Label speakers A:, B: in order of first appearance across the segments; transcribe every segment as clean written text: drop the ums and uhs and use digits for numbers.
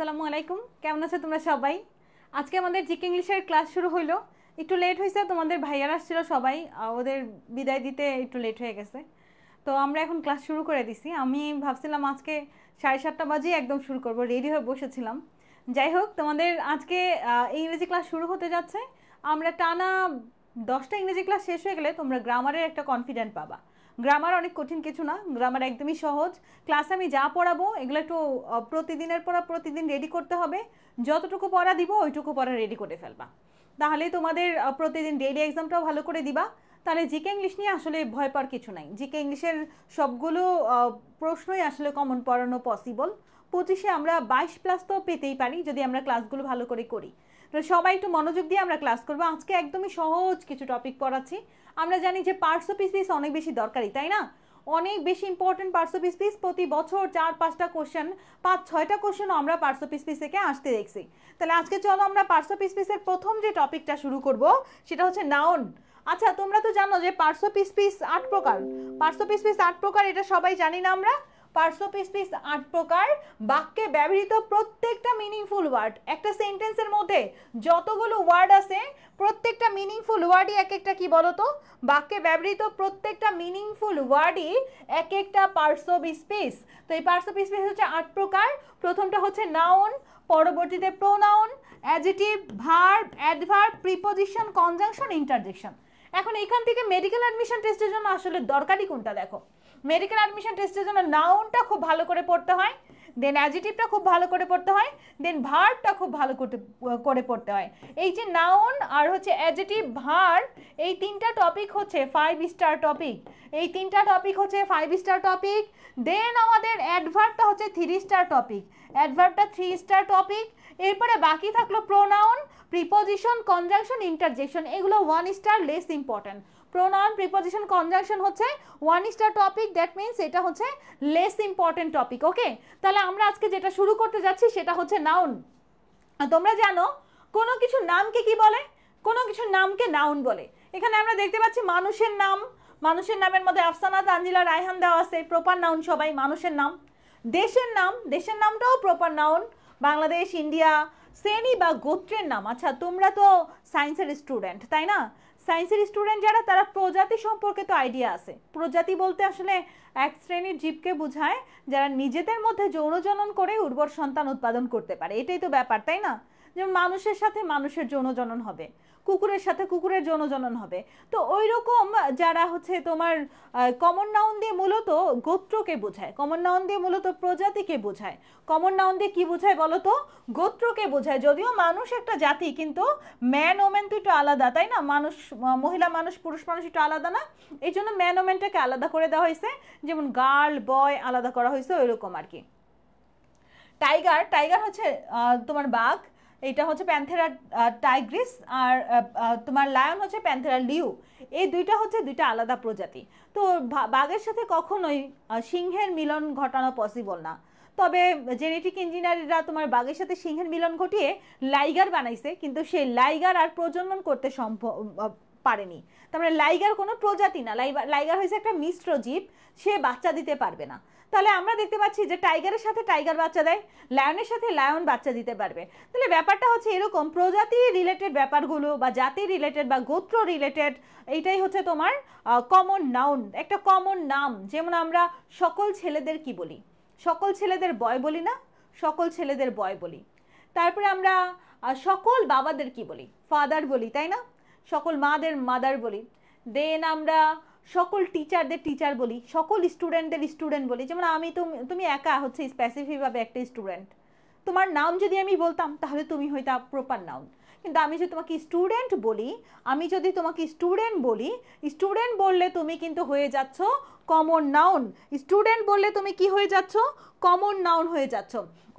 A: আসসালামু আলাইকুম, কেমন আছো তোমরা সবাই? আজকে আমাদের জিকে ইংলিশের ক্লাস শুরু হইলো। একটু লেট হয়েছে, তোমাদের ভাইয়ারা আসছিল সবাই, ওদের বিদায় দিতে একটু লেট হয়ে গেছে। তো আমরা এখন ক্লাস শুরু করে দিছি। আমি ভাবছিলাম আজকে 7:30 বাজে একদম শুরু করব, রেডি হয়ে বসেছিলাম। যাই হোক, তোমাদের আজকে ইংরেজি ক্লাস শুরু হতে যাচ্ছে। আমরা টানা 10টা ইংরেজি ক্লাস শেষ হয়ে গেলে তোমরা গ্রামারের একটা কনফিডেন্ট পাবা। গ্রামার অনেক কঠিন কিছু না, গ্রামার একদমই সহজ। ক্লাসে আমি যা পড়াবো এগুলো একটু প্রতিদিনের পড়া প্রতিদিন রেডি করতে হবে। যতটুকু পড়া দিব ওইটুকু পড়া রেডি করে ফেলবা, তাহলে তোমাদের প্রতিদিন ডেইলি এক্সামটাও ভালো করে দিবা। তাহলে জিকে ইংলিশ নিয়ে আসলে ভয় পাওয়ার কিছু নাই। জিকে ইংলিশের সবগুলো প্রশ্নই আসলে কমন পড়ানো পসিবল। 25-এ আমরা 22+ তো পেতেই পারি যদি আমরা ক্লাসগুলো ভালো করে করি। তো সবাই একটু মনোযোগ দিয়ে আমরা ক্লাস করবো। আজকে একদমই সহজ কিছু টপিক পড়াচ্ছি। আমরা জানি যে পার্টস অফ স্পিচ অনেক বেশি দরকারি, তাই না? অনেক বেশি ইম্পর্টেন্ট পার্টস অফ স্পিচ। প্রতি বছর 4-5টা কোশ্চেন, 5-6টা কোশ্চেনও আমরা পার্টস অফ স্পিচ থেকে আসতে দেখছি। তাহলে আজকে চলো আমরা পার্টস অফ স্পিচের প্রথম যে টপিকটা শুরু করব সেটা হচ্ছে নাউন। আচ্ছা, তোমরা তো জানো যে পার্টস অফ স্পিচ 8 প্রকার। পার্টস অফ স্পিচ 8 প্রকার, এটা সবাই জানি না আমরা? পার্টস অফ স্পিচ 8 প্রকার। বাক্যে ব্যবহৃত প্রত্যেকটা মিনিংফুল ওয়ার্ড, একটা সেন্টেন্সের মধ্যে যতগুলো ওয়ার্ড আছে প্রত্যেকটা মিনিংফুল ওয়ার্ডই এক একটা কি বলতো? বাক্যে ব্যবহৃত প্রত্যেকটা মিনিংফুল ওয়ার্ডই এক একটা পার্টস অফ স্পিচ। তো এই পার্টস অফ স্পিচ হচ্ছে 8 প্রকার। প্রথমটা হচ্ছে নাউন, পরবর্তীতে pronoun, adjective, verb, adverb, preposition, conjunction, interjection. এখন এখান থেকে মেডিকেল অ্যাডমিশন টেস্টের জন্য আসলে দরকারি কোনটা দেখো। মেডিকেল অ্যাডমিশন টেস্টের জন্য নাউনটা খুব ভালো করে পড়তে হয়, দেন অ্যাডজেক্টিভটা খুব ভালো করে পড়তে হয়, দেন ভার্বটা খুব ভালো করে পড়তে হয়। এই যে নাউন আর হচ্ছে অ্যাডজেক্টিভ, ভার্ব, এই তিনটা টপিক হচ্ছে 5 স্টার টপিক। এই তিনটা টপিক হচ্ছে 5 স্টার টপিক। দেন আমাদের অ্যাডভার্বটা হচ্ছে 3 স্টার টপিক। অ্যাডভার্বটা 3 star topic. এরপরে বাকি থাকলো প্রোনাউন, প্রিপজিশন, কনজাংশন, ইন্টারজেকশন। এগুলো 1 star, less important. Pronoun, preposition, conjunction হচ্ছে 1 স্টার টপিক, দ্যাট মিনস এটা হচ্ছে লেস ইম্পর্টেন্ট টপিক। ওকে, তাহলে আমরা আজকে যেটা শুরু করতে যাচ্ছি সেটা হচ্ছে নাউন। তোমরা জানো কোনো কিছুর নামকে কি বলে? কোনো কিছুর নামকে নাউন বলে। এখানে আমরা দেখতে পাচ্ছি মানুষের নাম। মানুষের নামের মধ্যে আফসানা, তানজিলা, রায়হান দেওয়া আছে, প্রপার নাউন সবাই মানুষের নাম। দেশের নাম, দেশের নামটাও প্রপার নাউন। বাংলাদেশ, ইন্ডিয়া। শ্রেণী বা গোত্রের নাম, আচ্ছা তোমরা তো সায়েন্সের স্টুডেন্ট, তাই না? সায়েন্সের স্টুডেন্ট যারা, তারা প্রজাতি সম্পর্কে তো আইডিয়া আছে। প্রজাতি বলতে আসলে এক শ্রেণীর জীবকে বোঝায় যারা নিজেদের মধ্যে যৌনজনন করে উর্বর সন্তান উৎপাদন করতে পারে। এটাই তো ব্যাপার, তাই না? যেমন মানুষের সাথে মানুষের যৌনজনন হবে, কুকুরের সাথে কুকুরের যৌনজনন হবে। তো ওই রকম যারা হচ্ছে তোমার কমন নাউন দিয়ে মূলত গোত্রকে বোঝায়, কমন নাউন দিয়ে মূলত প্রজাতিকে বোঝায়। কমন নাউন দিয়ে কি বোঝায় বলো তো? গোত্রকে বোঝায়। যদিও মানুষ একটা জাতি, কিন্তু ম্যান ওমেন তো একটু আলাদা, তাই না? মানুষ, মহিলা মানুষ, পুরুষ মানুষ একটু আলাদা না? এই জন্য ম্যান ওমেনটাকে আলাদা করে দেওয়া হয়েছে, যেমন গার্ল বয় আলাদা করা হয়েছে, ওই রকম আর কি। টাইগার, টাইগার হচ্ছে তোমার বাঘ, এটা হচ্ছে প্যান্থেরা টাইগ্রিস, আর তোমার লায়ন হচ্ছে প্যান্থেরা লিউ। এই দুইটা হচ্ছে দুইটা আলাদা প্রজাতি। তো বাঘের সাথে কখনোই সিংহের মিলন ঘটানো পসিবল না। তবে জেনেটিক ইঞ্জিনিয়াররা তোমার বাঘের সাথে সিংহের মিলন ঘটিয়ে লাইগার বানাইছে, কিন্তু সেই লাইগার আর প্রজনন করতে পারেনি। তারপরে লাইগার কোনো প্রজাতি না, লাইগার হয়েছে একটা মিশ্র জীব, সে বাচ্চা দিতে পারবে না। তাহলে আমরা দেখতে পাচ্ছি যে টাইগারের সাথে টাইগার বাচ্চা দেয়, লায়নের সাথে লায়ন বাচ্চা দিতে পারবে। তাহলে ব্যাপারটা হচ্ছে এরকম, প্রজাতি রিলেটেড ব্যাপারগুলো বা জাতি রিলেটেড বা গোত্র রিলেটেড, এইটাই হচ্ছে তোমার কমন নাউন, একটা কমন নাম। যেমন আমরা সকল ছেলেদের কি বলি? সকল ছেলেদের বয় বলি না? সকল ছেলেদের বয় বলি। তারপরে আমরা সকল বাবাদের কি বলি? ফাদার বলি, তাই না? সকল মাদের মাদার বলি। দেন আমরা সকল টিচারদের টিচার বলি, সকল স্টুডেন্টদের স্টুডেন্ট বলি। যেমন আমি, তুমি একা হচ্ছে স্পেসিফিকভাবে একটা স্টুডেন্ট, তোমার নাম যদি আমি বলতাম তাহলে তুমি হইতা প্রপার নাউন। কিন্তু আমি যদি তোমাকে স্টুডেন্ট বলি, আমি যদি তোমাকে স্টুডেন্ট বলি, স্টুডেন্ট বললে তুমি কিন্তু হয়ে যাচ্ছ কমন নাউন। স্টুডেন্ট বললে তুমি কি হয়ে যাচ্ছ? কমন নাউন হয়ে যাচ্ছ।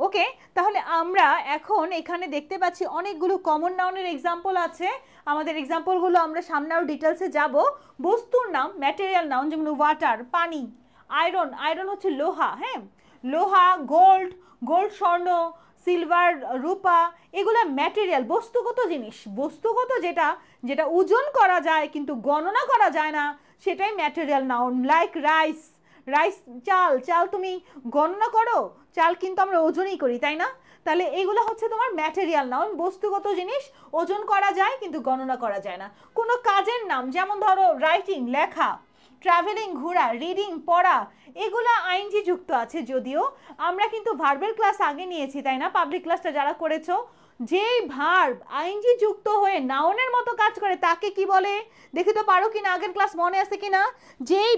A: ওকে, তাহলে আমরা এখন এখানে দেখতে পাচ্ছি অনেকগুলো কমন নাউনের এক্সাম্পল আছে। আমাদের এক্সাম্পলগুলো আমরা সামনে আরও ডিটেলসে যাব। বস্তুর নাম, ম্যাটেরিয়াল নাউন, যেমন ওয়াটার, পানি। আয়রন, আয়রন হচ্ছে লোহা, হ্যাঁ, লোহা। গোল্ড, গোল্ড স্বর্ণ, সিলভার রূপা, এগুলো ম্যাটেরিয়াল, বস্তুগত জিনিস। বস্তুগত যেটা, যেটা ওজন করা যায় কিন্তু গণনা করা যায় না, সেটাই material noun. Like rice, rice চাল, চাল তুমি গণনা করো? চাল কিন্তু আমরা ওজনই করি, তাই না? তাহলে এইগুলো হচ্ছে তোমার ম্যাটেরিয়াল নাউন, বস্তুগত জিনিস, ওজন করা যায় কিন্তু গণনা করা যায় না। কোনো কাজের নাম, যেমন ধরো রাইটিং লেখা, ট্রাভেলিং ঘোরা, রিডিং পড়া, এগুলা আইএনজি যুক্ত আছে। যদিও আমরা কিন্তু ভার্বের ক্লাস আগে নিয়েছি, তাই না? পাবলিক ক্লাসটা যারা করেছো, যেই ভার্ব আইএনজি যুক্ত হয়ে নাউনের মতো কাজ করে তাকে কি বলে? দেখি তো পারো কিনা, আগের ক্লাস মনে আছে কিনা? যেই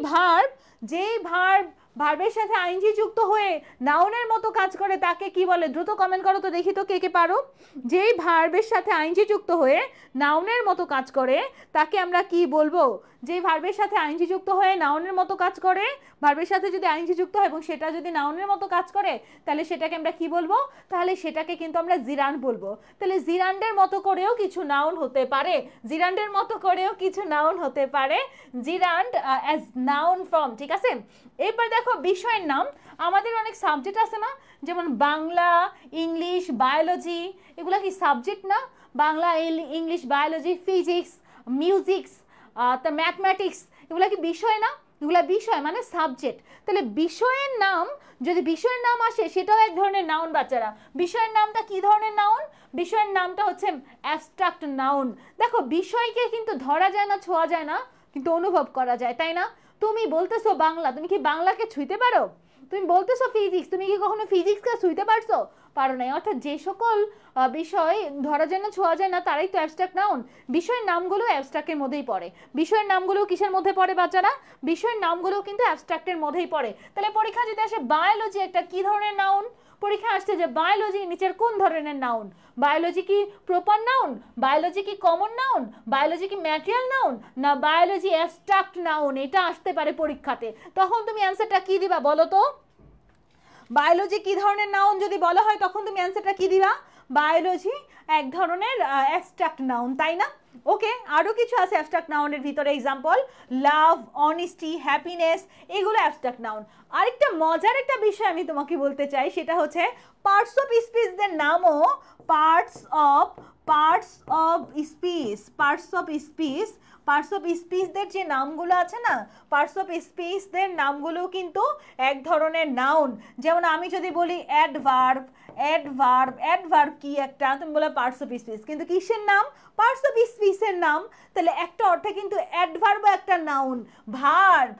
A: ভার্ব ভার্বের সাথে আইএনজি যুক্ত হয়ে নাউনের মতো কাজ করে তাকে কি বলে? দ্রুত কমেন্ট করো তো দেখি তো কে কে পারো। যেই ভার্বের সাথে আইএনজি যুক্ত হয়ে নাউনের মতো কাজ করে তাকে আমরা কি বলবো? যেই ভার্বের সাথে আইএনজি যুক্ত হয়ে নাউনের মতো কাজ করে, ভার্বের সাথে যদি আইএনজি যুক্ত হয় এবং সেটা যদি নাউনের মতো কাজ করে, তাহলে সেটাকে আমরা কি বলবো? তাহলে সেটাকে কিন্তু আমরা জিরান্ড বলবো। তাহলে জিরান্ডের মতো করেও কিছু নাউন হতে পারে, জিরান্ডের মতো করেও কিছু নাউন হতে পারে, জিরান্ড অ্যাজ নাউন ফর্ম, ঠিক আছে? এরপর দেখো বিষয়ের নাম। আমাদের অনেক সাবজেক্ট আছে না, যেমন বাংলা, ইংলিশ, বায়োলজি, এগুলো কি সাবজেক্ট না? Bangla, English, biology, physics, musics, mathematics, এগুলো কি বিষয় না? এগুলো বিষয় মানে সাবজেক্ট। তাহলে বিষয়ের নাম, যদি বিষয়ের নাম আসে সেটাও এক ধরনের নাউন বাচ্চারা। বিষয়ের নামটা কি ধরনের নাউন? বিষয়ের নামটা হচ্ছে অ্যাবস্ট্রাক্ট নাউন। দেখো বিষয়কে কিন্তু ধরা যায় না, ছোঁয়া যায় না, কিন্তু অনুভব করা যায়, তাই না? তুমি বলতেছো বাংলা, তুমি কি বাংলাকে ছুঁইতে পারো? তুমি বলতেছো ফিজিক্স, তুমি কি কখনো ফিজিক্সকে ছুঁইতে পারছো? পারো নাই। অর্থাৎ যে সকল বিষয় ধরা যায় না, ছোঁয়া যায় না, তারাই তো অ্যাবস্ট্রাক্ট নাউন। বিষয়ের নামগুলো অ্যাবস্ট্রাক্টের মধ্যেই পড়ে। বিষয়ের নামগুলো কিসের মধ্যে পড়ে বাচ্চারা? বিষয়ের নামগুলো কিন্তু অ্যাবস্ট্রাক্টের মধ্যেই পড়ে। তাহলে পরীক্ষা যদি আসে বায়োলজি একটা কি ধরনের নাউন, পরীক্ষা আসছে যে বায়োলজি নিচের কোন ধরনের নাউন? বায়োলজি কি প্রপার নাউন, বায়োলজি কি কমন নাউন, বায়োলজি কি ম্যাটেরিয়াল নাউন, না বায়োলজি অ্যাবস্ট্রাক্ট নাউন? এটা আসতে পারে পরীক্ষাতে। তখন তুমি অ্যান্সারটা কি দিবা বলো তো? বায়োলজি কি ধরনের নাউন যদি বলা হয় তখন তুমি অ্যান্সারটা কি দিবা? বায়োলজি এক ধরনের অ্যাবস্ট্রাক্ট নাউন, তাই না? ওকে, আরও কিছু আছে অ্যাবস্ট্রাক্ট নাউনের ভিতরে, এক্সাম্পল লাভ, অনেস্টি, হ্যাপিনেস, এগুলো অ্যাবস্ট্রাক্ট নাউন। আরেকটা মজার একটা বিষয় আমি তোমাকে বলতে চাই, সেটা হচ্ছে পার্টস অফ স্পিচদের নামও পার্টস অফ স্পিচদের যে নামগুলো আছে না, পার্টস অফ স্পিচদের নামগুলো কিন্তু এক ধরনের নাউন। যেমন আমি যদি বলি অ্যাডভার্ব কি একটা, তুমি বলো পার্টস অফ স্পিচ, কিন্তু কিসের নাম? পার্টস অফ স্পিচের নাম। তাহলে একটা অর্থে কিন্তু অ্যাডভার্বও একটা নাউন, ভার্ব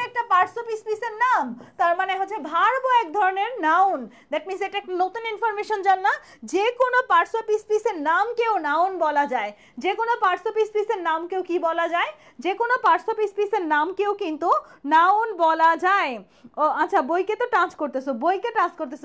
A: একটা পার্টস অফ স্পিচের নাম, তার মানে হচ্ছে ভার্বও এক ধরনের নাউন। দ্যাট মিনস এটা একটা নতুন ইনফরমেশন জান না, যে কোনো পার্টস অফ স্পিচের নামকেও নাউন বলা যায়। যে কোনো পার্টস অফ স্পিচের নামকেও কি বলা যায়? যে কোনো পার্টস অফ স্পিচের নামকেও কিন্তু নাউন বলা যায়। ও আচ্ছা, বইকে তো টাচ করতেছো,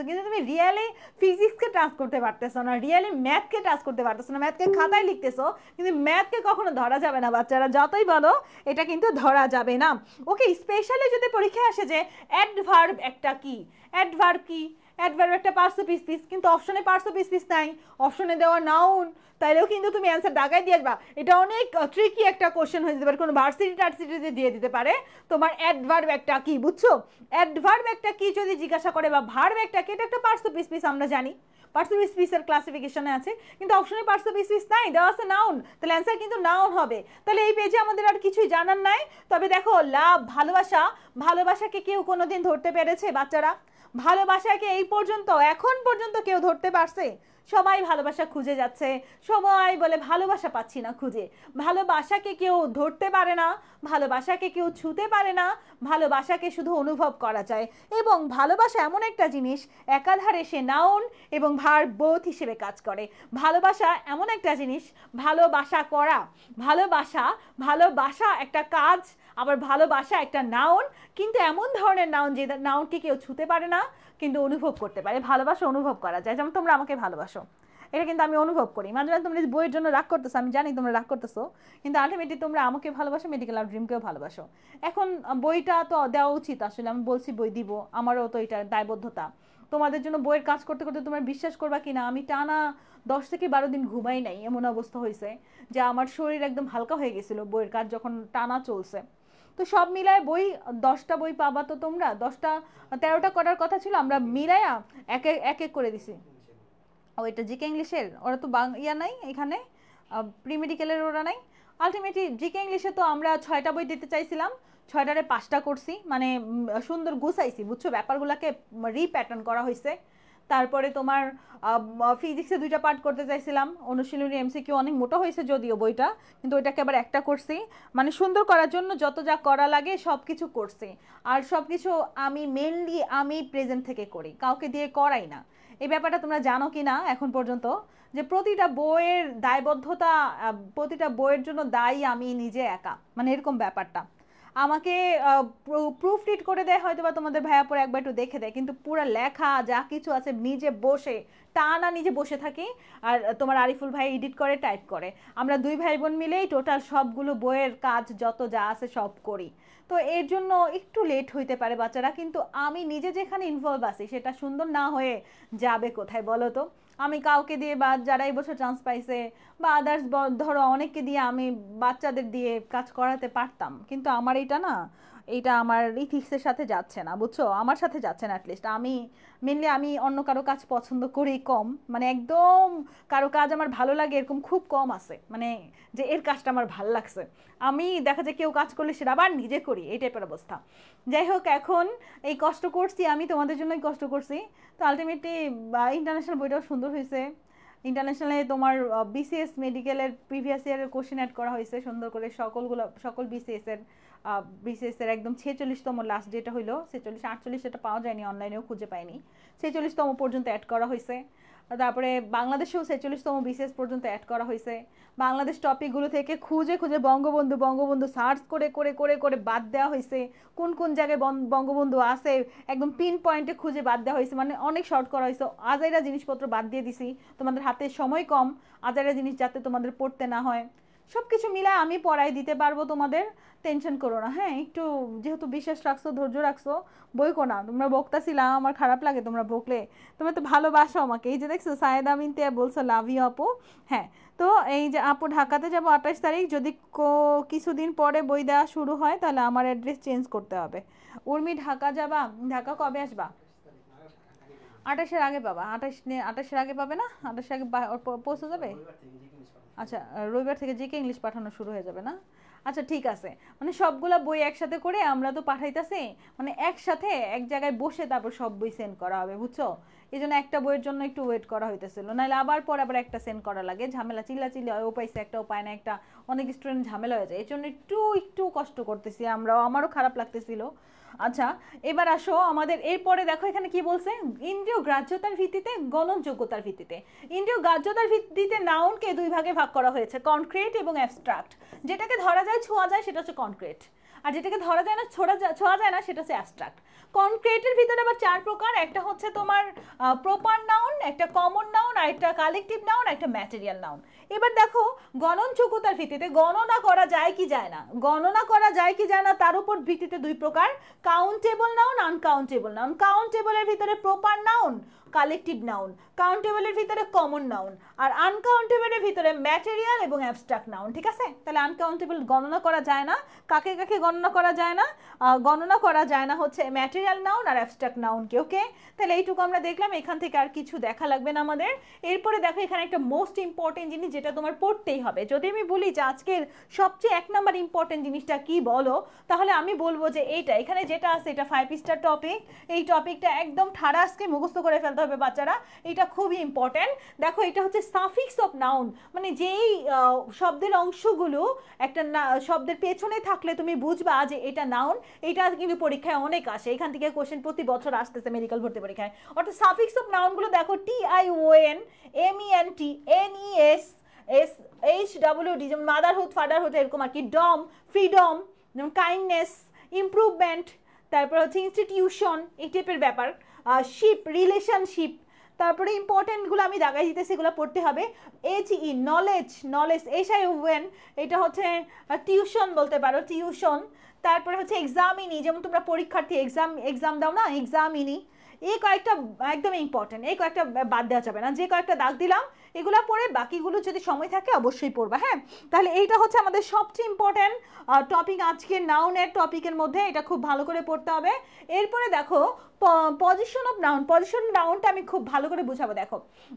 A: কিন্তু তুমি রিয়েলি ফিজিক্সকে টাচ করতে পারতেছো না, রিয়েলি ম্যাথকে টাচ করতে পারতেছো না। ম্যাথকে খাতায় লিখতেছো, কিন্তু ম্যাথকে কখনো ধরা যাবে না বাচ্চারা, যতই বলো এটা কিন্তু ধরা যাবে না। ওকে, স্পেশালি যদি পরীক্ষায় আসে যে অ্যাডভার্ব একটা কি, অ্যাডভার্ব একটা পার্টস অফ স্পিচ, কিন্তু অপশনে পার্টস অফ স্পিচ নাই, অপশনে দেওয়া নাউন, তাইলেও কিন্তু তুমি অ্যান্সার দাগাই দিয়ে আসবা। এটা অনেক ট্রিকি একটা কোশ্চেন হয়ে যেতে পারে, কোনো ভার্সিটিতে দিয়ে দিতে পারে তোমার অ্যাডভার্ব একটা কি, বুঝছো? অ্যাডভার্ব একটা কি যদি জিজ্ঞাসা করে, বা ভার্ব একটা কি, এটা একটা পার্টস অফ স্পিচ, আমরা জানি পার্টস অফ স্পিচের ক্লাসিফিকেশনে আছে, কিন্তু অপশনে পার্টস অফ স্পিচ নাই, দেওয়া আছে নাউন, তাহলে অ্যান্সার কিন্তু নাউন হবে। তাহলে এই পেজে আমাদের আর কিছুই জানার নাই। তবে দেখো লাভ, ভালোবাসাকে কেউ কোনোদিন ধরতে পেরেছে বাচ্চারা? ভালোবাসাকে এখন পর্যন্ত কেউ ধরতে পারছে? সবাই ভালোবাসা খুঁজে যাচ্ছে, সবাই বলে ভালোবাসা পাচ্ছি না খুঁজে। ভালোবাসাকে কেউ ধরতে পারে না, ভালোবাসাকে কেউ ছুঁতে পারে না, ভালোবাসাকে শুধু অনুভব করা যায়। এবং ভালোবাসা এমন একটা জিনিস, একাধারে সে নাউন এবং ভার্ব বোথ হিসেবে কাজ করে। ভালোবাসা এমন একটা জিনিস, ভালোবাসা একটা কাজ, আবার ভালোবাসা একটা নাউন, কিন্তু এমন ধরনের নাউন যে নাউনটি কেউ ছুঁতে পারে না কিন্তু অনুভব করতে পারে। ভালোবাসা অনুভব করা যায়, যেমন তোমরা আমাকে ভালোবাসো, এটা কিন্তু আমি অনুভব করি। মাঝে মাঝে তোমরা বইয়ের জন্য রাগ করতেছো, আমি জানি তোমরা রাগ করতেছো, কিন্তু আলটিমেটলি তোমরা আমাকে ভালোবাসো, মেডিকেল আর ড্রিমকেও ভালোবাসো। এখন বইটা তো দেওয়া উচিত, আসলে আমি বলছি বই দিব, আমারও তো এটা দায়বদ্ধতা। তোমাদের জন্য বইয়ের কাজ করতে করতে তোমরা বিশ্বাস করবা কিনা, আমি টানা 10 থেকে 12 দিন ঘুমাই নাই, এমন অবস্থা হয়েছে যে আমার শরীর একদম হালকা হয়ে গেছিল বইয়ের কাজ যখন টানা চলছে। তো সব মিলায় বই 10টা বই পাবা তো তোমরা, 13টা করার কথা ছিল, আমরা মিলাইয়া এক এক করে দিছি। ও এটা জিকে ইংলিশের, ওরা তো ইয়া নাই এখানে, প্রি মেডিকেলের ওরা নাই। আলটিমেটলি জিকে ইংলিশে তো আমরা 6টা বই দিতে চাইছিলাম, 6টারে 5টা করছি, মানে সুন্দর গুছাইছি, বুঝছো? ব্যাপারগুলোকে রিপ্যাটার্ন করা হয়েছে, তারপরে তোমার ফিজিক্সে 2টা পার্ট করতে চাইছিলাম, অনুশীলনী এমসিকিউ অনেক মোটা হয়েছে যদিও বইটা, কিন্তু ওইটাকে আবার একটা করছি, মানে সুন্দর করার জন্য যত যা করা লাগে সব কিছু করছি। আর সব কিছু আমি মেনলি আমি প্রেজেন্ট থেকে করি, কাউকে দিয়ে করাই না। এই ব্যাপারটা তোমরা জানো কি না এখন পর্যন্ত, যে প্রতিটা বইয়ের দায়বদ্ধতা, প্রতিটা বইয়ের জন্য দায়ী আমি নিজে একা, মানে এরকম ব্যাপারটা। আমাকে প্রুফ রিড করে দেয় হয়তো বা তোমাদের ভাইয়া পরে একবার একটু দেখে দেয়, কিন্তু পুরো লেখা যা কিছু আছে নিজে বসে টানা নিজে বসে থাকি, আর তোমার আরিফুল ভাই এডিট করে টাইপ করে, আমরা 2 ভাই বোন মিলেই টোটাল সবগুলো বইয়ের কাজ যত যা আছে সব করি। তো এর জন্য একটু লেট হইতে পারে বাচ্চারা, কিন্তু আমি নিজে যেখানে ইনভলভ আছি সেটা সুন্দর না হয়ে যাবে কোথায় বলো তো? আমি কাউকে দিয়ে বা যারা এই বছর চান্স পাইছে বা আদার্স ধরো অনেককে দিয়ে আমি বাচ্চাদের দিয়ে কাজ করাতে পারতাম, কিন্তু আমার এটা না, এইটা আমার ইথিক্সের সাথে যাচ্ছে না, বুঝছো? আমার সাথে যাচ্ছে না। অ্যাটলিস্ট আমি মেনলি আমি অন্য কারো কাজ পছন্দ করি কম, মানে একদম কারো কাজ আমার ভালো লাগে এরকম খুব কম আছে, মানে যে এর কাজটা আমার ভালো লাগছে। আমি দেখা যায় কেউ কাজ করলে সেটা আবার নিজে করি, এই টাইপের অবস্থা। যাই হোক, এখন এই কষ্ট করছি আমি তোমাদের জন্যই কষ্ট করছি। তো আলটিমেটলি ইন্টারন্যাশনাল বইটাও সুন্দর হয়েছে। ইন্টারন্যাশনালে তোমার বিসিএস মেডিকেলের প্রিভিয়াস ইয়ারের কোশ্চেন অ্যাড করা হয়েছে সুন্দর করে, সকল বিসিএস এর একদম 46তম লাস্ট যেটা হইলো 46 48 সেটা পাওয়া যায়নি, অনলাইনেও খুঁজে পাইনি, 46তম পর্যন্ত অ্যাড করা হয়েছে। তারপরে বাংলাদেশেও 46তম বিসিএস পর্যন্ত অ্যাড করা হয়েছে। বাংলাদেশ টপিকগুলো থেকে খুঁজে খুঁজে বঙ্গবন্ধু সার্চ করে করে করে করে বাদ দেওয়া হয়েছে, কোন কোন জায়গায় বঙ্গবন্ধু আছে একদম পিন পয়েন্টে খুঁজে বাদ দেওয়া হয়েছে, মানে অনেক শর্ট করা হয়েছে। আজাইরা জিনিসপত্র বাদ দিয়ে দিছি, তোমাদের হাতে সময় কম, আজাইরা জিনিস যাতে তোমাদের পড়তে না হয়। সব কিছু মিলায় আমি পড়াই দিতে পারবো তোমাদের, টেনশন করো না। হ্যাঁ, একটু যেহেতু বিশ্বাস রাখছো, ধৈর্য রাখছো, বইকো না। তোমরা বকতাছিলাম, আমার খারাপ লাগে তোমরা বকলে, তোমরা তো ভালোবাসো আমাকে। এই যে দেখছো সায়েদা মিনতে বলছো লাভ ইউ আপু। হ্যাঁ, তো এই যে আপু ঢাকাতে যাবো 28 তারিখ, যদি কিছুদিন পরে বই দেওয়া শুরু হয় তাহলে আমার অ্যাড্রেস চেঞ্জ করতে হবে। উর্মি ঢাকা যাবা? ঢাকা কবে আসবা? 28-এর আগে পাবা। 28-এর আগে পাবে না? 28-এর আগে পৌঁছে যাবে। আচ্ছা, রবিবার থেকে জিকে ইংলিশ পাঠানো শুরু হয়ে যাবে না? আচ্ছা ঠিক আছে, মানে সবগুলা বই একসাথে করে আমরা তো পাঠাইতেছি, মানে একসাথে এক জায়গায় বসে তারপর সব বই সেন্ড করা হবে, বুঝছো? এই জন্য একটা বইয়ের জন্য একটু ওয়েট করা হইতেছিল, নাহলে আবার একটা সেন্ড করা লাগে, ঝামেলা চিল্লাচিল্লি হয়, ও পাইছে একটা ও পায় না একটা, অনেক স্টুডেন্ট ঝামেলা হয়ে যায়, এই জন্য একটু কষ্ট করতেছি আমরাও, আমারও খারাপ লাগতেছিল। আচ্ছা, এবার আসো আমাদের এরপরে দেখো এখানে কি বলছে, ইন্দ্রিয় গ্রাহ্যতার ভিত্তিতে গণনযোগ্যতার ভিত্তিতে। ইন্দ্রিয় গ্রাহ্যতার ভিত্তিতে নাউনকে 2 ভাগে ভাগ করা হয়েছে, কনক্রিট এবং অ্যাবস্ট্রাক্ট। যেটাকে ধরা যায় ছোঁয়া যায় সেটা হচ্ছে কনক্রিট, আর যেটাকে ধরা যায় না ছোঁয়া যায় না সেটা হচ্ছে অ্যাবস্ট্রাক্ট। কনক্রিটের ভিতরে আবার 4 প্রকার, একটা হচ্ছে তোমার প্রপার নাউন, একটা কমন নাউন, আর একটা কালেকটিভ নাউন, একটা ম্যাটেরিয়াল নাউন। এবার দেখো গণনযোগ্যতার ভিত্তিতে গণনা করা যায় কি যায় না, গণনা করা যায় কি যায় না তার উপর ভিত্তিতে 2 প্রকার, কাউন্টেবল নাউন, আনকাউন্টেবল নাউন। কাউন্টেবলের ভিতরে প্রপার নাউন, কালেকটিভ নাউন, কাউন্টেবলের ভিতরে কমন নাউন, আর আনকাউন্টেবলের ভিতরে ম্যাটেরিয়াল এবং অ্যাবস্ট্রাক্ট নাউন। ঠিক আছে, তাহলে আনকাউন্টেবল গণনা করা যায় না, কাকে কাকে গণনা করা যায় না? গণনা করা যায় না হচ্ছে ম্যাটেরিয়াল নাউন আর অ্যাবস্ট্রাক্ট নাউনকে। ওকে, তাহলে এইটুকু আমরা দেখলাম, এখান থেকে আর কিছু দেখা লাগবে না আমাদের। এরপরে দেখো এখানে একটা মোস্ট ইম্পর্টেন্ট জিনিস যেটা তোমার পড়তেই হবে। যদি আমি বলি যে আজকের সবচেয়ে 1 নাম্বার ইম্পর্টেন্ট জিনিসটা কি বলো, তাহলে আমি বলবো যে এইটা, এখানে যেটা আছে এটা 5 স্টার টপিক, এই টপিকটা একদম ঠাড়াসকে মুখস্থ করে ফেলতে হবে বাচ্চারা, এটা খুবই ইম্পর্টেন্ট। দেখো এটা হচ্ছে সাফিক্স অফ নাউন, মানে যেই শব্দের অংশগুলো একটা শব্দের পেছনে থাকলে তুমি বুঝবা যে এটা নাউন, এটা কিন্তু পরীক্ষায় অনেক আসে, এখান থেকে কোশ্চেন প্রতি বছর আসতেছে মেডিকেল ভর্তি পরীক্ষায়। অর্থাৎ সাফিক্স অফ নাউনগুলো দেখো TION, MENT, NES, SHWD, যেমন মাদারহুড, ফাদারহুড, এরকম আর কি, ডম, ফ্রিডম, যেমন কাইন্ডনেস, ইমপ্রুভমেন্ট, তারপর হচ্ছে ইনস্টিটিউশন, এই টাইপের ব্যাপার, শিপ, রিলেশনশিপ। তারপরে ইম্পর্টেন্টগুলো আমি দাগাই দিতেছি, এগুলো পড়তে হবে। HE, নলেজ, SION, এটা হচ্ছে টিউশন বলতে পারো, টিউশন। তারপরে হচ্ছে এক্সামিনি, যেমন তোমরা পরীক্ষার্থী এক্সাম দাও না, এক্সামিনি। এই কয়েকটা একদম ইম্পর্টেন্ট, এই কয়েকটা বাদ দেওয়া যাবে না, যে কয়েকটা দাগ দিলাম এগুলো পড়ে বাকিগুলো যদি সময় থাকে অবশ্যই পড়বা। হ্যাঁ, তাহলে এইটা হচ্ছে আমাদের সবচেয়ে ইম্পর্টেন্ট টপিক আজকে নাউনের টপিকের মধ্যে, এটা খুব ভালো করে পড়তে হবে। এরপরে দেখো পজিশন অফ নাউন, পজিশন নাউনটা আমি খুব ভালো করে বুঝাবো। দেখো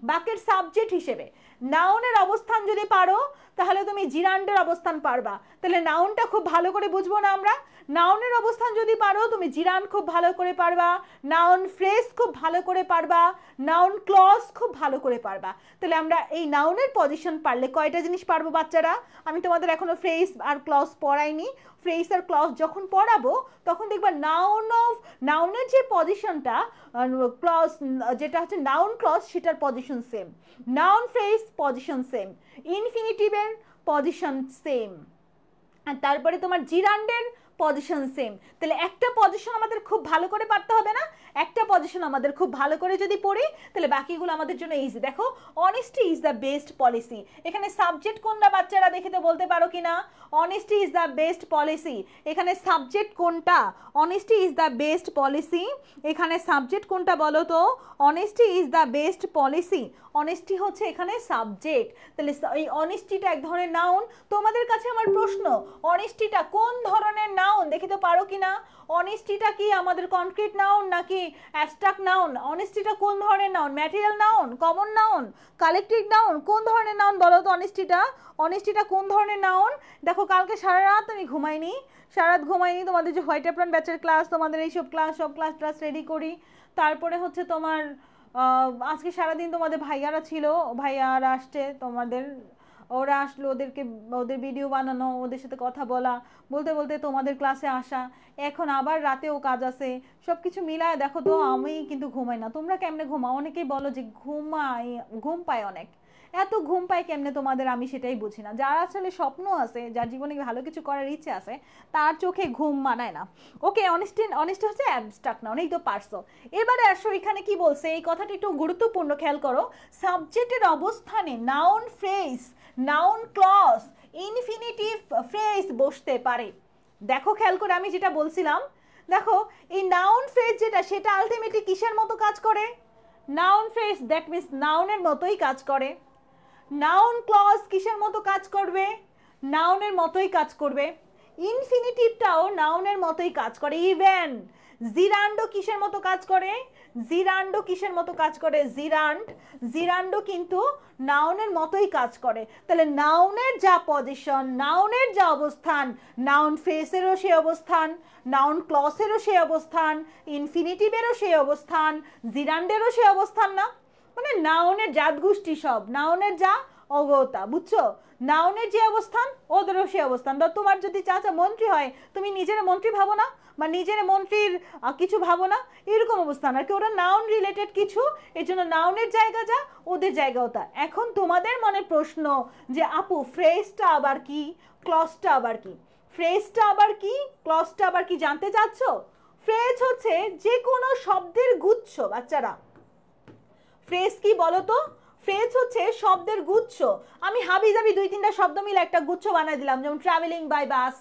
A: বাক্যের সাবজেক্ট হিসেবে নাউনের অবস্থান যদি পারো তাহলে তুমি জিরান্ডের অবস্থান পারবা, তাহলে নাউনটা খুব ভালো করে বুঝবো না আমরা। নাউনের অবস্থান যদি পারো তুমি জিরান্ড খুব ভালো করে পারবা, নাউন ফ্রেজ ফ্রেজ খুব ভালো করে পারবা, নাউন ক্লজ খুব ভালো করে পারবা। তাহলে আমরা এই নাউনের পজিশন পারলে কয়টা জিনিস পারবো বাচ্চারা? আমি তোমাদের এখনো ফ্রেজ আর ক্লজ পড়াইনি। ফ্রেজ আর ক্লজ যখন পড়াবো তখন দেখবা নাউনের যে পজিশনটা, ক্লজ যেটা হচ্ছে নাউন ক্লজ, সেটার position same, noun phrase position same, ইনফিনিটিভের পজিশন সেম, আর তারপরে তোমার জিরান্ডের পজিশন সেম। তাহলে একটা পজিশন আমাদের খুব ভালো করে পারতে হবে না? একটা পজিশন আমাদের খুব ভালো করে যদি পড়ি তাহলে বাকিগুলো আমাদের জন্য ইজি। দেখো, honesty is the best policy, এখানে সাবজেক্ট কোনটা বাচ্চারা দেখে তো বলতে পারো কি না? Honesty is the best policy, এখানে সাবজেক্ট কোনটা? Honesty is the best policy, এখানে সাবজেক্ট কোনটা বলো তো? Honesty is the best policy, honesty হচ্ছে এখানে সাবজেক্ট। তাহলে এই অনেস্টিটা এক ধরনের নাউন। তোমাদের কাছে আমার প্রশ্ন, অনেস্টিটা কোন ধরনের নাউন দেখি তো পারো কি না? অনেস্টিটা কি আমাদের কনক্রিট নাউন নাকি অ্যাবস্ট্রাক্ট নাউন? অনেস্টিটা কোন ধরনের noun? Material noun, common noun, collective noun, কোন ধরনের নাউন বলো তো? অনেস্টিটা কোন ধরনের নাউন? দেখো, কালকে সারা রাত আমি ঘুমাইনি, তোমাদের যে হোয়াইট অ্যাপ্রন ব্যাচের ক্লাস, তোমাদের এইসব সব ক্লাস রেডি করি। তারপরে হচ্ছে তোমার আজকে সারাদিন তোমাদের ভাইয়ারা ছিল, ভাইয়ারা আসছে তোমাদের, ওরা আসলো, ওদের ভিডিও বানানো, ওদের সাথে কথা বলতে বলতে তোমাদের ক্লাসে আসা, এখন আবার রাতেও কাজ আছে, সব কিছু মিলায় দেখো তো আমি কিন্তু ঘুমাই না। তোমরা কেমনে ঘুমাও? অনেকেই বলো যে ঘুম পায় অনেক, এত ঘুম পায় কেমনে তোমাদের? আমি সেটাই বুঝি না। যার আসলে স্বপ্ন আছে, যার জীবনে ভালো কিছু করার ইচ্ছে আছে, তার চোখে ঘুম মানায় না। ওকে, অনেস্টি হচ্ছে অ্যাবস্ট্রাক্ট নাউন, এই তো পারছো। এবারে আসো, এখানে কি বলছে এই কথাটা একটু গুরুত্বপূর্ণ, খেয়াল করো। সাবজেক্টের অবস্থানে noun phrase, noun clause, infinitive phrase বসতে পারে। দেখো খেয়াল করে আমি যেটা বলছিলাম, দেখো এই নাউন ফ্রেজ যেটা, সেটা আলটিমেটলি কিসের মতো কাজ করে? নাউন ফ্রেজ, দ্যাট মিন্স নাউনের মতোই কাজ করে। নাউন ক্লজ কিসের মতো কাজ করবে? নাউনের মতোই কাজ করবে। ইনফিনিটিভটাও নাউনের মতোই কাজ করে। ইভেন জিরান্ডো কিসের মতো কাজ করে? জিরান্ডো কিন্তু নাউনের মতোই কাজ করে। তাহলে নাউনের যা পজিশন, নাউনের যা অবস্থান, নাউন ফ্রেজেরও সেই অবস্থান, নাউন ক্লজেরও সেই অবস্থান, ইনফিনিটিভেরও সেই অবস্থান, জিরান্ডেরও সেই অবস্থান না? মানে নাউনের জাত গোষ্ঠী সব, নাউনের যা অগতা, বুঝছো? নাউনের যে অবস্থান, ওদেরও সেই অবস্থান। তোমার যদি চাচা মন্ত্রী হয়, তুমি নিজের মন্ত্রী ভাবো না, বা নিজের মন্ত্রীর কিছু ভাবো না, এরকম অবস্থান আর কি। ওরা নাউন রিলেটেড কিছু, এই জন্য নাউনের জায়গা যা, ওদের জায়গাও তা। এখন তোমাদের মনে প্রশ্ন যে আপু ফ্রেজটা আবার কি, ক্লজটা আবার কি? ফ্রেজটা আবার কি, ক্লজটা আবার কি জানতে চাচ্ছ? ফ্রেজ হচ্ছে যে কোনো শব্দের গুচ্ছ বাচ্চারা। ফ্রেজ কি বলো তো? ফ্রেজ হচ্ছে শব্দের গুচ্ছ। আমি হাবি জাবি দুই তিনটা শব্দ মিলে একটা গুচ্ছ বানাই দিলাম, যেমন ট্রাভেলিং বাই বাস,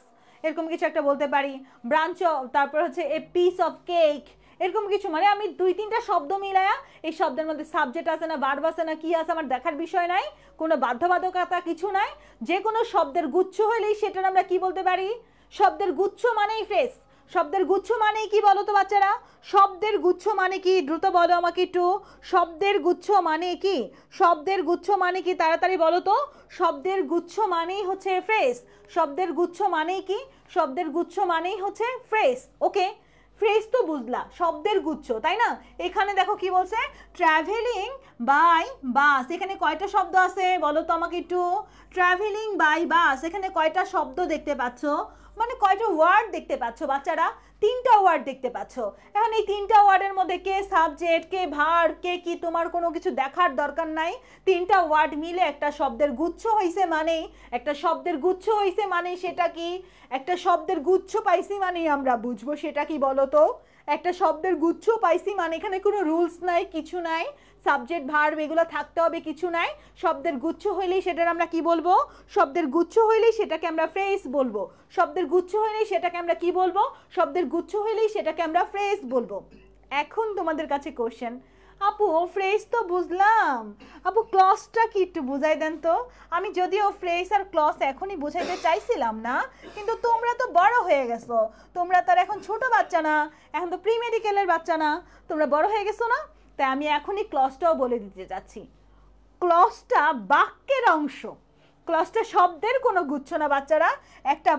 A: এরকম কিছু একটা বলতে পারি। ব্রাঞ্চ, তারপর হচ্ছে এ পিস অফ কেক, এরকম কিছু। মানে আমি দুই তিনটা শব্দ মিলায়া, এই শব্দের মধ্যে সাবজেক্ট আছে না, ভার্ব আছে না, কি আছে আমার দেখার বিষয় নাই, কোনো বাধ্যবাধকতা কিছু নাই। যে কোনো শব্দের গুচ্ছ হইলেই সেটার আমরা কি বলতে পারি? শব্দের গুচ্ছ মানেই ফ্রেজ। শব্দের গুচ্ছ মানে কি বলো তো বাচ্চারা? শব্দের গুচ্ছ মানে কি? দ্রুত বলো আমাকে একটু, শব্দের গুচ্ছ মানে কি? শব্দের গুচ্ছ মানে কি? তাড়াতাড়ি বলো তো। শব্দের গুচ্ছ মানেই হচ্ছে ফ্রেজ। শব্দের গুচ্ছ মানেই কি? শব্দের গুচ্ছ মানেই হচ্ছে ফ্রেজ। ওকে, ফ্রেজ তো বুঝলা, শব্দের গুচ্ছ, তাই না? এখানে দেখো কি বলছে, ট্রাভেলিং বাই বাস। এখানে কয়টা শব্দ আছে বলো তো আমাকে একটু? ট্রাভেলিং বাই বাস, এখানে কয়টা শব্দ দেখতে পাচ্ছ? মানে কয়টা ওয়ার্ড দেখতে পাচ্ছ বাচ্চারা? তিনটা ওয়ার্ড দেখতে পাচ্ছ। এখন এই তিনটা ওয়ার্ডের মধ্যে কে সাবজেক্ট, কে ভার্ব, কে কি, তোমার কোনো কিছু দেখার দরকার নাই। তিনটা ওয়ার্ড মিলে একটা শব্দের গুচ্ছ হইছে, মানে একটা শব্দের গুচ্ছ হইছে মানে সেটা কি? একটা শব্দের গুচ্ছ পাইছি মানে আমরা বুঝবো সেটা কি বলো তো? একটা শব্দের গুচ্ছ পাইছি মানে এখানে কোনো রুলস নাই, কিছু নাই, সাবজেক্ট ভার্ব এগুলো থাকতে হবে কিছু নাই। শব্দের গুচ্ছ হইলেই সেটার আমরা কি বলবো? শব্দের গুচ্ছ হইলেই সেটাকে আমরা ফ্রেজ বলবো। শব্দের গুচ্ছ হইলেই সেটাকে আমরা কি বলবো? শব্দের গুচ্ছ হইলেই সেটাকে আমরা ফ্রেজ বলবো। এখন তোমাদের কাছে কোশ্চেন, আপু ফ্রেজ তো বুঝলাম, আপু ক্লজটা কি একটু বুঝাই দেন তো। আমি যদিও ফ্রেজ আর ক্লজ এখনই বুঝাইতে চাইছিলাম না, কিন্তু তোমরা তো বড় হয়ে গেছো, তোমরা তো এখন ছোট বাচ্চা না, এখন তো প্রি মেডিকেলের বাচ্চা না, তোমরা বড় হয়ে গেছো না? তাই আমি এখনই ক্লজটাও বলে দিতে যাচ্ছি। ক্লজটা বাক্যের অংশ।
B: ক্লজটা শব্দের কোনো গুচ্ছ না বাচ্চারা, একটা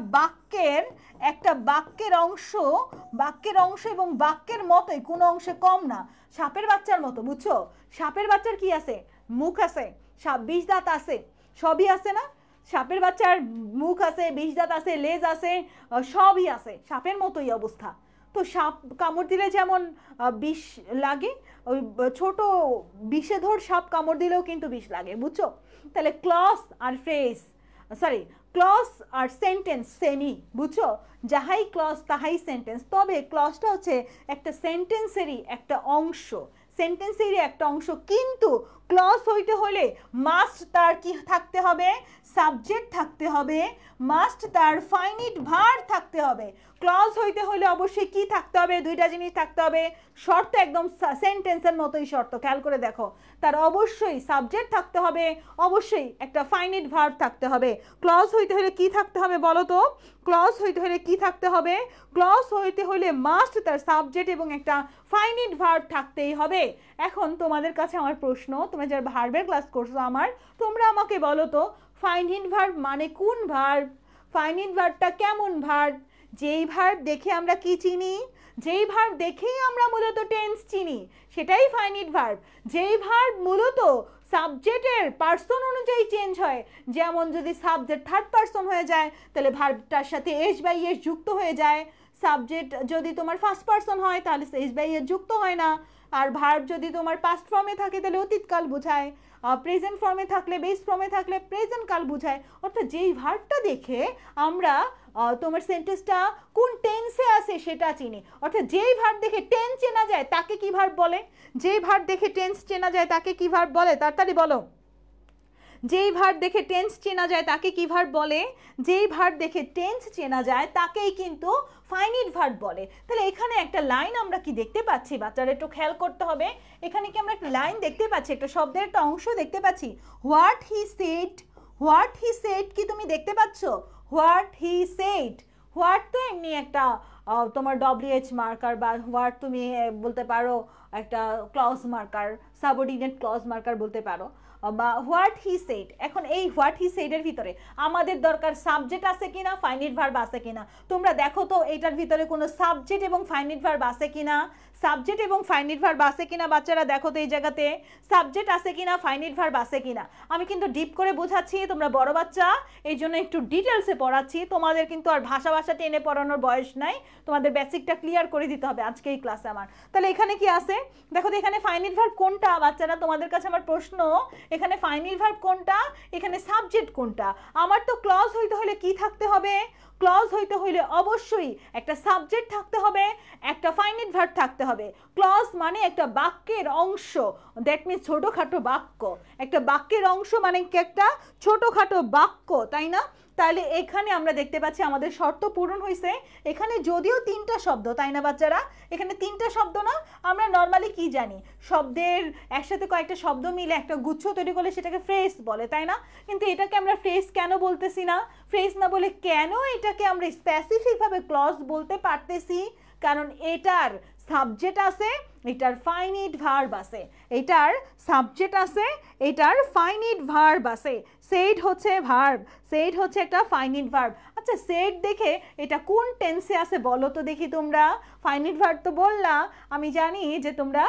B: বাক্যের অংশ এবং বাক্যের মতোই, কোনো অংশে কম না, সাপের বাচ্চার মতো, বুঝছো? সাপের বাচ্চার কি আছে? মুখ আছে, সাপ 20 দাঁত আছে, সবই আছে না? সাপের বাচ্চার মুখ আছে, 20 দাঁত আছে, লেজ আছে, সবই আছে, সাপের মতোই অবস্থা। তো সাপ কামড় দিলে যেমন বিষ লাগে, ওই ছোট বিষেধর সাপ কামড় দিলেও কিন্তু বিষ লাগে, বুঝছো? তাহলে ক্লজ আর ফ্রেজ, সরি, ক্লজ আর সেন্টেন্স সেমই, বুঝছো? যাহাই ক্লজ তাহাই সেন্টেন্স, তবে ক্লজটা হচ্ছে একটা সেন্টেন্সেরই একটা অংশ, কিন্তু ক্লজ হইতে হলে মাস্ট তার কি থাকতে হবে? সাবজেক্ট থাকতে হবে, মাস্ট তার ফাইনিট ভার্ব থাকতে হবে। ক্লজ হইতে হলে অবশ্যই কি থাকতে হবে? দুইটা জিনিস থাকতে হবে, শর্ত একদম সেন্টেন্সের মতোই শর্ত, খেয়াল করে দেখো, তার অবশ্যই সাবজেক্ট থাকতে হবে, অবশ্যই একটা ফাইনিট ভার্ব থাকতে হবে। ক্লজ হইতে হলে কি থাকতে হবে বলো তো? ক্লজ হইতে হলে কি থাকতে হবে? ক্লজ হইতে হলে মাস্ট তার সাবজেক্ট এবং একটা ফাইনিট ভার্ব থাকতেই হবে। এখন তোমাদের কাছে আমার প্রশ্ন, তোমরা যারা ভার্বের ক্লাস করছো আমার, তোমরা আমাকে বলো তো ফাইনিট ভার্ব মানে কোন ভার্ব? ফাইনিট ভার্বটা কেমন ভার্ব? যেই ভার্ব দেখে আমরা কি চিনি? যেই ভার্ব দেখেই আমরা মূলত টেন্স চিনি, সেটাই ফাইনিট ভার্ব। যেই ভার্ব মূলত সাবজেক্টের পার্সন অনুযায়ী চেঞ্জ হয়, যেমন যদি সাবজেক্ট থার্ড পার্সন হয়ে যায় তাহলে ভার্বটার সাথে এস বাই এস যুক্ত হয়ে যায়, সাবজেক্ট যদি তোমার ফার্স্ট পার্সন হয় তাহলে এস বাই এস যুক্ত হয় না, আর ভার্ব যদি তোমার পাস্ট ফর্মে থাকে তাহলে অতীতকাল বোঝায়, প্রেজেন্ট ফর্মে থাকলে, বেস ফর্মে থাকলে প্রেজেন্ট কাল বোঝায়। অর্থাৎ যেই ভার্বটা দেখে আমরা তোমার সেন্টেন্সটা কোন টেন্সে আছে সেটা চিনি। অর্থাৎ যেই ভার্ব দেখে টেন্স চেনা যায় তাকে কি ভার্ব বলে? যেই ভার্ব দেখে টেন্স চেনা যায় তাকে কি ভার্ব বলে? তাড়াতাড়ি বলো। যেই ভার্ব দেখে টেন্স চেনা যায় তাকে কি ভার্ব বলে? যেই ভার্ব দেখে টেন্স চেনা যায় তাকেই কিন্তু ফাইনিট ভার্ব বলে। তাহলে এখানে একটা লাইন আমরা কি দেখতে পাচ্ছি বাচ্চারা, একটু খেয়াল করতে হবে। এখানে কি আমরা একটা লাইন দেখতে পাচ্ছি, একটা শব্দের একটা অংশ দেখতে পাচ্ছি, what he said. What he said কি তুমি দেখতে পাচ্ছ? হোয়াট হি সেড, হোয়াট তো এমনি একটা তোমার WH মার্কার, বা হোয়াট তুমি বলতে পারো একটা clause marker, subordinate clause marker বলতে পারো, বা হোয়াট হি সেড। এখন এই হোয়াট হি সেড এর ভিতরে আমাদের দরকার সাবজেক্ট আছে কিনা, ফাইনিট ভার্ব আছে কিনা। তোমরা দেখো তো এটার ভিতরে কোনো সাবজেক্ট এবং ফাইনিট ভার্ব আছে কিনা, সাবজেক্ট এবং ফাইনিট ভার্ব আছে কিনা বাচ্চারা দেখো তো এই জায়গাতে সাবজেক্ট আছে কিনা, ফাইনিট ভার্ব আছে কিনা। আমি কিন্তু ডিপ করে বোঝাচ্ছি, তোমরা বড় বাচ্চা এই জন্য একটু ডিটেলসে পড়াচ্ছি, তোমাদের কিন্তু আর ভাষা টেনে পড়ানোর বয়স নাই, তোমাদের বেসিকটা ক্লিয়ার করে দিতে হবে আজকে এই ক্লাসে আমার। তাহলে এখানে কি আছে দেখো তো, এখানে ফাইনিট ভার্ব কোনটা বাচ্চারা? তোমাদের কাছে আমার প্রশ্ন, এখানে ফাইনিট ভার্ব কোনটা, এখানে সাবজেক্ট কোনটা? আমার তো ক্লজ হইতে হলে কি থাকতে হবে? ক্লজ হইতে হইলে অবশ্যই একটা সাবজেক্ট থাকতে হবে, একটা ফাইনিট ভার্ব থাকতে হবে। ক্লজ মানে একটা বাক্যের অংশ, দ্যাট মিনস ছোটোখাটো বাক্য। একটা বাক্যের অংশ মানে কি একটা ছোটোখাটো বাক্য, তাই না? তাহলে এখানে আমরা দেখতে পাচ্ছি আমাদের শর্ত পূরণ হয়েছে। এখানে যদিও তিনটা শব্দ, তাই না বাচ্চারা? এখানে তিনটা শব্দ না, আমরা নর্মালি কি জানি, শব্দের একসাথে কয়েকটা শব্দ মিলে একটা গুচ্ছ তৈরি করলে সেটাকে ফ্রেজ বলে, তাই না? কিন্তু এটাকে আমরা ফ্রেজ কেন বলতেছি না? ফ্রেজ না বলে কেন এটাকে আমরা স্পেসিফিকভাবে ক্লজ বলতে পারতেছি? কারণ এটার সাবজেক্ট আছে, এটার ফাইনিট ভার্ব আছে, এটার সাবজেক্ট আছে, এটার ফাইনিট ভার্ব আছে। সেড হচ্ছে ভার্ব, সেড হচ্ছে একটা ফাইনিট ভার্ব। আচ্ছা সেড দেখে এটা কোন টেন্সে আছে বলো তো দেখি তোমরা। ফাইনিট ভার্ব তো বললা, আমি জানি যে তোমরা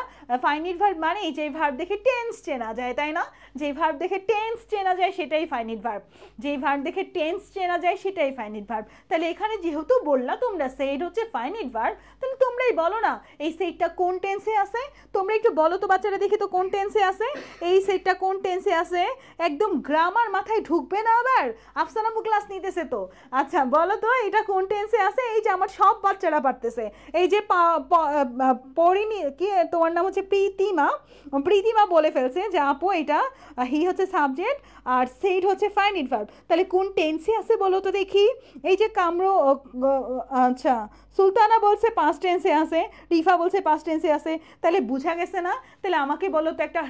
B: ফাইনিট ভার্ব মানে যে ভার্ব দেখে টেন্স চেনা যায়, তাই না? যে ভার্ব দেখে টেন্স চেনা যায় সেটাই ফাইনিট ভার্ব, যে ভার্ব দেখে টেন্স চেনা যায় সেটাই ফাইনিট ভার্ব। তাহলে এখানে যেহেতু বললা তোমরা সেড হচ্ছে ফাইনিট ভার্ব, তাহলে তোমরাই বলো না এই সেটটা কোন টেন্সে আছে। তোমরা একটু বলো তো বাচ্চারা দেখি তো কোন টেন্সে আছে, এই সেটটা কোন টেন্সে আছে। একদম গ্রামার মাথায় ঢুকবে না আবার, আফসানাবু ক্লাস নিতেছে তো। আচ্ছা বলো তো এটা কোন টেন্সে আছে। এই যে আমার সব বাচ্চারা পারতেছে, এই যে পড়িনি কি, তোমার নাম হচ্ছে প্রীতিমা, প্রীতিমা বলে ফেলছে যে আপু এটা হি হচ্ছে সাবজেক্ট আর সেড হচ্ছে ফাইনিট ভার্ব। তাহলে কোন টেন্সে আছে বলো তো দেখি। এই যে কামরু, আচ্ছা সুলতানা বলছে পাস্ট টেন্সে আছে, রিফা বলছে পাস্ট টেন্সে আছে, তাহলে বোঝা গেছে না? তাহলে আমাকে বলো তো একটা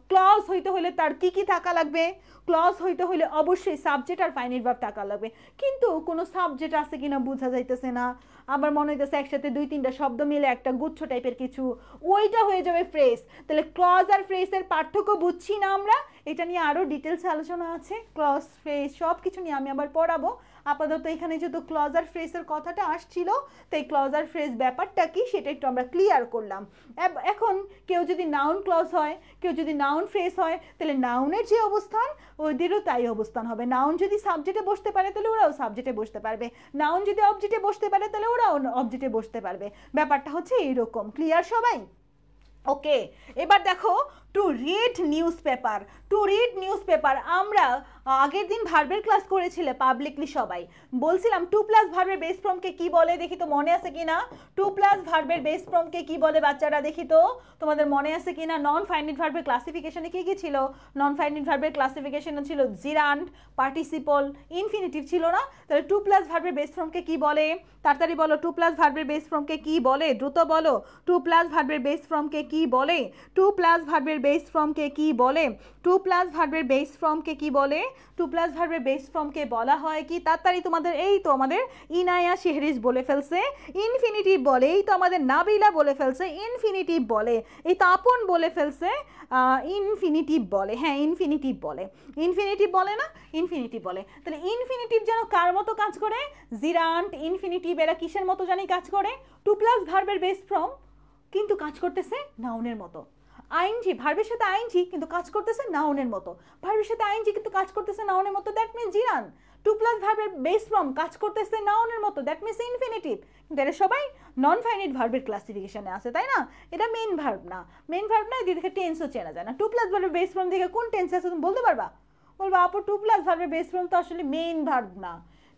B: ক্লজ হইতে হলে তার কি কি থাকা লাগবে? ক্লজ হইতে হলে অবশ্যই সাবজেক্ট আর ফাইনিট ভার্ব থাকা লাগবে, কিন্তু কোনো সাবজেক্ট আছে কিনা বোঝা যাইতেছে না। আমার মনে হইতেছে একসাথে দুই তিনটা শব্দ মিলে একটা গুচ্ছ টাইপের কিছু, ওইটা হয়ে যাবে ফ্রেজ। তাহলে ক্লজ আর ফ্রেজের পার্থক্য বুঝছি না আমরা, এটা নিয়ে আরও ডিটেলস আলোচনা আছে, ক্লজ ফ্রেজ সব কিছু নিয়ে আমি আবার পড়াবো। আপাতত এখানে যেহেতু ক্লজ আর ফ্রেজের কথাটা আসছিল, তাই ক্লজ আর ফ্রেজ ব্যাপারটা কি সেটা একটু আমরা ক্লিয়ার করলাম। এখন কেউ যদি নাউন ক্লজ হয়, কেউ যদি নাউন ফ্রেজ হয়, তাহলে নাউনের যে অবস্থান ওদেরও তাই অবস্থান হবে। নাউন যদি সাবজেক্টে বসতে পারে তাহলে ওরাও সাবজেক্টে বসতে পারবে, নাউন যদি অবজেক্টে বসতে পারে তাহলে ওরাও অবজেক্টে বসতে পারবে। ব্যাপারটা হচ্ছে এইরকম। ক্লিয়ার সবাই? ওকে, এবার দেখো to read news paper. To read news paper আমরা আগের দিন ভার্বের ক্লাস করেছিলে পাবলিকলি সবাই, বলছিলাম টু প্লাস ভার্বের বেস ফর্মকে কি বলে, দেখি তো মনে আছে কিনা। টু প্লাস ভার্বের বেস ফর্মকে কি বলে বাচ্চারা, দেখি তো তোমাদের মনে আছে কিনা। নন ফাইনাইট ভার্বের ক্লাসিফিকেশনে কি কি ছিল? নন ফাইনাইট ভার্বের ক্লাসিফিকেশনে ছিল জিরান্ড, পার্টিসিপল, ইনফিনিটিভ ছিল না? তাহলে টু প্লাস ভার্বের বেস ফর্মকে কি বলে? তাড়াতাড়ি বলো, টু প্লাস ভার্বের বেস ফর্মকে কি বলে? দ্রুত বলো, টু প্লাস ভার্বের বেস ফর্মকে কি বলে? টু প্লাস ভার্বের বেস ফর্মকে কি বলে? টু প্লাস ভার্বের বেস ফর্মকে কি বলে? টু প্লাস ভার্বের বেস ফর্মকে বলা হয় কি? তাড়াতাড়ি তোমাদের, এই তো আমাদের ইনায়া শেহরিজ বলে ফেলছে ইনফিনিটিভ বলে, এই তো আমাদের নাবিলা বলে ফেলছে ইনফিনিটিভ বলে, এই তো আপন বলে ফেলছে ইনফিনিটিভ বলে। হ্যাঁ, ইনফিনিটিভ বলে। ইনফিনিটিভ বলে না? ইনফিনিটিভ বলে। তাহলে ইনফিনিটিভ যেন কার মতো কাজ করে? জিরান্ট, ইনফিনিটিভ এরা কিসের মতো জানি কাজ করে? টু প্লাস ভার্বের বেস ফর্ম, কিন্তু কাজ করতেছে নাউনের মতো। আইনজি, ভার্বের সাথে আইনজি কিন্তু কাজ করতেছে নাউনের মতো। ভার্বের সাথে আইনজি কিন্তু কাজ করতেছে নাউনের মতো, দ্যাট মিনস জিরান। টু প্লাস ভার্বের বেস ফর্ম কাজ করতেছে নাউনের মতো, দ্যাট মিনস ইনফিনিটিভ। কিন্তু এরা সবাই নন ফাইনাইট ভার্বের ক্লাসিফিকেশনে আছে, তাই না? এটা মেইন ভার্ব না, মেইন ভার্ব না, এদিকে টেন্সও চেনা যায় না। টু প্লাস ভার্বের বেস ফর্ম থেকে কোন টেন্স আছে তুমি বলতে পারবা? বলবা আপু টু প্লাস ভার্বের বেস ফর্ম তো আসলে মেইন ভার্ব না,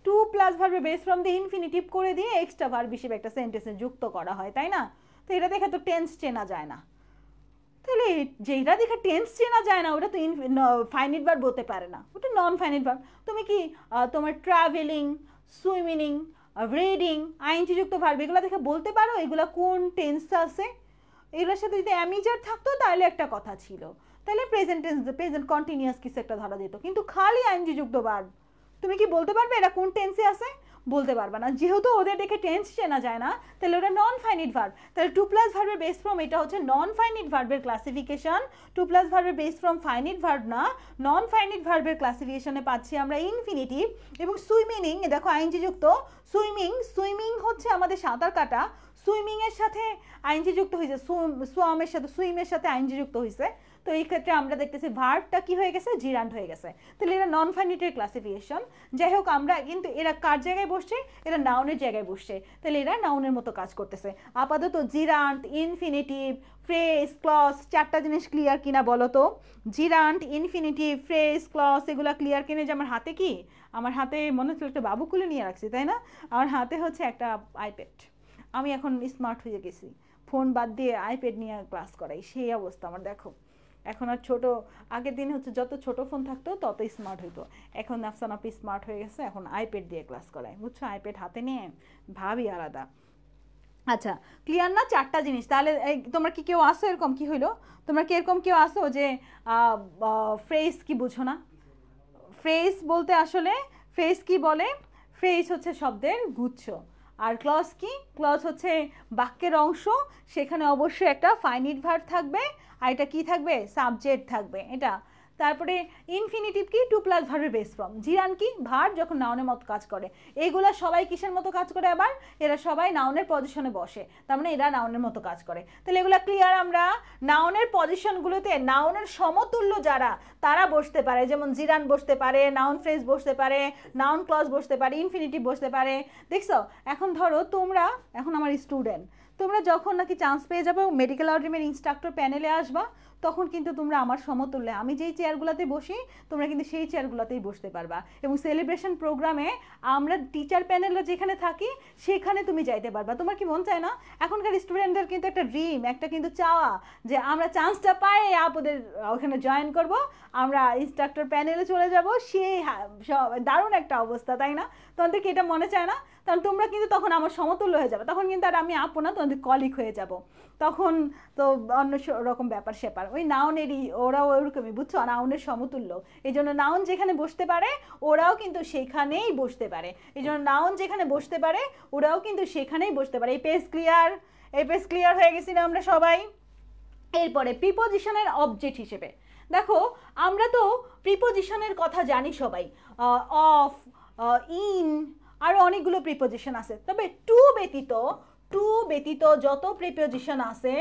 B: টু প্লাস ভার্বের বেস ফর্ম দিয়ে ইনফিনিটিভ করে দিয়ে এক্সট্রা ভার্ব হিসেবে একটা সেন্টেন্সে যুক্ত করা হয়, তাই না? তো এটা দেখে তো টেন্স চেনা যায় না। তাহলে যেটা দেখে টেন্স চেনা যায় না ওটা তো ফাইনাইট ভার্ব হতে পারে না, ওটা নন ফাইনাইট ভার্ব। তুমি কি তোমার ট্রাভেলিং, সুইমিং, রিডিং, আইনজি যুক্ত ভার্ব এগুলো দেখে বলতে পারো এগুলো কোন টেন্স আছে? এগুলোর সাথে যদি অ্যামিজার থাকতো তাহলে একটা কথা ছিল, তাহলে প্রেজেন্ট টেন্স, প্রেজেন্ট কন্টিনিউয়াস কিছু একটা ধরা যেত। কিন্তু খালি আইনজি যুক্ত ভার্ব তুমি কি বলতে পারবে এরা কোন টেন্সে আছে? বলতে পারবে না। যেহেতু ওদের দেখে টেন্স চেনা যায় না, তাহলে ওটা নন ফাইনাইট ভার্ব। তাহলে টু প্লাস ভার্বের বেস ফর্ম এটা হচ্ছে নন ফাইনাইট ভার্বের ক্লাসিফিকেশন। টু প্লাস ভার্বের বেস ফর্ম ফাইনাইট ভার্ব না, নন ফাইনাইট ভার্বের ক্লাসিফিকেশনে পাচ্ছি আমরা ইনফিনিটিভ এবং সুইমিং। দেখো আইনজি যুক্ত সুইমিং, সুইমিং হচ্ছে আমাদের সাঁতার কাটা, সুইমিং এর সাথে আইনজি যুক্ত হয়েছে, সোয়ামের সাথে, সুইমের সাথে আইনজি যুক্ত হয়েছে। তো এই ক্ষেত্রে আমরা দেখতেছি ভার্বটা কি হয়ে গেছে? জিরান্ড হয়ে গেছে। তাহলে এরা নন ফাইনাইটের ক্লাসিফিকেশন। যাই হোক, আমরা কিন্তু এরা কার জায়গায় বসছে? এরা নাউনের জায়গায় বসছে, তাহলে এরা নাউনের মতো কাজ করতেছে। আপাতত জিরান্ড, ইনফিনিটিভ, ফ্রেজ, ক্লজ, চারটা জিনিস ক্লিয়ার কিনা বলো তো? জিরান্ড, ইনফিনিটিভ, ফ্রেজ, ক্লজ এগুলো ক্লিয়ার কিনে? যে আমার হাতে কি, আমার হাতে মনে হচ্ছে একটা বাবুকুলে নিয়ে রাখছি, তাই না? আমার হাতে হচ্ছে একটা আইপ্যাড, আমি এখন স্মার্ট হয়ে গেছি, ফোন বাদ দিয়ে আইপ্যাড নিয়ে ক্লাস করাই, সেই অবস্থা আমার। দেখো এখন আর ছোট, আগের দিন হচ্ছে যত ছোট ফোন থাকতো তত স্মার্ট হইতো, এখন আফসান আপনি স্মার্ট হয়ে গেছে, এখন আইপ্যাড দিয়ে ক্লাস করায়, বুঝছো? আইপ্যাড হাতে নিয়ে ভাবই আলাদা। আচ্ছা, ক্লিয়ার না চারটা জিনিস? তাহলে তোমরা কি কেউ আসো এরকম? কি হইলো, তোমরা কি এরকম কেউ আসো যে ফ্রেজ কি বুঝো না? ফ্রেজ বলতে আসলে ফ্রেজ কি বলে? ফ্রেজ হচ্ছে শব্দের গুচ্ছ। আর ক্লজ কি? ক্লজ হচ্ছে বাক্যের অংশ, সেখানে অবশ্যই একটা ফাইনাইট ভার্ব থাকবে, আর এটা কি থাকবে? সাবজেক্ট থাকবে এটা। তারপরে ইনফিনিটিভ কি? টু প্লাস ভার্বের বেস ফর্ম। জিরান কি? ভার্ব যখন নাউনের মতো কাজ করে। এইগুলা সবাই কিসের মতো কাজ করে? আবার এরা সবাই নাউনের পজিশনে বসে, তার মানে এরা নাউনের মতো কাজ করে। তাহলে এগুলা ক্লিয়ার? আমরা নাউনের পজিশনগুলোতে নাউনের সমতুল্য যারা তারা বসতে পারে, যেমন জিরান বসতে পারে, নাউন ফ্রেজ বসতে পারে, নাউন ক্লজ বসতে পারে, ইনফিনিটিভ বসতে পারে। দেখছো? এখন ধরো তোমরা, এখন আমার স্টুডেন্ট, তোমরা যখন নাকি চান্স পেয়ে যাবে মেডিকেল আউটরিমের ইনস্ট্রাক্টর প্যানেলে আসবা, তখন কিন্তু তোমরা আমার সমতুল্য, আমি যেই চেয়ারগুলোতে বসি তোমরা কিন্তু সেই চেয়ারগুলোতেই বসতে পারবা। এবং সেলিব্রেশন প্রোগ্রামে আমরা টিচার প্যানেলে যেখানে থাকি সেখানে তুমি যাইতে পারবা। তোমার কি মন চায় না? এখনকার স্টুডেন্টদের কিন্তু একটা ড্রিম, একটা কিন্তু চাওয়া যে আমরা চান্সটা পাই আপনাদের ওখানে জয়েন করব, আমরা ইনস্ট্রাক্টর প্যানেলে চলে যাব, সেই দারুণ একটা অবস্থা, তাই না? তোমাদের কি এটা মনে চায় না? কারণ তোমরা কিন্তু তখন আমার সমতুল্য হয়ে যাবে, তখন কিন্তু আর আমি আপু না, তোমাদের কলিগ হয়ে যাব, তখন তো অন্য রকম ব্যাপার স্যাপার। ওই নাউনেরই ওরাও ওরকমই, বুঝছো? নাউনের সমতুল্য। এই জন্য নাউন যেখানে বসতে পারে ওরাও কিন্তু সেখানেই বসতে পারে, এই জন্য নাউন যেখানে বসতে পারে ওরাও কিন্তু সেখানেই বসতে পারে। এই পেজ ক্লিয়ার? এই পেজ ক্লিয়ার হয়ে গেছি না আমরা সবাই? এরপরে প্রিপোজিশনের অবজেক্ট হিসেবে, দেখো আমরা তো প্রিপোজিশনের কথা জানি সবাই, অফ, ইন, আরও অনেকগুলো প্রিপোজিশন আছে। তবে টু ব্যতীত যত প্রিপোজিশন আছে,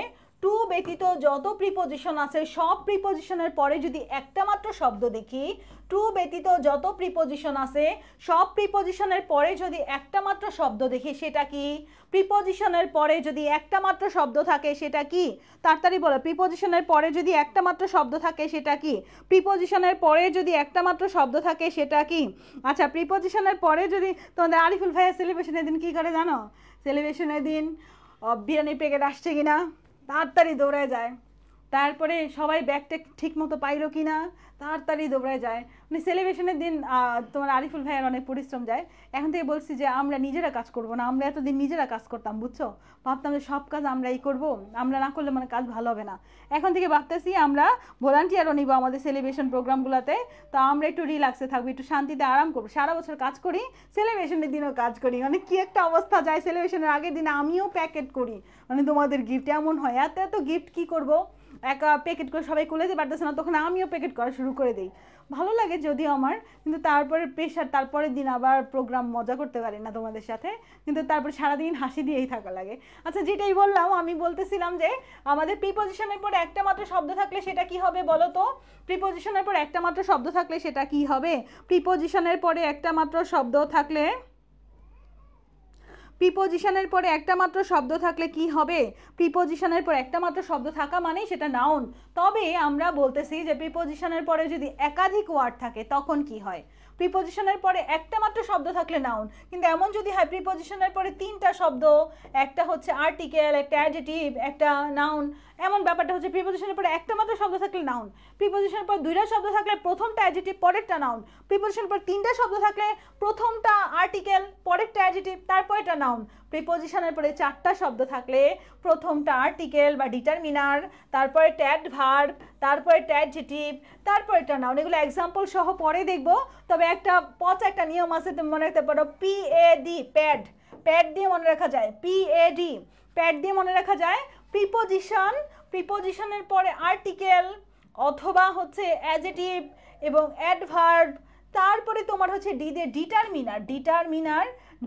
B: টু ব্যতীত যত প্রিপোজিশন আছে সব প্রিপোজিশনের পরে যদি একটা মাত্র শব্দ দেখি, টু ব্যতীত যত প্রিপোজিশন আছে সব প্রিপোজিশনের পরে যদি একটা মাত্র শব্দ দেখি সেটা কি? প্রিপোজিশনের পরে যদি একটা মাত্র শব্দ থাকে সেটা কি? তাড়াতাড়ি বলো, প্রিপোজিশনের পরে যদি একটা মাত্র শব্দ থাকে সেটা কি? প্রিপোজিশনের পরে যদি একটা মাত্র শব্দ থাকে সেটা কি? আচ্ছা, প্রিপোজিশনের পরে যদি, তোমাদের আরিফুল ভাইয়া সেলিব্রেশনের দিন কি করে জানো? সেলিব্রেশনের দিন বিরিয়ানির প্যাকেট আসছে কিনা তাড়াতাড়ি দৌড়ে যায়, তারপরে সবাই ব্যাগটা ঠিক মতো পাইলো কিনা তাড়াতাড়ি দৌড়ে যায়। মানে সেলিব্রেশনের দিন তোমার আরিফুল ভাইয়ের অনেক পরিশ্রম যায়। এখন থেকে বলছি যে আমরা নিজেরা কাজ করবো না, আমরা এতদিন নিজেরা কাজ করতাম, বুঝছো, ভাবতাম যে সব কাজ আমরাই করবো, আমরা না করলে মানে কাজ ভালো হবে না। এখন থেকে ভাবতেছি আমরা ভলান্টিয়ারও নিব আমাদের সেলিব্রেশন প্রোগ্রামগুলোতে, তো আমরা একটু রিল্যাক্সে থাকবো, একটু শান্তিতে আরাম করবো। সারা বছর কাজ করি, সেলিব্রেশনের দিনও কাজ করি, মানে কি একটা অবস্থা যায়। সেলিব্রেশনের আগের দিন আমিও প্যাকেট করি, মানে তোমাদের গিফট এমন হয়, এত গিফট কি করবো, একা প্যাকেট করে সবাই খুলেতে পারতেছে না, তখন আমিও প্যাকেট করা শুরু করে দিই। ভালো লাগে যদিও আমার, কিন্তু তারপরে প্রেশার, তারপরের দিন আবার প্রোগ্রাম মজা করতে পারি না তোমাদের সাথে, কিন্তু তারপরে সারাদিন হাসি দিয়েই থাকা লাগে। আচ্ছা, যেটাই বললাম, আমি বলতেছিলাম যে আমাদের প্রিপোজিশনের পরে একটা মাত্র শব্দ থাকলে সেটা কি হবে বলো তো? প্রিপোজিশনের পরে একটা মাত্র শব্দ থাকলে সেটা কি হবে? প্রিপোজিশনের পরে একটা মাত্র শব্দ থাকলে, প্রিপোজিশনের পরে একটা মাত্র শব্দ থাকলে কি হবে? প্রিপোজিশনের পর একটা মাত্র শব্দ থাকা মানেই সেটা নাউন। তবে আমরা বলতেছি যে প্রিপোজিশনের পরে যদি একাধিক ওয়ার্ড থাকে তখন কি হয়? প্রিপোজিশনের পরে একটা মাত্র শব্দ থাকলে নাউন, কিন্তু এমন যদি হয় প্রিপোজিশনের পরে তিনটা শব্দ, একটা হচ্ছে আর্টিকেল, একটা অ্যাডজেক্টিভ, একটা নাউন, এমন ব্যাপারটা হচ্ছে প্রিপোজিশনের পরে একটা মাত্র শব্দ থাকলে নাউন, প্রিপোজিশনের পর দুইটা শব্দ থাকলে প্রথমটা অ্যাডজেক্টিভ পরেরটা নাউন, প্রিপোজিশনের পর তিনটা শব্দ থাকলে প্রথমটা আর্টিকেল, পরেরটা অ্যাডজেক্টিভ, তারপরেরটা নাউন, প্রিপোজিশনের পরে চারটা শব্দ থাকলে প্রথমটা আর্টিকেল বা ডিটারমিনার, তারপরে অ্যাডভার্ব, তারপরে অ্যাডজেক্টিভ, তারপরে একটা নাউন। এগুলো এক্সাম্পল সহ পরে দেখবো। তবে একটা একটা নিয়ম আছে, তুমি মনে রাখতে পারো, পিএডি, প্যাড, প্যাড দিয়ে মনে রাখা যায়, পিএডি, প্যাড দিয়ে মনে রাখা যায়। প্রিপোজিশনের পরে আর্টিকেল অথবা হচ্ছে অ্যাডজেক্টিভ এবং অ্যাডভার্ব, তারপরে তোমার হচ্ছে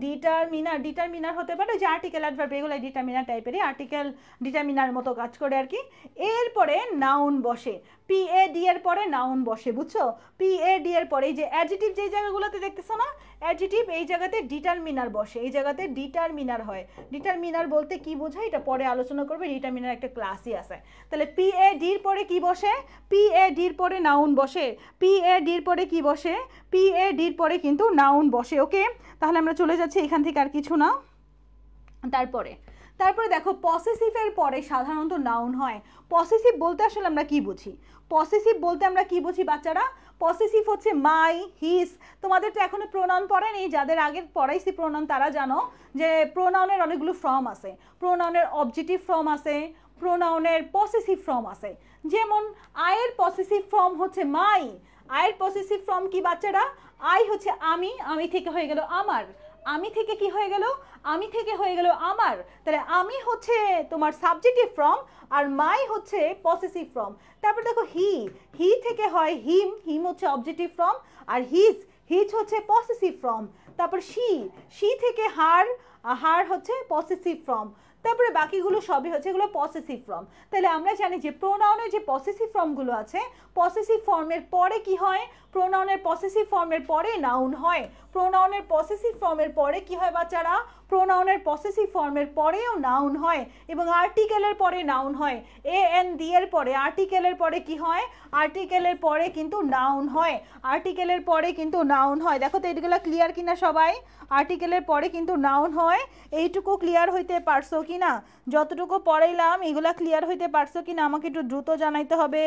B: ডিটারমিনার হতে পারে, যে আর্টিকেল অ্যাডভার্ব এগুলো ডিটারমিনার টাইপেরই, আর্টিকেল ডিটারমিনার মতো কাজ করে আর কি। এরপরে নাউন বসে, পিএডি এর পরে নাউন বসে, বুঝছো? পিএডি এর পরে এই যে অ্যাডজেক্টিভ যে জায়গাগুলোতে দেখতেছো না, অ্যাডজেক্টিভ এই জায়গাতে ডিটারমিনার বসে, এই জায়গাতে ডিটারমিনার হয়। ডিটারমিনার বলতে কি বোঝায় এটা পরে আলোচনা করবে, ডিটারমিনার একটা ক্লাসই আছে। তাহলে পিএডির পরে কি বসে? পিএডির পরে নাউন বসে, পিএডির পরে কি বসে? পিএডির পরে কিন্তু নাউন বসে। ওকে, তাহলে আমরা চলে যাচ্ছি এখান থেকে, আর কিছু না। তারপরে দেখো, পসেসিভের পরে সাধারণত নাউন হয়। পসেসিভ বলতে আসলে আমরা কি বুঝি? পসেসিভ বলতে আমরা কি বুঝি বাচ্চারা? পসেসিভ হচ্ছে মাই, হিস। তোমাদের তো এখনো প্রোনাউন পড়েনি, যাদের আগে পড়াইছি প্রোনাউন তারা জানো যে প্রোনাউনের অনেকগুলো ফর্ম আছে। প্রোনাউনের অবজেক্টিভ ফর্ম আছে, প্রোনাউনের পসেসিভ ফর্ম আছে। যেমন আয়ের পসেসিভ ফর্ম হচ্ছে মাই। আয়ের পসেসিভ ফর্ম কি বাচ্চারা? আই হচ্ছে আমি, আমি থেকে হয়ে গেল আমার, আমি থেকে কি হয়ে গেল? আমি থেকে হয়ে গেল আমার। তাহলে আমি হচ্ছে তোমার সাবজেক্টিভ ফর্ম, আর মাই হচ্ছে পসেসিভ ফর্ম। তারপর দেখো হি থেকে হয় হিম, হিম হচ্ছে অবজেক্টিভ ফর্ম, আর হিজ হচ্ছে পসেসিভ ফর্ম। তারপর শি থেকে হার হচ্ছে পসেসিভ ফর্ম। তারপরে বাকিগুলো সবই হচ্ছে এগুলো পসেসিভ ফর্ম। তাহলে আমরা জানি যে প্রোনাউনের যে পসেসিভ ফর্মগুলো আছে, পসেসিভ ফর্মের পরে কি হয়? প্রোনাউনের পসেসিভ ফর্মের পরে নাউন হয়। প্রোনাউনের পসেসিভ ফর্মের পরে কি হয় বাচ্চারা? প্রোনাউনের পসেসিভ ফর্মের পরেও নাউন হয়, এবং আর্টিকেলের পরে নাউন হয়। এন ডি এর পরে আর্টিকেলের পরে কি হয়? আর্টিকেলের পরে কিন্তু নাউন হয়, আর্টিকেলের পরে কিন্তু নাউন হয়। দেখো তো এগুলো ক্লিয়ার কিনা সবাই? আর্টিকেলের পরে কিন্তু নাউন হয়। এইটুকু ক্লিয়ার হইতে পারছো কিনা? যতটুকু পড়াইলাম এগুলা ক্লিয়ার হইতে পারছো কিনা আমাকে একটু দ্রুত জানাইতে হবে।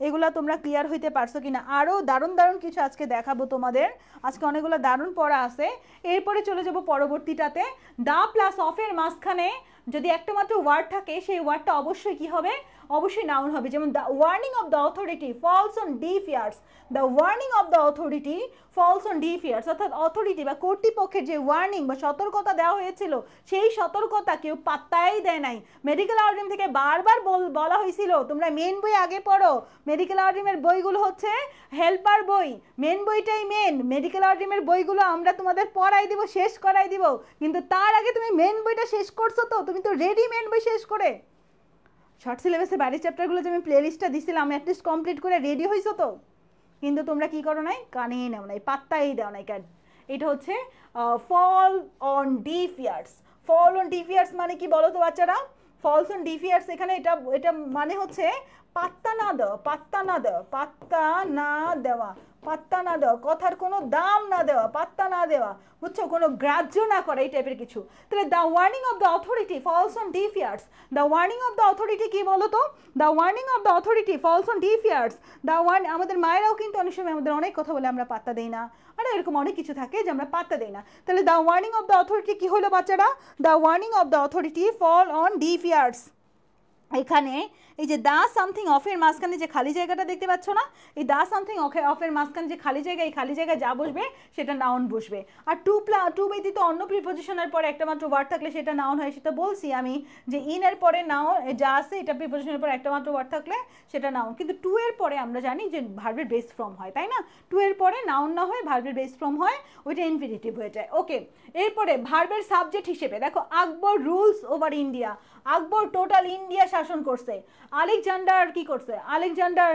B: এগুলা তোমরা ক্লিয়ার হইতে পারছো কিনা? আরও দারুণ দারুণ কিছু আজকে দেখাবো তোমাদের, আজকে অনেকগুলো দারুণ পড়া আছে। এরপরে চলে যাব পরবর্তীটাতে। দা প্লাস অফের মাঝখানে যদি একটা মাত্র ওয়ার্ড থাকে, সেই ওয়ার্ডটা অবশ্যই কি হবে? অবশ্যই নাউন হবে, যেমন the warning of the authority falls on deaf ears, the warning of the authority falls on deaf ears, অর্থাৎ অথরিটি বা কর্তৃপক্ষের যে ওয়ার্নিং বা সতর্কতা দেওয়া হয়েছিল সেই সতর্কতা কেউ পাত্তাই দেয় নাই। মেডিকেল আর্ডিম থেকে বারবার বলা হয়েছিল তোমরা মেন বই আগে পড়ো, মেডিকেল আর্ডিমের বইগুলো হচ্ছে হেল্পার বই, মেন বইটাই মেন, মেডিকেল আর্ডিমের বইগুলো আমরা তোমাদের পড়াই দিব, শেষ করাই দিব, কিন্তু তার আগে তুমি মেন বইটা শেষ করছো, তো তুমি তো রেডি মেন বই শেষ করে শর্ট সিলেবাসে বাইরের চ্যাপ্টারগুলো যে আমি প্লে লিস্টটা দিছিলাম অ্যাটলিস্ট কমপ্লিট করে রেডি হয়েছো তো, কিন্তু তোমরা কি করো নাই, কানেই নেও নাই, পাত্তাই দাও নাই। কেন? এটা হচ্ছে fall on deaf ears. Fall on deaf ears মানে কি বলো তো বাচ্চারা? ফলস অন ডিফ ইয়ার্স এখানে এটা এটা মানে হচ্ছে পাত্তা না দেওয়া, পাত্তা না দেওয়া, পাত্তা না দেওয়া, পাত্তা না দেওয়া, কথার কোনো দাম না দেওয়া, পাত্তা না দেওয়া, বুঝছো, কোনো গ্রাহ্য না করা, এই টাইপের কিছু। তাহলে the warning of the authority falls on deaf ears, the warning of the authority কি বলো তো? The warning of the authority falls on deaf ears, the warn, আমাদের মায়েরাও কিন্তু অনেক সময় আমাদের অনেক কথা বলে আমরা পাত্তা দেই না, আর এরকম অনেক কিছু থাকে যে আমরা পাত্তা দেই না। তাহলে the warning of the authority কি হলো বাচ্চারা? The warning of the authority fall on deaf ears. এখানে এই যে দা সামথিং অফের মাঝখানে যে খালি জায়গাটা দেখতে পাচ্ছ না, এই দা সামথিং অফের মাঝখানে যে খালি জায়গা, এই খালি জায়গায় যা বসবে সেটা নাউন বসবে। আর টু ব্যতীত অন্য প্রিপোজিশনের পরে একটা মাত্র ওয়ার্ড থাকলে সেটা নাউন হয়, সেটা বলছি আমি যে ইনের পরে নাউন যা আছে এটা প্রিপোজিশনের পরে একটা মাত্র ওয়ার্ড থাকলে সেটা নাউন। কিন্তু টু এর পরে আমরা জানি যে ভার্বের বেস ফর্ম হয়, তাই না? টু এর পরে নাউন না হয় ভার্বের বেস ফর্ম হয়, ওইটা ইনফিনিটিভ হয়ে যায়। ওকে, এরপরে ভার্বের সাবজেক্ট হিসেবে দেখো আকবর রুলস ওভার ইন্ডিয়া, আকবর টোটাল ইন্ডিয়া শাসন করছে। আলেকজান্ডার কি করছে? Alexander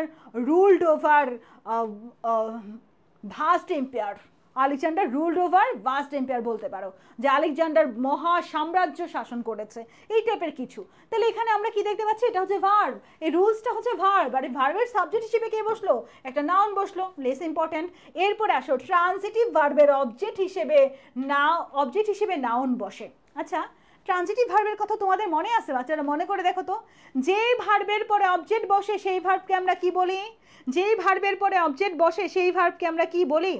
B: ruled over vast empire, Alexander ruled over vast empire বলতে পারো, যে আলেকজান্ডার মহা সাম্রাজ্য শাসন করেছে, এই টাইপের কিছু। তাহলে এখানে আমরা কি দেখতে পাচ্ছি? এটা হচ্ছে ভার্ব, এই রুলসটা হচ্ছে ভার্ব, আর এই ভার্বের সাবজেক্ট হিসেবে কে বসলো? একটা নাউন বসলো, লেস ইম্পর্টেন্ট। এরপরে আসো ট্রান্সিটিভ ভার্বের অবজেক্ট হিসেবে নাউন বসে। আচ্ছা, ট্রানজিটিভ ভার্বের কথা তোমাদের মনে আছে বাচ্চারা? মনে করে দেখো তো, যে ভার্বের পরে অবজেক্ট বসে সেই ভার্বকে আমরা কি বলি? যেই ভার্বের পরে অবজেক্ট বসে সেই ভার্বকে আমরা কি বলি?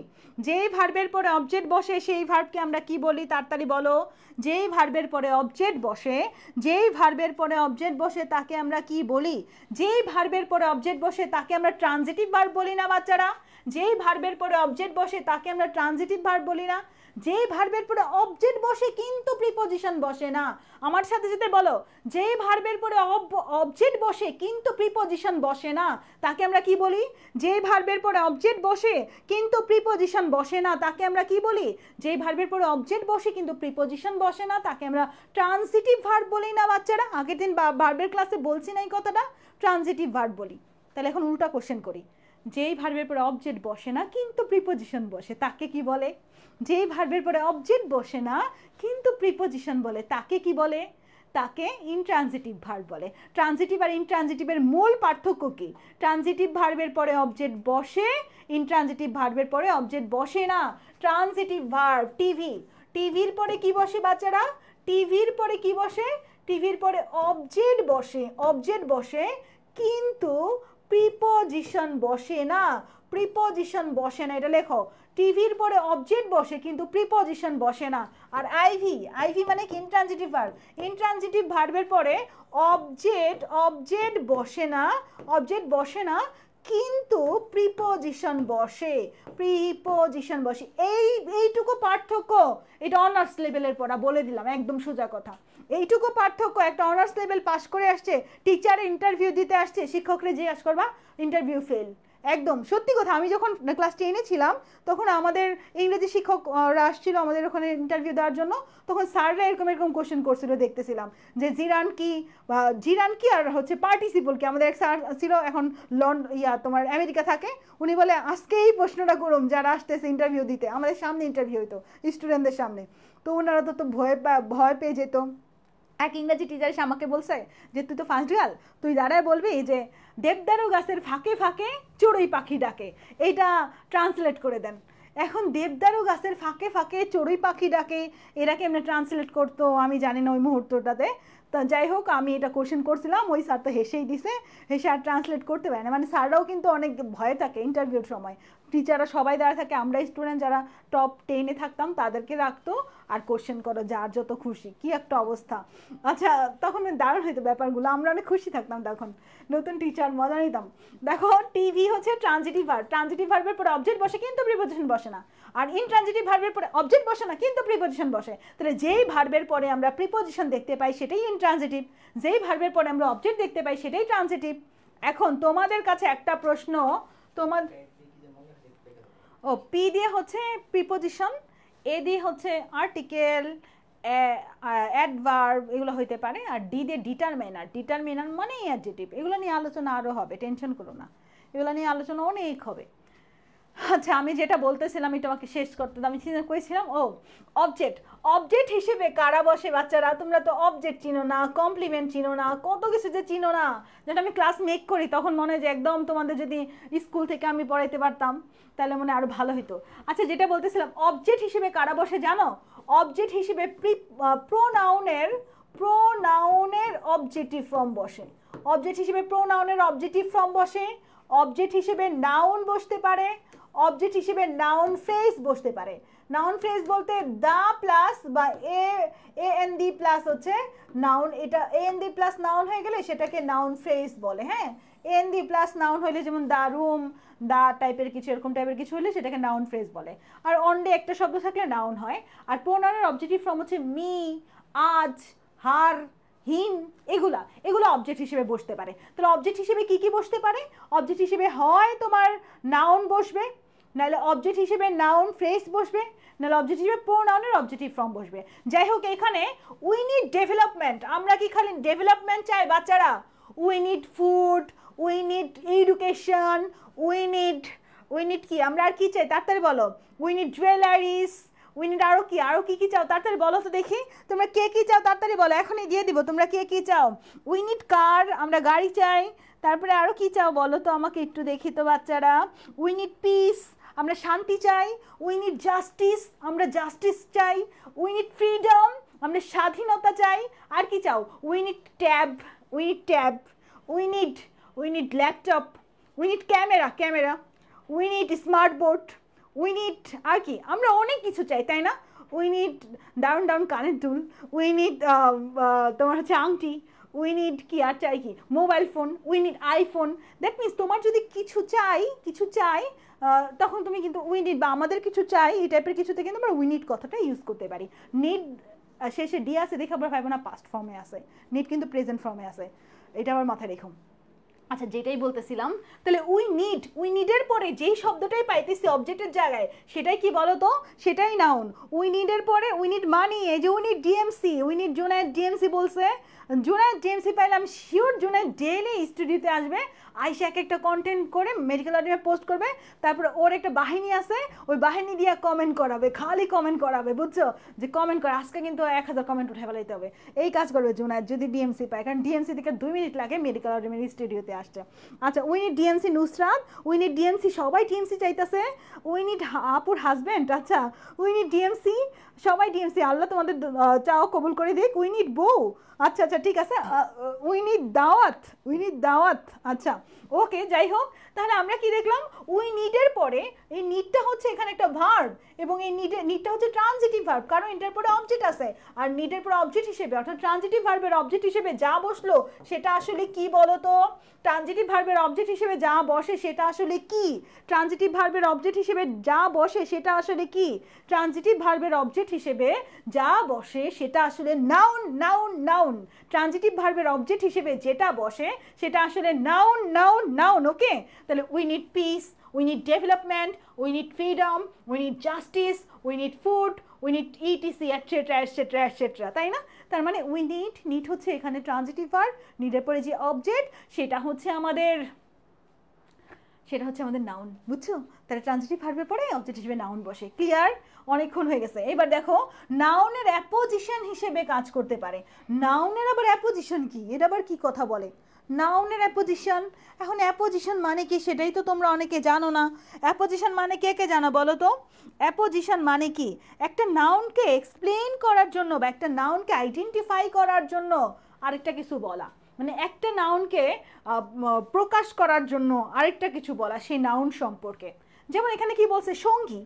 B: যেই ভার্বের পরে অবজেক্ট বসে সেই ভার্বকে আমরা কি বলি? তাড়াতাড়ি বলো। যেই ভার্বের পরে অবজেক্ট বসে, যেই ভার্বের পরে অবজেক্ট বসে তাকে আমরা কি বলি? যেই ভার্বের পরে অবজেক্ট বসে তাকে আমরা ট্রানজিটিভ ভার্ব বলি না বাচ্চারা? যেই ভার্বের পরে অবজেক্ট বসে তাকে আমরা ট্রানজিটিভ ভার্ব বলি না? যেই ভার্বের পরে অবজেক্ট বসে কিন্তু প্রিপোজিশন বসে না, আমার সাথে সাথে বলো, যেই ভার্বের পরে অবজেক্ট বসে কিন্তু প্রিপোজিশন বসে না তাকে আমরা কি বলি? যেই ভার্বের পরে অবজেক্ট বসে কিন্তু প্রিপোজিশন বসে না তাকে আমরা কি বলি? যেই ভার্বের পরে অবজেক্ট বসে কিন্তু প্রিপোজিশন বসে না তাকে আমরা ট্রানজিটিভ ভার্ব বলি না বাচ্চারা? আগের দিন ভার্বের ক্লাসে বলছি না এই কথাটা, ট্রানজিটিভ ভার্ব বলি। তাহলে এখন উল্টা কোশ্চেন করি, যেই ভার্বের পরে অবজেক্ট বসে না কিন্তু প্রিপোজিশন বসে তাকে কি বলে? যেই ভার্বের পরে অবজেক্ট বসে না কিন্তু প্রিপোজিশন বলে তাকে কি বলে? তাকে ইনট্রানজিটিভ ভার্ব বলে। ট্রানজিটিভ আর ইনট্রানজিটিভের মূল পার্থক্য কি? ট্রানজিটিভ ভার্বের পরে অবজেক্ট বসে, ইনট্রানজিটিভ ভার্বের পরে অবজেক্ট বসে না। ট্রানজিটিভ ভার্ব টিভি, টিভির পরে কি বসে বাচ্চারা? টিভির পরে কি বসে? টিভির পরে অবজেক্ট বসে, অবজেক্ট বসে কিন্তু প্রিপোজিশন বসে না, প্রিপোজিশন বসে না, এটা লেখো। টিভির পরে অবজেক্ট বসে কিন্তু প্রিপোজিশন বসে না। আর আইভি, আইভি মানে কি? Intransitive verb. ইনট্রানজিটিভ ভার্বের পরে অবজেক্ট বসে না, অবজেক্ট বসে না কিন্তু প্রিপোজিশন বসে, প্রিপোজিশন বসে। এইটুকু পার্থক্য, এটা অনার্স লেভেলের পড়া, বলে দিলাম একদম সোজা কথা। এইটুকু পার্থক্য, একটা অনার্স লেভেল পাস করে আসছে, টিচার ইন্টারভিউ দিতে আসছে, শিক্ষকরে জিজ্ঞাসা করবা, ইন্টারভিউ ফেল। একদম সত্যি কথা। আমি যখন ক্লাস 10-এ ছিলাম তখন আমাদের ইংরেজি শিক্ষকরা আসছিল আমাদের ওখানে ইন্টারভিউ দেওয়ার জন্য, তখন স্যাররা এরকম এরকম কোশ্চেন করছিল, দেখতেছিলাম যে জিরান কি আর হচ্ছে পার্টিসিপল কি। আমাদের এক স্যার ছিল, এখন তোমার আমেরিকা থাকে, উনি বলে আজকে এই প্রশ্নটা করুন যারা আসতেছে ইন্টারভিউ দিতে, আমাদের সামনে ইন্টারভিউ হইতো স্টুডেন্টদের সামনে, তো ওনারা তো ভয় পেয়ে যেত। এক ইংরেজি টিচার এসে আমাকে বলছে যে তুই তো ফার্স্ট গার্ল, তুই দাঁড়ায় বলবি যে দেবদারু গাছের ফাঁকে ফাঁকে চড়ুই পাখি ডাকে, এইটা ট্রান্সলেট করে দেন। এখন দেবদারু গাছের ফাঁকে ফাঁকে চড়ুই পাখি ডাকে, এরা কেমনে ট্রান্সলেট করতো আমি জানি না ওই মুহূর্তটাতে। তা যাই হোক, আমি এটা কোশ্চেন করছিলাম, ওই স্যার তো হেসেই দিছে, হেসে আর ট্রান্সলেট করতে পারে না। মানে স্যাররাও কিন্তু অনেক ভয়ে থাকে ইন্টারভিউর সময়, টিচাররা সবাই দাঁড়া থাকে, আমরা স্টুডেন্ট যারা টপ 10-এ থাকতাম তাদেরকে রাখতো, আর কোশ্চেন করো যার যত খুশি, কি একটা অবস্থা। আচ্ছা তখন দারুণ হইতো ব্যাপারগুলো, আমরা অনেক খুশি থাকতাম তখন, নতুন টিচার, মজা নিতাম। দেখো টিভি হচ্ছে ট্রানজিটিভ ভার্ব, ট্রানজিটিভ ভার্বের পরে অবজেক্ট বসে কিন্তু প্রিপোজিশন বসে না, আর ইনট্রানজিটিভ ভার্বের পরে অবজেক্ট বসে না কিন্তু প্রিপোজিশন বসে। তাহলে যেই ভার্বের পরে আমরা প্রিপোজিশন দেখতে পাই সেটাই ইনট্রানজিটিভ, যেই ভার্বের পরে আমরা অবজেক্ট দেখতে পাই সেটাই ট্রানজিটিভ। এখন তোমাদের কাছে একটা প্রশ্ন, তোমার ও পি দিয়ে হচ্ছে প্রিপোজিশন, এ দিয়ে হচ্ছে আর্টিকেল, অ্যাডভার্ব এগুলো হইতে পারে, আর ডি দিয়ে ডিটারমিনার, ডিটারমিনার মানে অ্যাডজেক্টিভ। এগুলো নিয়ে আলোচনা আরও হবে, টেনশন করো না, এগুলো নিয়ে আলোচনা অনেক হবে। আচ্ছা আমি যেটা বলতেছিলাম এটা আমাকে শেষ করতে দাও, আমি চিন্তা করেছিলাম ও অবজেক্ট, অবজেক্ট হিসেবে কারা বসে বাচ্চারা? তোমরা তো অবজেক্ট চিনো না, কমপ্লিমেন্ট চিনো না, কত কিছু যে চিনো না, যেটা আমি ক্লাস মেক করি তখন মনে হয় যে একদম তোমাদের যদি স্কুল থেকে আমি পড়াইতে পারতাম তাহলে মনে আরও ভালো হতো। আচ্ছা যেটা বলতেছিলাম অবজেক্ট হিসেবে কারা বসে জানো? অবজেক্ট হিসেবে প্রোনাউনের অবজেক্টিভ ফর্ম বসে, অবজেক্ট হিসেবে প্রোনাউনের অবজেক্টিভ ফর্ম বসে, অবজেক্ট হিসেবে নাউন বসতে পারে, অবজেক্ট হিসেবে নাউন ফ্রেজ বসতে পারে। নাউন ফ্রেজ বলতে দা প্লাস বা এন ডি প্লাস হচ্ছে নাউন, এটা এন ডি প্লাস নাউন হয়ে গেলে সেটাকে নাউন ফ্রেজ বলে। হ্যাঁ এন ডি প্লাস নাউন হলে যেমন দা রুম, দা টাইপের কিছু এরকম টাইপের কিছু হলে সেটাকে নাউন ফ্রেজ বলে। আর অনডে একটা শব্দ থাকলে নাউন হয়। আর প্রোনাউনের অবজেক্টিভ ফর্ম হচ্ছে মি, আজ, হার, হিম, এগুলো অবজেক্ট হিসেবে বসতে পারে। তাহলে অবজেক্ট হিসেবে কি কি বসতে পারে? অবজেক্ট হিসেবে হয় তোমার নাউন বসবে, নাহলে অবজেক্ট হিসেবে নাউন ফ্রেজ বসবে, নাহলে অবজেক্ট হিসেবে প্রোনাউনের অবজেক্টিভ ফর্ম বসবে। যাই হোক এখানে উই নিড ডেভেলপমেন্ট, আমরা কি খালি ডেভেলপমেন্ট চাই বাচ্চারা? We need food, we need education, we need কি, আমরা আর কি চাই তাড়াতাড়ি বলো? We need jewellers, we need আরও কি চাও তাড়াতাড়ি বলো তো দেখি, তোমরা কে কি চাও তাড়াতাড়ি বলো, এখনই দিয়ে দিব, তোমরা কে কি চাও? উই নিড কার, আমরা গাড়ি চাই। তারপরে আরও কি চাও বলো তো আমাকে একটু দেখি তো বাচ্চারা? উই নিড পিস, আমরা শান্তি চাই। উই নিড জাস্টিস, আমরা জাস্টিস চাই। উই নিড ফ্রিডম, আমরা স্বাধীনতা চাই। আর কি চাও? We need tab, we need laptop, we need camera, we need smart board, we need আর কি, আমরা অনেক কিছু চাই তাই না? উই নিড দারুণ কানের দুল, উই নিড তোমার হচ্ছে আংটি, উই নিড কি আর চাই কি, mobile phone, we need iPhone. That means তোমার যদি কিছু চাই তখন তুমি কিন্তু উই নিড বা আমাদের কিছু চাই এই টাইপের কিছুতে কিন্তু আমরা উই নিড কথাটা ইউজ করতে পারি। নিড শেষে ডি আছে দেখে আমরা ভাববো না পাস্ট ফর্মে আছে, নিড কিন্তু প্রেজেন্ট ফর্মে আছে, এটা আমার মাথায় রেখো। আচ্ছা যেটাই বলতেছিলাম, তাহলে উই নিডের পরে যেই শব্দটাই পাইতেছি অবজেক্টের জায়গায় সেটাই কি বলো তো? সেটাই নাউন। উই নিডের পরে উই নিড মানি, এই যে we need DMC, we need Junaid DMC বলছে, জুনায়েদ ডিএমসি পাইলে আমি শিওর জুনায়েদ ডেইলি স্টুডিওতে আসবে, আইসা এক একটা কন্টেন্ট করে মেডিকেল অডিমে পোস্ট করবে, তারপরে ওর একটা বাহিনী আছে, ওই বাহিনী দিয়ে কমেন্ট করাবে, খালি কমেন্ট করাবে, বুঝছো? যে কমেন্ট করে আজকে কিন্তু 1000 কমেন্ট উঠে ফেলাইতে হবে, এই কাজ করবে জুনায়েদ যদি ডিএমসি পায়, কারণ ডিএমসি থেকে 2 মিনিট লাগে মেডিকেল অডিমের স্টুডিওতে আসছে। আচ্ছা we need DMC Nusrat, we need DMC, সবাই ডিএমসি চাইতেছে। উই নিড আপুর হাজব্যান্ড, আচ্ছা উই নিড ডিএমসি, সবাই ডিএমসি, আল্লাহ তোমাদের চাও কবুল করে দিক। উই নিড বউ, আচ্ছা ঠিক আছে। উই নিড দাওয়াত, আচ্ছা ওকে। যাই হোক তাহলে আমরা কি দেখলাম? উই নিডের পরে এই নিডটা হচ্ছে এখানে একটা ভার্ব, এবং এই নিডটা হচ্ছে ট্রানজিটিভ ভার্ব, কারণ এটার পরে অবজেক্ট আছে। আর নিডের পরে অবজেক্ট হিসেবে অর্থাৎ ট্রানজিটিভ ভার্বের অবজেক্ট হিসেবে যা বসলো সেটা আসলে কি বলো তো? ট্রানজিটিভ ভার্বের অবজেক্ট হিসেবে যা বসে সেটা আসলে কি? ট্রানজিটিভ ভার্বের অবজেক্ট হিসেবে যা বসে সেটা আসলে কি? ট্রানজিটিভ ভার্বের অবজেক্ট হিসেবে যা বসে সেটা আসলে নাউন। ট্রানজিটিভ ভার্বের অবজেক্ট হিসেবে যেটা বসে সেটা আসলে নাউন। ওকে, তাহলে we need piece, we need development, we need freedom, we need justice, we need food, we need etc etcetera, তাই না? তার মানে উই নিড হচ্ছে এখানে ট্রানজিটিভ ভার্ব, নিডের পরে যে অবজেক্ট সেটা হচ্ছে আমাদের নাউন, বুঝছো? তাহলে ট্রানজিটিভ ভার্বের পরে অবজেক্ট হিসেবে নাউন বসে। ক্লিয়ার? অনেকক্ষণ হয়ে গেছে। এবার দেখো নাউনের অ্যাপোজিশন হিসেবে কাজ করতে পারে। নাউনের আবার অ্যাপোজিশন কি? এটা আবার কি কথা বলে? নাউনের অ্যাপোজিশন, এখন অ্যাপোজিশন মানে কি সেটাই তো তোমরা অনেকে জানো না। অ্যাপোজিশন মানে কে জানো বলো তো? অ্যাপোজিশন মানে কি? একটা নাউনকে এক্সপ্লেইন করার জন্য বা একটা নাউনকে আইডেন্টিফাই করার জন্য আরেকটা কিছু বলা, মানে একটা নাউনকে প্রকাশ করার জন্য আরেকটা কিছু বলা সেই নাউন সম্পর্কে। যেমন এখানে কি বলছে, সঙ্গী,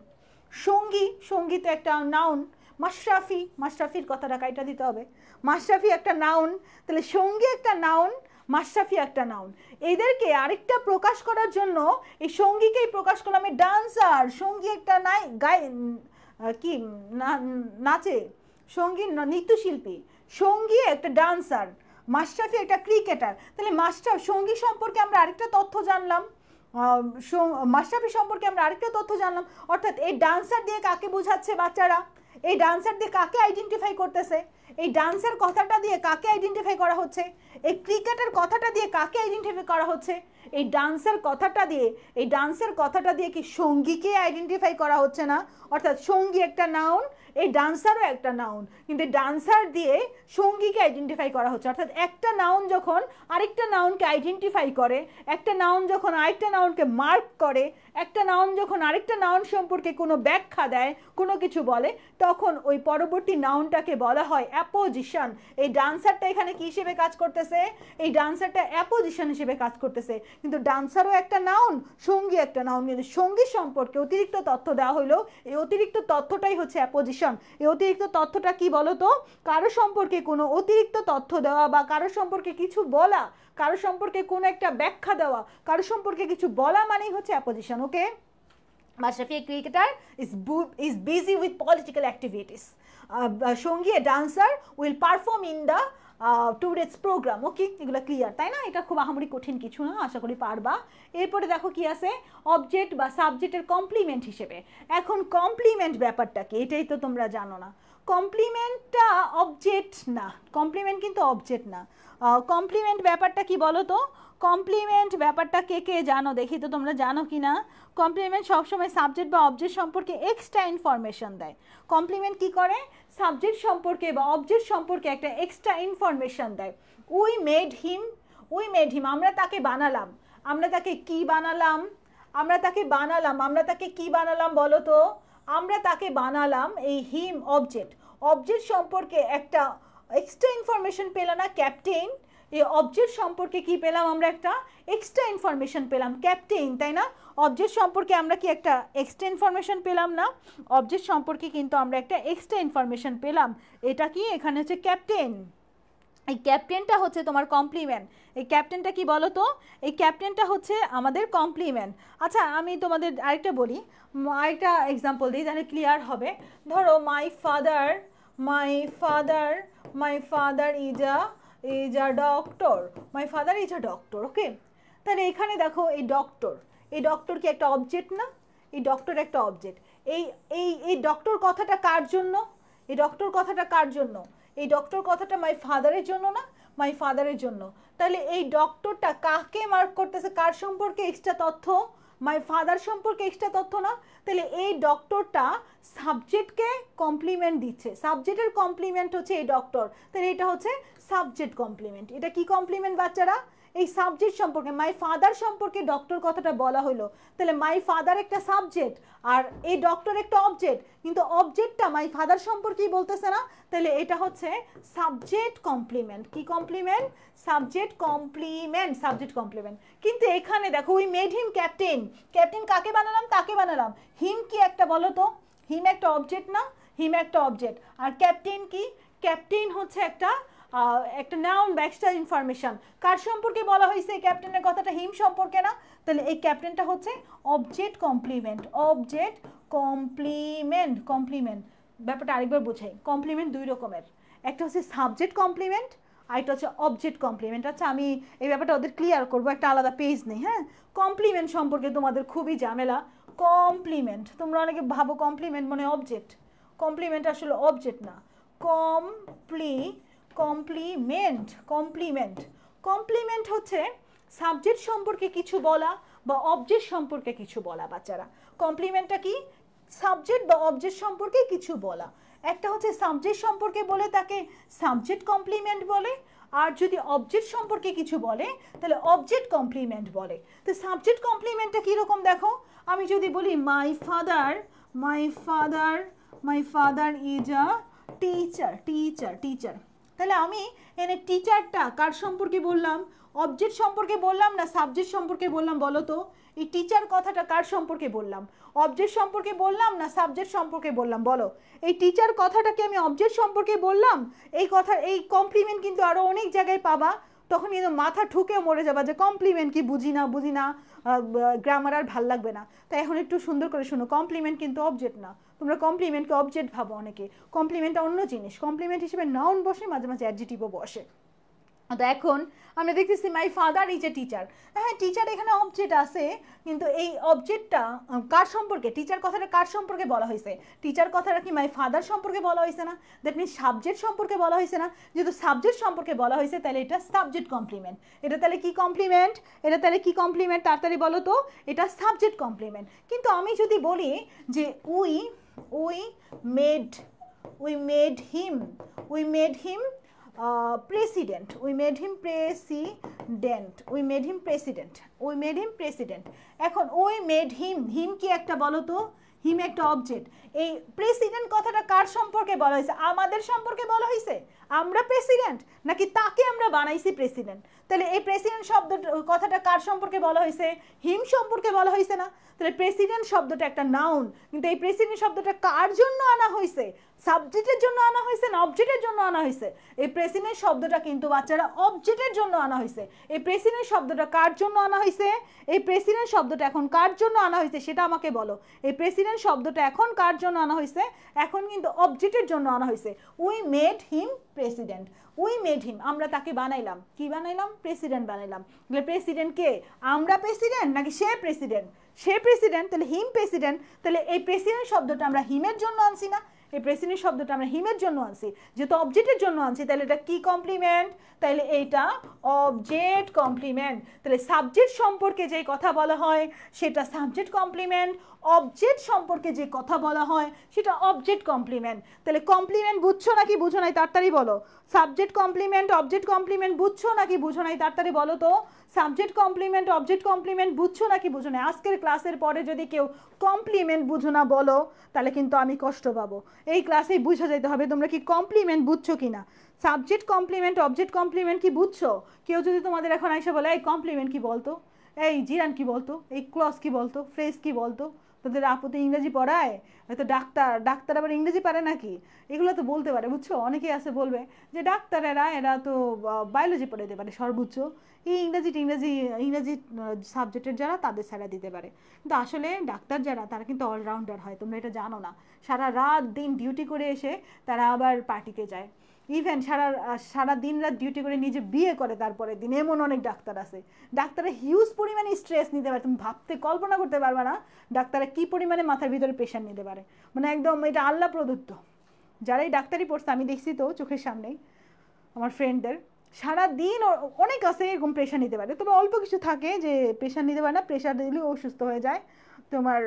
B: সঙ্গী, সঙ্গী তো একটা নাউন। মাশরাফি, মাশরাফির কথাটা কাইটা দিতে হবে, মাশরাফি একটা নাউন, তাহলে সঙ্গী একটা নাউন, মাশরাফি একটা নাউন। এদেরকে আরেকটা প্রকাশ করার জন্য এই সঙ্গীকেই প্রকাশ করলাম এই ডান্সার, সঙ্গী একটা গায় কি নাচে, সঙ্গী নৃত্যশিল্পী, সঙ্গী একটা ডান্সার, মাশরাফি একটা ক্রিকেটার। তাহলে সঙ্গী সম্পর্কে আমরা আরেকটা তথ্য জানলাম, মাশরাফি সম্পর্কে আমরা আরেকটা তথ্য জানলাম। অর্থাৎ এই ডান্সার দিয়ে কাকে বোঝাচ্ছে বাচ্চারা, এই ডান্সার দিয়ে কাকে আইডেন্টিফাই করতেছে, এই ডান্সার কথাটা দিয়ে কাকে আইডেন্টিফাই করা হচ্ছে, এই ক্রিকেটের কথাটা দিয়ে কাকে আইডেন্টিফাই করা হচ্ছে, এই ডান্সার কথাটা দিয়ে, এই ডান্সের কথাটা দিয়ে কি সঙ্গীকে আইডেন্টিফাই করা হচ্ছে না? অর্থাৎ সঙ্গী একটা নাউন, এই ডান্সারও একটা নাউন, কিন্তু ডান্সার দিয়ে সঙ্গীকে আইডেন্টিফাই করা হচ্ছে। অর্থাৎ একটা নাউন যখন আরেকটা নাউনকে আইডেন্টিফাই করে, একটা নাউন যখন আরেকটা নাউনকে মার্ক করে, একটা নাউন যখন আরেকটা নাউন সম্পর্কে কোনো ব্যাখ্যা দেয়, কোনো কিছু বলে, তখন ওই পরবর্তী নাউনটাকে বলা হয় অ্যাপোজিশন। এই ডান্সারটা এখানে কি হিসেবে কাজ করতেছে? এই ডান্সারটা অ্যাপোজিশন হিসেবে কাজ করতেছে। কিন্তু ডান্সারও একটা নাউন, সঙ্গী একটা নাউন, কিন্তু সঙ্গী সম্পর্কে অতিরিক্ত তথ্য দেওয়া হলো, এই অতিরিক্ত তথ্যটাই হচ্ছে অ্যাপোজিশন। এই অতিরিক্ত তথ্যটা কি বলতো? কারো সম্পর্কে কোনো অতিরিক্ত তথ্য দেওয়া বা কারো সম্পর্কে কিছু বলা, কারো সম্পর্কে কোনো একটা ব্যাখ্যা দেওয়া, কারো সম্পর্কে কিছু বলা মানেই হচ্ছে apposition. Okay, Mashrafe a cricketer is busy with political activities. সঙ্গী a dancer will perform in the today's programme. Okay, এগুলো ক্লিয়ার তাই না? এটা খুব আহামরি কঠিন কিছু না, আশা করি পারবা। এরপরে দেখো কি আছে, অবজেক্ট বা সাবজেক্টের কমপ্লিমেন্ট হিসেবে। এখন কমপ্লিমেন্ট ব্যাপারটা কি, এটাই তো তোমরা জানো না। কমপ্লিমেন্টটা অবজেক্ট না, কমপ্লিমেন্ট কিন্তু অবজেক্ট না। কমপ্লিমেন্ট ব্যাপারটা কি বলো তো? কমপ্লিমেন্ট ব্যাপারটা কে কে জানো দেখি তো, তোমরা জানো কি না? কমপ্লিমেন্ট সবসময় সাবজেক্ট বা অবজেক্ট সম্পর্কে এক্সট্রা ইনফরমেশন দেয়। কমপ্লিমেন্ট কি করে? সাবজেক্ট সম্পর্কে বা অবজেক্ট সম্পর্কে একটা এক্সট্রা ইনফরমেশন দেয়। We made him, we made হিম, আমরা তাকে বানালাম, আমরা তাকে কি বানালাম, আমরা তাকে বানালাম, আমরা তাকে কি বানালাম বলো তো? আমরা তাকে বানালাম এই হিম অবজেক্ট, অবজেক্ট সম্পর্কে একটা এক্সট্রা ইনফরমেশন পেলাম না ক্যাপ্টেন, এই অবজেক্ট সম্পর্কে কি পেলাম আমরা? একটা এক্সট্রা ইনফরমেশন পেলাম, ক্যাপ্টেন, তাই না? অবজেক্ট সম্পর্কে আমরা কি একটা এক্সট্রা ইনফরমেশন পেলাম না? অবজেক্ট সম্পর্কে কিন্তু আমরা একটা এক্সট্রা ইনফরমেশন পেলাম, এটা কি? এখানে হচ্ছে ক্যাপ্টেন। এই ক্যাপ্টেনটা হচ্ছে তোমার কমপ্লিমেন্ট। এই ক্যাপ্টেনটা কি বলো তো? এই ক্যাপ্টেনটা হচ্ছে আমাদের কমপ্লিমেন্ট। আচ্ছা, আমি তোমাদের আরেকটা বলি, আরেকটা এক্সাম্পল দিই, তাহলে ক্লিয়ার হবে। ধরো my father, my father, my father is a doctor, my father is a doctor. Okay, তাহলে এখানে দেখো এই ডক্টর, এই ডক্টর কি একটা অবজেক্ট না? এই ডক্টর একটা অবজেক্ট। এই এই এই ডক্টর কথাটা কার জন্য? এই ডক্টর কথাটা কার জন্য? এই ডক্টর কথাটা মাই ফাদারের জন্য না? মাই ফাদারের জন্য। তাহলে এই ডক্টরটা কাকে মার্ক করতেছে? কার সম্পর্কে এক্সট্রা তথ্য? মাই ফাদার সম্পর্কে এক্সট্রা তথ্য না? তাহলে এই ডক্টরটা সাবজেক্টকে কমপ্লিমেন্ট দিচ্ছে, সাবজেক্টের কমপ্লিমেন্ট হচ্ছে এই ডক্টর, তাহলে এটা হচ্ছে সাবজেক্ট কমপ্লিমেন্ট। এটা কি কমপ্লিমেন্ট বাচ্চারা? এই সাবজেক্ট সম্পর্কে, মাই ফাদার সম্পর্কে ডক্টর কথাটা বলা হলো, তাহলে মাই ফাদার একটা সাবজেক্ট আর এই ডক্টর একটা অবজেক্ট, কিন্তু অবজেক্টটা মাই ফাদার সম্পর্কেই বলতেছে না, তাহলে এটা হচ্ছে সাবজেক্ট কমপ্লিমেন্ট। কি complement? Subject complement, subject complement. কিন্তু এখানে দেখো we made him captain, captain কাকে বানালাম? তাকে বানালাম। হিম কি একটা বলো তো? হিম একটা অবজেক্ট না? হিম একটা অবজেক্ট। আর ক্যাপ্টেন কি? ক্যাপ্টেন হচ্ছে একটা নাউন বা এক্সট্রা ইনফরমেশন। কার সম্পর্কে বলা হয়েছে এই ক্যাপ্টেনের কথাটা? হিম সম্পর্কে না? তাহলে এই ক্যাপ্টেনটা হচ্ছে object complement, object complement. Complement ব্যাপারটা আরেকবার বোঝাই, কমপ্লিমেন্ট দুই রকমের, একটা হচ্ছে সাবজেক্ট কমপ্লিমেন্ট, আরেকটা হচ্ছে অবজেক্ট কমপ্লিমেন্ট। আচ্ছা, আমি এই ব্যাপারটা ওদের ক্লিয়ার করবো, একটা আলাদা পেজ নেই। হ্যাঁ, কমপ্লিমেন্ট সম্পর্কে তোমাদের খুবই ঝামেলা। কমপ্লিমেন্ট, তোমরা অনেকে ভাবো কমপ্লিমেন্ট মানে অবজেক্ট, কমপ্লিমেন্ট আসলে অবজেক্ট না। কমপ্লিমেন্ট, কমপ্লিমেন্ট, কমপ্লিমেন্ট হচ্ছে সাবজেক্ট সম্পর্কে কিছু বলা বা অবজেক্ট সম্পর্কে কিছু বলা। বাচ্চারা, কমপ্লিমেন্টটা কি? সাবজেক্ট বা অবজেক্ট সম্পর্কে কিছু বলা। একটা হচ্ছে সাবজেক্ট সম্পর্কে বলে তাকে সাবজেক্ট কমপ্লিমেন্ট বলে, আর যদি অবজেক্ট সম্পর্কে কিছু বলে তাহলে অবজেক্ট কমপ্লিমেন্ট বলে। তো সাবজেক্ট কমপ্লিমেন্টটা কীরকম দেখো, আমি যদি বলি মাই father, my father, my father is a teacher, teacher, teacher, তাহলে আমি এনে টিচারটা কার সম্পর্কে বললাম? অবজেক্ট সম্পর্কে বললাম না সাবজেক্ট সম্পর্কে বললাম বলো তো? এই টিচার কথাটা কার সম্পর্কে বললাম? অবজেক্ট সম্পর্কে বললাম না সাবজেক্ট সম্পর্কে বললাম? বলো, এই টিচার কথাটাকে আমি অবজেক্ট সম্পর্কে বললাম? এই কথা, এই কমপ্লিমেন্ট কিন্তু আরো অনেক জায়গায় পাবা, তখন কিন্তু মাথা ঠুকে মরে যাবা যে কমপ্লিমেন্ট কি, বুঝি না, গ্রামার আর ভাল লাগবে না। তাই এখন একটু সুন্দর করে শোনো, কমপ্লিমেন্ট কিন্তু অবজেক্ট না। তোমরা কমপ্লিমেন্টকে অবজেক্ট ভাবো অনেকে, কমপ্লিমেন্টটা অন্য জিনিস। কমপ্লিমেন্ট হিসেবে নাউন বসে, মাঝে মাঝে অ্যাডজেক্টিভও বসে। তো এখন আমরা দেখতেছি মাই ফাদার ইজ এ টিচার। হ্যাঁ, টিচার এখানে অবজেক্ট আছে, কিন্তু এই অবজেক্টটা কার সম্পর্কে, টিচার কথাটা কার সম্পর্কে বলা হয়েছে? টিচার কথাটা কি মাই ফাদার সম্পর্কে বলা হয়েছে না? দ্যাট মিনস সাবজেক্ট সম্পর্কে বলা হয়েছে না? যেহেতু সাবজেক্ট সম্পর্কে বলা হয়েছে তাহলে এটা সাবজেক্ট কমপ্লিমেন্ট। এটা তাহলে কি কমপ্লিমেন্ট? এটা তাহলে কি কমপ্লিমেন্ট? তাড়াতাড়ি বলো তো। এটা সাবজেক্ট কমপ্লিমেন্ট। কিন্তু আমি যদি বলি যে we made him president, we made him president. এখন উই মেড হিম কি একটা বলো তো? হিম একটা অবজেক্ট। এই প্রেসিডেন্ট কথাটা কার সম্পর্কে বলা হয়েছে? আমাদের সম্পর্কে বলা হয়েছে? আমরা প্রেসিডেন্ট নাকি তাকে আমরা বানাইছি প্রেসিডেন্ট? তাহলে এই প্রেসিডেন্ট শব্দটা কথাটা কার সম্পর্কে বলা হয়েছে? হিম সম্পর্কে বলা হয়েছে না? তাহলে প্রেসিডেন্ট শব্দটা একটা নাউন, কিন্তু এই প্রেসিডেন্ট শব্দটা কার জন্য আনা হয়েছে? সাবজেক্টের জন্য আনা হয়েছে না অবজেক্টের জন্য আনা হয়েছে? এই প্রেসিডেন্ট শব্দটা কিন্তু বাচ্চারা অবজেক্টের জন্য আনা হয়েছে। এই প্রেসিডেন্ট শব্দটা কার জন্য আনা হয়েছে? এই প্রেসিডেন্ট শব্দটা এখন কার জন্য আনা হয়েছে সেটা আমাকে বলো। এই প্রেসিডেন্ট শব্দটা এখন কার জন্য আনা হয়েছে? এখন কিন্তু অবজেক্টের জন্য আনা হয়েছে। We made him president. We made হিম, আমরা তাকে বানাইলাম। কি বানাইলাম? প্রেসিডেন্ট বানাইলাম। তাহলে প্রেসিডেন্ট কে? আমরা প্রেসিডেন্ট নাকি সে প্রেসিডেন্ট? সে প্রেসিডেন্ট, তাহলে হিম প্রেসিডেন্ট। তাহলে এই প্রেসিডেন্ট শব্দটা আমরা হিমের জন্য আনছি না? এই প্রেসিডেন্ট শব্দটা আমরা হিমের জন্য আনছি, যেহেতু অবজেক্টের জন্য আনছি তাহলে এটা কি কমপ্লিমেন্ট? তাহলে এইটা অবজেক্ট কমপ্লিমেন্ট। তাহলে সাবজেক্ট সম্পর্কে যে কথা বলা হয় সেটা সাবজেক্ট কমপ্লিমেন্ট, অবজেক্ট সম্পর্কে যে কথা বলা হয় সেটা অবজেক্ট কমপ্লিমেন্ট। তাহলে কমপ্লিমেন্ট বুঝছো নাকি বুঝো নাই? তাড়াতাড়ি বলো। সাবজেক্ট কমপ্লিমেন্ট অবজেক্ট কমপ্লিমেন্ট বুঝছো নাকি বুঝো নাই? তাড়াতাড়ি বলো তো। সাবজেক্ট কমপ্লিমেন্ট অবজেক্ট কমপ্লিমেন্ট বুঝছো নাকি বুঝো নাই? আজকের ক্লাসের পরে যদি কেউ কমপ্লিমেন্ট বুঝো না বলো তাহলে কিন্তু আমি কষ্ট পাবো। এই ক্লাসেই বুঝা যেতে হবে তোমরা কি কমপ্লিমেন্ট বুঝছো কিনা। সাবজেক্ট কমপ্লিমেন্ট অবজেক্ট কমপ্লিমেন্ট কি বুঝছো? কেউ যদি তোমাদের এখন এসে বলে এই কমপ্লিমেন্ট কি বলতো, এই জিরান কি বলতো, এই ক্লজ কি বলতো, ফ্রেজ কি বলতো, তোদের আপুতে ইংরেজি পড়ায়, হয়তো ডাক্তার আবার ইংরেজি পারে নাকি, এগুলো তো বলতে পারে বুঝছো। অনেকেই আছে বলবে যে ডাক্তারেরা এরা তো বায়োলজি পড়াইতে পারে সর্বোচ্চ, এই ইংরেজি সাবজেক্টের যারা তাদের ছাড়া দিতে পারে। কিন্তু আসলে ডাক্তার যারা তারা কিন্তু অলরাউন্ডার হয়, তোমরা এটা জানো না। সারা রাত দিন ডিউটি করে এসে তারা আবার পার্টিতে যায়, ইভেন সারা দিন রাত ডিউটি করে নিজে বিয়ে করে তারপরে দিন, এমন অনেক ডাক্তার আছে। ডাক্তাররা হিউজ পরিমাণে স্ট্রেস নিতে পারে, তুমি ভাবতে কল্পনা করতে পারবে না ডাক্তাররা কি পরিমাণে মাথার ভিতরে প্রেশার নিতে পারে। মানে একদম এটা আল্লাহ প্রদত্ত। যারা এই ডাক্তারি পড়ছে আমি দেখছি তো চোখের সামনেই আমার ফ্রেন্ডদের, সারাদিন অনেক আছে এরকম প্রেশার নিতে পারে। তবে অল্প কিছু থাকে যে প্রেশার নিতে পারে না, প্রেশার দিলে অসুস্থ হয়ে যায়, তোমার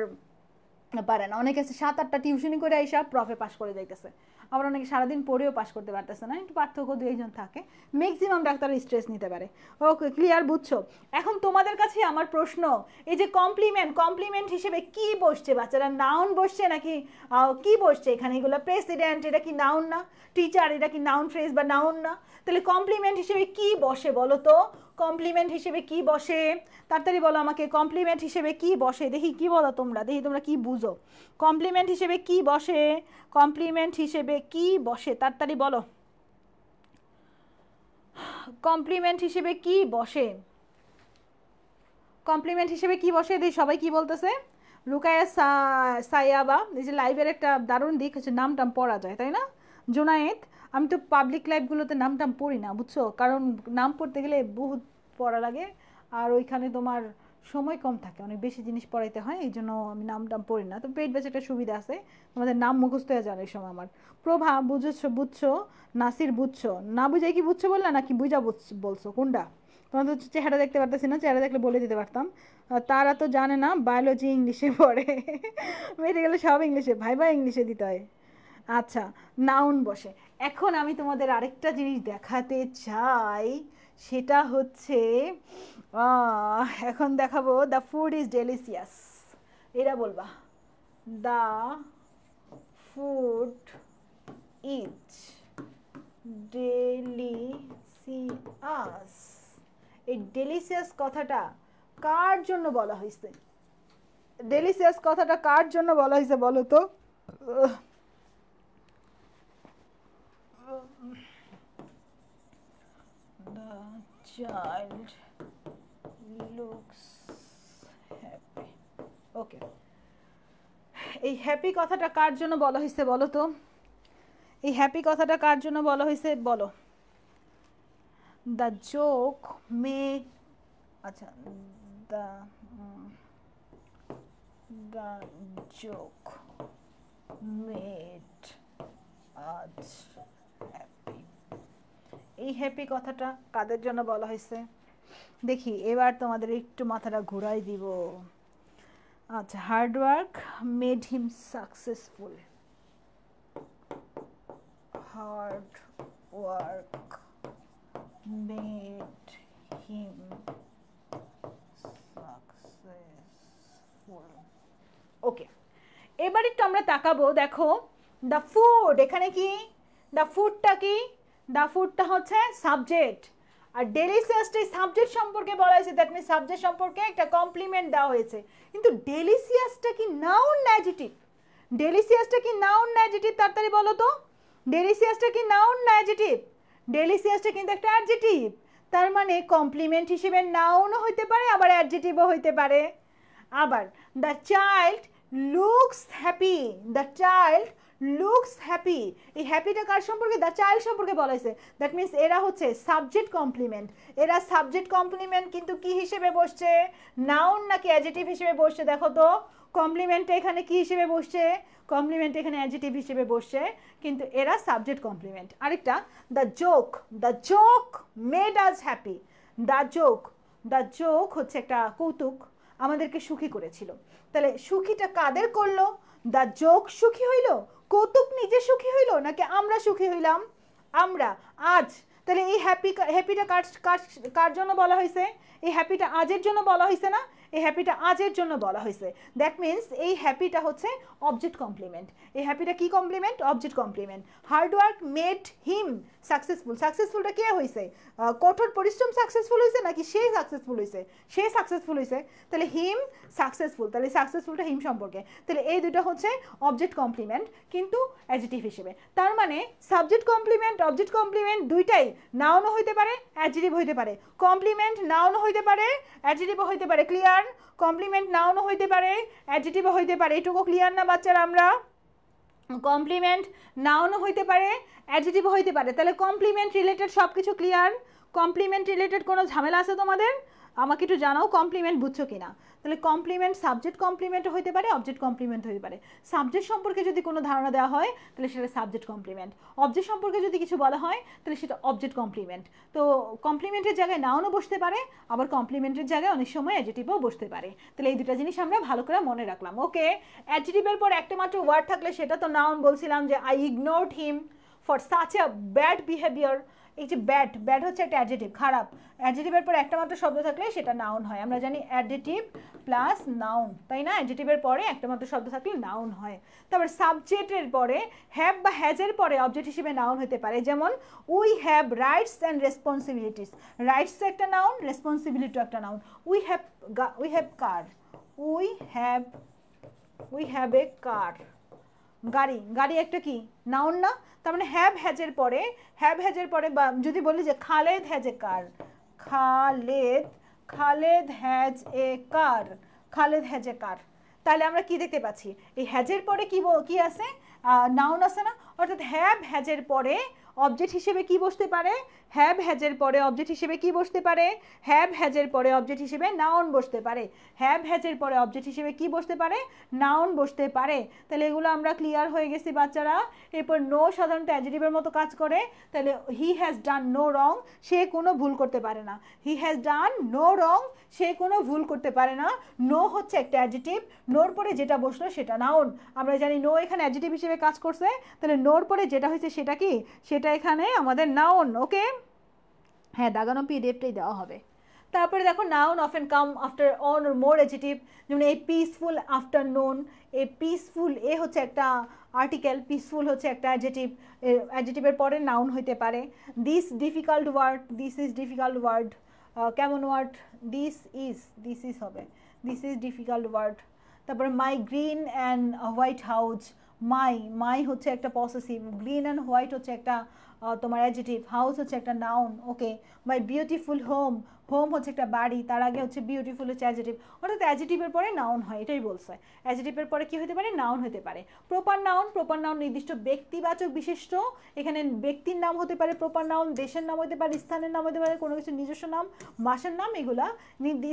B: পারে না। অনেকে আছে 7-8টা টিউশনি করে আইসা প্রফে পাস করে যাইতেছে, আবার অনেকে সারাদিন পড়েও পাস করতে পারতেছে না, একটু পার্থক্য 2-1 থাকে। ম্যাক্সিমাম ডাক্তার স্ট্রেস নিতে পারে। ওকে, ক্লিয়ার, বুঝছো? এখন তোমাদের কাছে আমার প্রশ্ন, এই যে কমপ্লিমেন্ট হিসেবে কি বসছে বাচ্চারা? নাউন বসছে নাকি কি বসছে এখানে? এগুলো প্রেসিডেন্ট এটা কি নাউন না? টিচার এটা কি নাউন ফ্রেজ বা নাউন না? তাহলে কমপ্লিমেন্ট হিসেবে কি বসে বলো তো? কমপ্লিমেন্ট হিসেবে কি বসে? তাড়াতাড়ি বলো আমাকে, কমপ্লিমেন্ট হিসেবে কি বসে? দেখি কি বলো তোমরা, দেখি তোমরা কি বুঝো। কমপ্লিমেন্ট হিসেবে কি বসে? কমপ্লিমেন্ট হিসেবে কি বসে? তাড়াতাড়ি বলো। কমপ্লিমেন্ট হিসেবে কি বসে? কমপ্লিমেন্ট হিসেবে কি বসে? দেখি সবাই কি বলতেছে। রুকায়া সায়াবা, এই যে লাইভের একটা দারুণ দিক হচ্ছে নাম টাম পড়া যায়, তাই না? জোনায়েত, আমি তো পাবলিক লাইভগুলোতে নাম টাম পড়ি না বুঝছো, কারণ নাম পড়তে গেলে বহুত পড়া লাগে, আর ওইখানে তোমার সময় কম থাকে, অনেক বেশি জিনিস পড়াইতে হয়, এই জন্য আমি নাম টাম পড়ি না। তো পেট ব্যাচে একটা সুবিধা আছে, তোমাদের নাম মুখস্থ হয়ে যাবে এই সময় আমার। প্রভা, বুঝছো? নাসির, বুঝছো? না বুঝাই কি বুঝছো বললা নাকি বুঝা বলছো, কোনটা? তোমাদের তো চেহারা দেখতে পারতেছি না, চেহারা দেখলে বলে দিতে পারতাম। তারা তো জানে না বায়োলজি ইংলিশে পড়ে, মেডিকেলে সব ইংলিশে, ভাইবা ইংলিশে দিতে হয়। আচ্ছা, নাউন বসে। এখন আমি তোমাদের আরেকটা জিনিস দেখাতে চাই, সেটা হচ্ছে এখন দেখাবো দ্য ফুড ইজ ডেলিসিয়াস। এরা বলবা দ্য ফুড ইজ ডেলিসিয়াস। এই ডেলিসিয়াস কথাটা কার জন্য বলা হয়েছে? ডেলিসিয়াস কথাটা কার জন্য বলা হয়েছে বলো তো? The child looks happy. ওকে, এই হ্যাপি কথাটা কার জন্য বলা হয়েছে বলো তো? এই হ্যাপি কথাটা কার জন্য বলা হয়েছে বলো? দ্য জোক মেড, আচ্ছা, দ্য জোক মেড আজ হ্যাপি। এই হ্যাপি কথাটা কাদের জন্য বলা হয়েছে দেখি, এবার তোমাদের একটু মাথাটা ঘুরাই দিব। আচ্ছা, hard work made him successful. Hard work made him successful. Okay, এবার একটু আমরা তাকাবো। দেখো দ্য ফুড, এখানে কি দ্য ফুডটা কি? দ্য ফুডটা হচ্ছে সাবজেক্ট, আর ডেলিসিয়াসটা সাবজেক্ট সম্পর্কে বলা হয়েছে, দ্যাট মিন্স সাবজেক্ট সম্পর্কে একটা কমপ্লিমেন্ট দেওয়া হয়েছে। কিন্তু ডেলিসিয়াসটা কি নাউন না অ্যাডজেক্টিভ? ডেলিসিয়াসটা কি নাউন না অ্যাডজেক্টিভ? তাড়াতাড়ি বলো তো, ডেলিসিয়াসটা কি নাউন না অ্যাডজেক্টিভ? ডেলিসিয়াসটা কিন্তু একটা অ্যাডজেক্টিভ, তার মানে কমপ্লিমেন্ট হিসেবে নাউনও হইতে পারে, আবার অ্যাডজেক্টিভও হইতে পারে। আবার the child looks happy, the child looks happy, এই হ্যাপিটা কার সম্পর্কে? দ্য চাইল্ড সম্পর্কে বলা হয়েছে। দ্যাট মিন্স এরা হচ্ছে সাবজেক্ট কমপ্লিমেন্ট। এরা সাবজেক্ট কমপ্লিমেন্ট কিন্তু কি হিসেবে বসছে? নাউন নাকি অ্যাডজেক্টিভ হিসেবে বসছে? দেখো তো, কমপ্লিমেন্টটা এখানে কি হিসেবে বসছে? কমপ্লিমেন্ট এখানে অ্যাডজেক্টিভ হিসেবে বসছে, কিন্তু এরা সাবজেক্ট কমপ্লিমেন্ট। আরেকটা the joke, the joke made us happy. The joke, the joke হচ্ছে একটা কৌতুক, আমাদেরকে সুখী করেছিল। তাহলে সুখীটা কাদের করলো? দ্য জোক সুখী হইল, কৌতুক নিজে সুখী হইল, নাকি আমরা সুখী হইলাম? আমরা, আজ। তাহলে এই হ্যাপিটা কার জন্য বলা হয়েছে? এই হ্যাপিটা আজের জন্য বলা হয়েছে না? এই হ্যাপিটা আজের জন্য বলা হয়েছে। দ্যাট মিন্স এই হ্যাপিটা হচ্ছে অবজেক্ট কমপ্লিমেন্ট। এই হ্যাপিটা কি complement? Object complement. Hard work made him successful, সাকসেসফুলটা কে হয়েছে? কঠোর পরিশ্রম সাকসেসফুল হয়েছে নাকি সে সাকসেসফুল হয়েছে? সে সাকসেসফুল হয়েছে। তাহলে হিম সাকসেসফুল, তাহলে সাকসেসফুলটা হিম সম্পর্কে। তাহলে এই দুটো হচ্ছে অবজেক্ট কমপ্লিমেন্ট কিন্তু অ্যাডজেক্টিভ হিসেবে। তার মানে সাবজেক্ট কমপ্লিমেন্ট অবজেক্ট কমপ্লিমেন্ট দুইটাই নাউনও হইতে পারে, অ্যাডজেক্টিভ হইতে পারে। কমপ্লিমেন্ট নাউনও হইতে পারে, অ্যাডজেক্টিভও হইতে পারে। ক্লিয়ার? কমপ্লিমেন্ট নাউনও হইতে পারে, অ্যাডজেক্টিভও হইতে পারে। এটুকু ক্লিয়ার না বাচ্চারা? আমরা কমপ্লিমেন্ট নাউনও হইতে পারে, অ্যাডজেক্টিভও হইতে পারে। তাহলে কমপ্লিমেন্ট রিলেটেড সব কিছু ক্লিয়ার? কমপ্লিমেন্ট রিলেটেড কোনো ঝামেলা আছে তোমাদের? আমাকে একটু জানাও কমপ্লিমেন্ট বুঝছো কিনা। তাহলে কমপ্লিমেন্ট সাবজেক্ট কমপ্লিমেন্টও হইতে পারে, অবজেক্ট কমপ্লিমেন্ট হইতে পারে। সাবজেক্ট সম্পর্কে যদি কোনো ধারণা দেওয়া হয় তাহলে সেটা সাবজেক্ট কমপ্লিমেন্ট, অবজেক্ট সম্পর্কে যদি কিছু বলা হয় তাহলে সেটা অবজেক্ট কমপ্লিমেন্ট। তো কমপ্লিমেন্টের জায়গায় নাউনও বসতে পারে, আবার কমপ্লিমেন্টের জায়গায় অনেক সময় অ্যাডজেক্টিভও বসতে পারে। তাহলে এই দুটো জিনিস আমরা ভালো করে মনে রাখলাম। ওকে, অ্যাডজেক্টিভের পর একটা মাত্র ওয়ার্ড থাকলে সেটা তো নাউন। বলছিলাম যে I ignored him for such a bad behaviour. এই যে ব্যাড, ব্যাড হচ্ছে একটা অ্যাডজেক্টিভ, খারাপ। অ্যাডজেক্টিভের পর একটা মাত্র শব্দ থাকলে সেটা নাউন হয়। আমরা জানি অ্যাডজেক্টিভ প্লাস নাউন, তাই না? অ্যাডজেক্টিভের পরে একটা মাত্র শব্দ থাকলে নাউন হয়। তারপর সাবজেক্টের পরে হ্যাভ বা হ্যাজের পরে অবজেক্ট হিসেবে নাউন হতে পারে। যেমন we have rights and responsibilities. Rights একটা নাউন, রেসপন্সিবিলিটি একটা noun. We have car, we have a car, গাড়ি, গাড়ি একটা কি নাউন না? তার মানে হ্যাভ হ্যাজের পরে বা যদি বলি যে Khaled has a car, Khaled has a car, Khaled has a car. তাহলে আমরা কি দেখতে পাচ্ছি? এই হ্যাজের পরে কি আছে? নাউন আছে না? অর্থাৎ হ্যাভ হ্যাজের পরে অবজেক্ট হিসেবে কি বসতে পারে? হ্যাভ হ্যাজের পরে অবজেক্ট হিসেবে কি বসতে পারে? হ্যাভ হ্যাজের পরে অবজেক্ট হিসেবে নাউন বসতে পারে। হ্যাভ হ্যাজের পরে অবজেক্ট হিসেবে কি বসতে পারে? নাউন বসতে পারে। তাহলে এগুলো আমরা ক্লিয়ার হয়ে গেছি বাচ্চারা। এরপর নো সাধারণত অ্যাডজেক্টিভের মতো কাজ করে। তাহলে হি হ্যাজ ডান নো রং, সে কোনো ভুল করতে পারে না। হি হ্যাজ ডান নো রং, সে কোনো ভুল করতে পারে না। নো হচ্ছে একটা অ্যাডজেক্টিভ, নোর পরে যেটা বসলো সেটা নাউন। আমরা জানি নো এখানে অ্যাডজেক্টিভ হিসেবে কাজ করছে, তাহলে নোর পরে যেটা হয়েছে সেটা কি? সেটা এখানে আমাদের নাউন। ওকে, হ্যাঁ, দাগানো পিডিএফটাই দেওয়া হবে। তারপরে দেখো noun often come after one or more adjective. যেমন এই পিসফুল আফটারনুন, এই পিসফুল এ হচ্ছে একটা আর্টিকেল, পিসফুল হচ্ছে একটা অ্যাডজেক্টিভ, অ্যাডজেক্টিভের পরে নাউন হইতে পারে। This difficult word, this is difficult word, কেমন ওয়ার্ড, দিস ইজ হবে, দিস ইজ ডিফিকাল্ট ওয়ার্ড। তারপরে my green and white house, my হচ্ছে একটা পসেসিভ, গ্রিন অ্যান্ড হোয়াইট হচ্ছে একটা তোমার অ্যাডজেটিভ, হাউস হচ্ছে একটা noun. Okay, my beautiful home, home হচ্ছে একটা বাড়ি, তার আগে হচ্ছে বিউটিফুল হচ্ছে অ্যাডজেটিভ, অর্থাৎ অ্যাডজেটিভের পরে নাউন হয়, এটাই বলছে। অ্যাডজেটিভের পরে কি হতে পারে, নাউন হতে পারে। প্রপার নাউন নির্দিষ্ট ব্যক্তিবাচক বিশিষ্ট, এখানে ব্যক্তির নাম হতে পারে প্রপার নাউন, দেশের নাম হতে পারে, স্থানের নাম হতে পারে, কোনো কিছু নিজস্ব নাম, মাসের নাম, এগুলা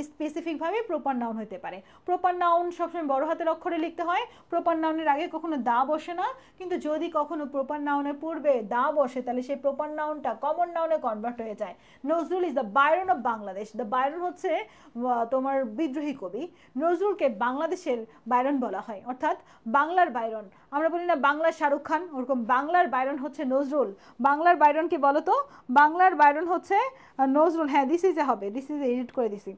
B: স্পেসিফিকভাবে প্রপার নাউন হতে পারে। প্রপার নাউন সবসময় বড় হাতের অক্ষরে লিখতে হয়, প্রপার নাউনের আগে কখনো দা বসে না, কিন্তু যদি কখনো প্রপার নাউনের পূর্বে দা বসে তাহলে সেই প্রপার নাউনটা কমন নাউনে কনভার্ট হয়ে যায়। Nazrul is the Byron of Bangladesh, the Byron হচ্ছে তোমার বিদ্রোহী কবি, নজরুলকে বাংলাদেশের বায়রন বলা হয়, অর্থাৎ বাংলার বায়রন। আমরা বলি না বাংলার শাহরুখ খান, ওরকম বাংলার বায়রন হচ্ছে নজরুল। বাংলার বায়রন কি বলো তো, বাংলার বায়রন হচ্ছে নজরুল। হ্যাঁ, দিস ইজ হবে, দিস ইজ এডিট করে দিছি,